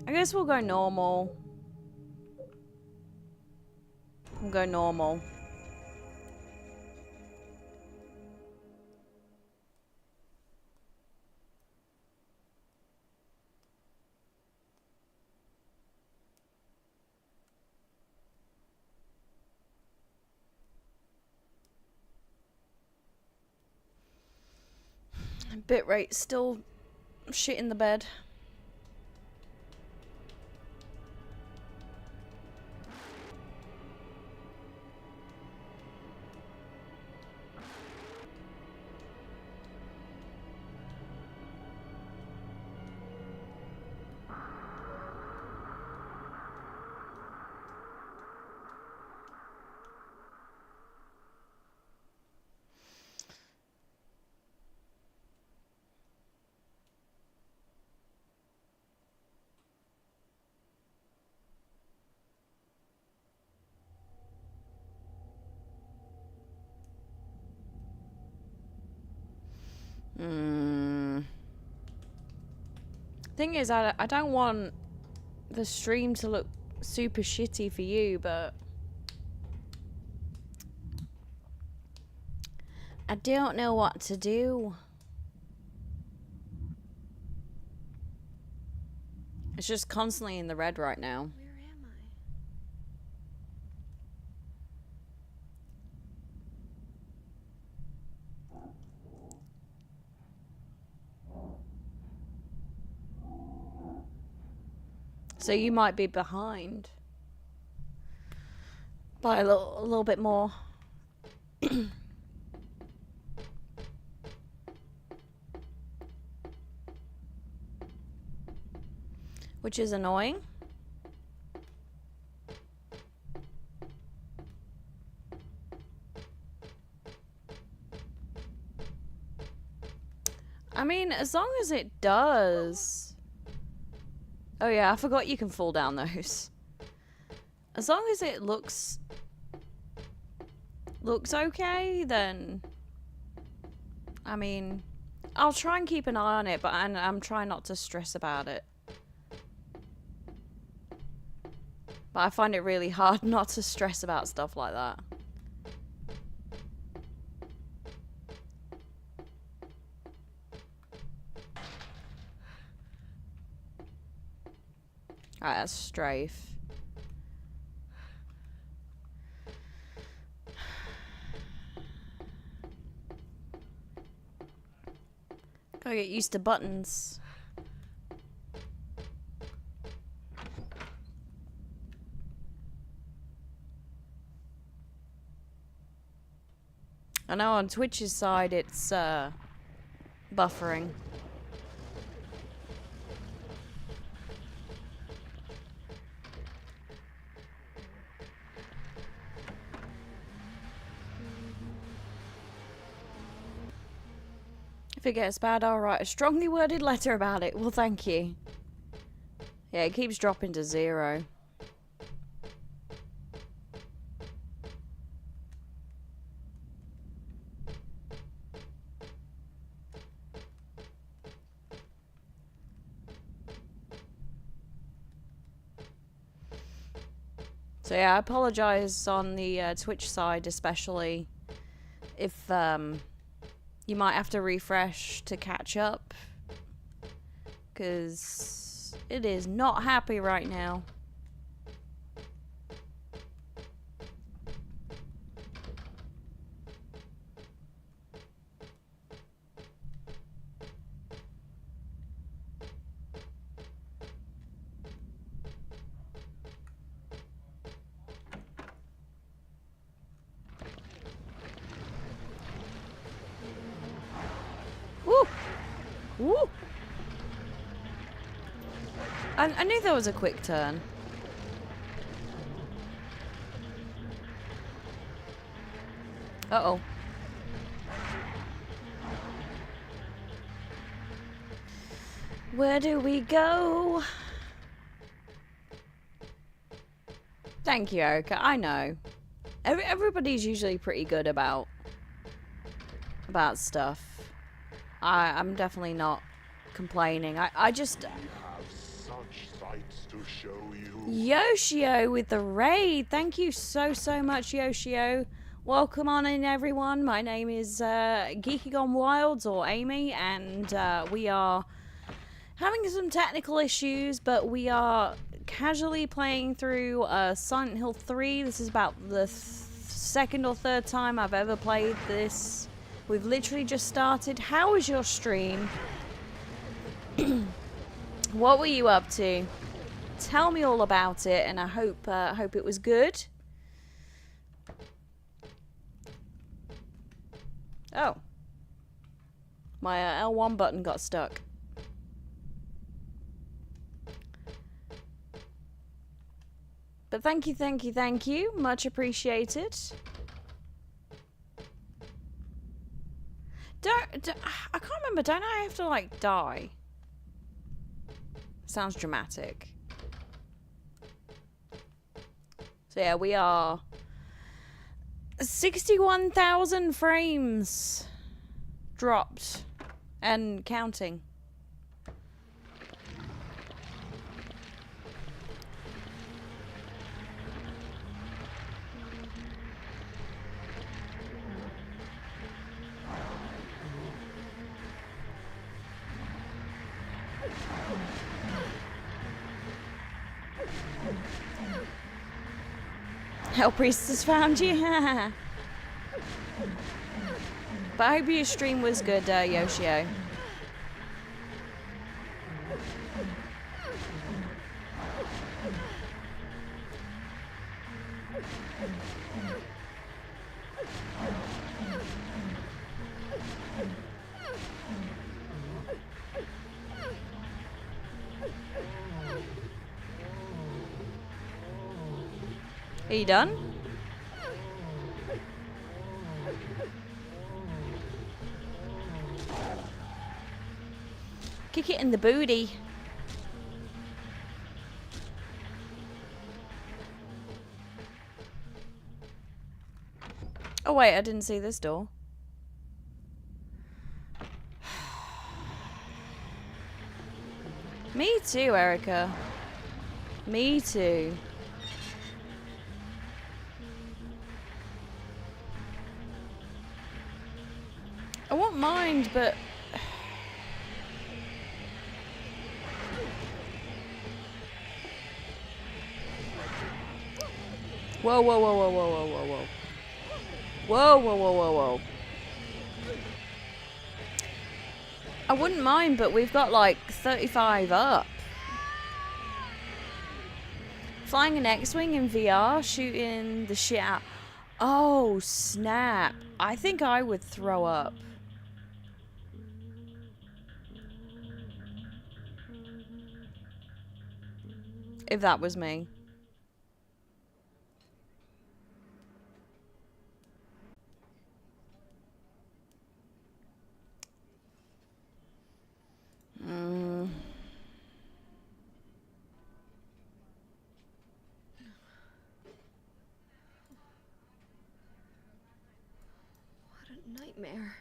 I guess we'll go normal. We'll go normal. Bitrate still shit in the bed. Thing is, I don't want the stream to look super shitty for you, but I don't know what to do. It's just constantly in the red right now. So you might be behind by a little bit more. Which is annoying. I mean, as long as it does. Oh yeah, I forgot you can fall down those. As long as it looks looks okay, then I mean, I'll try and keep an eye on it, but I'm trying not to stress about it. But I find it really hard not to stress about stuff like that. Alright, that's strafe. Gotta get used to buttons. I know on Twitch's side it's buffering. If it gets bad, I'll write a strongly worded letter about it. Well, thank you. Yeah, it keeps dropping to 0. So yeah, I apologize on the Twitch side, especially if you might have to refresh to catch up, because it is not happy right now. Woo! Woo! I knew there was a quick turn. Uh-oh. Where do we go? Thank you, Erica. I know. Everybody's usually pretty good about stuff. I'm definitely not complaining. I just... To show you. Yoshio with the raid. Thank you so much, Yoshio. Welcome on in, everyone. My name is Geeky Gone Wilds, or Amy, and we are having some technical issues, but we are casually playing through Silent Hill 3. This is about the second or third time I've ever played this. We've literally just started. How was your stream? What were you up to? Tell me all about it, and I hope it was good. Oh. My L1 button got stuck. But thank you. Much appreciated. I can't remember. Don't I have to, like, die? Sounds dramatic. So yeah, we are 61,000 frames dropped and counting. Hell Priest has found you. But I hope your stream was good, Yoshio. Are you done? Kick it in the booty. Oh wait, I didn't see this door. Me too, Erica. Me too. I won't mind, but... Whoa, whoa, whoa, whoa, whoa, whoa, whoa, whoa. Whoa, whoa, whoa, whoa, whoa. I wouldn't mind, but we've got like 35 up. Flying an X-Wing in VR, shooting the shit out. Oh, snap. I think I would throw up. If that was me. What a nightmare.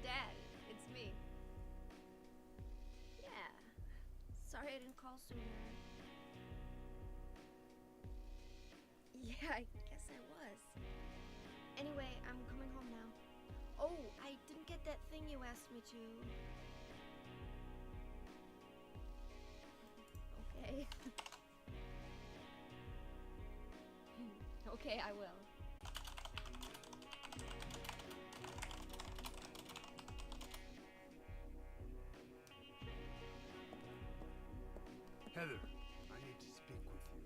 Dad, it's me. Yeah. Sorry I didn't call sooner. Yeah, I guess I was. Anyway, I'm coming home now. Oh, I didn't get that thing you asked me to. Okay. Okay, I will. Heather, I need to speak with you.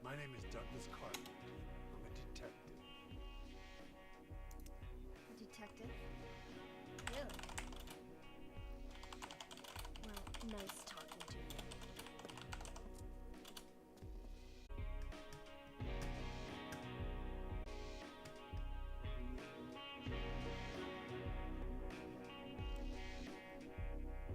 My name is Douglas Carter. I'm a detective. A detective? Really? Well, nice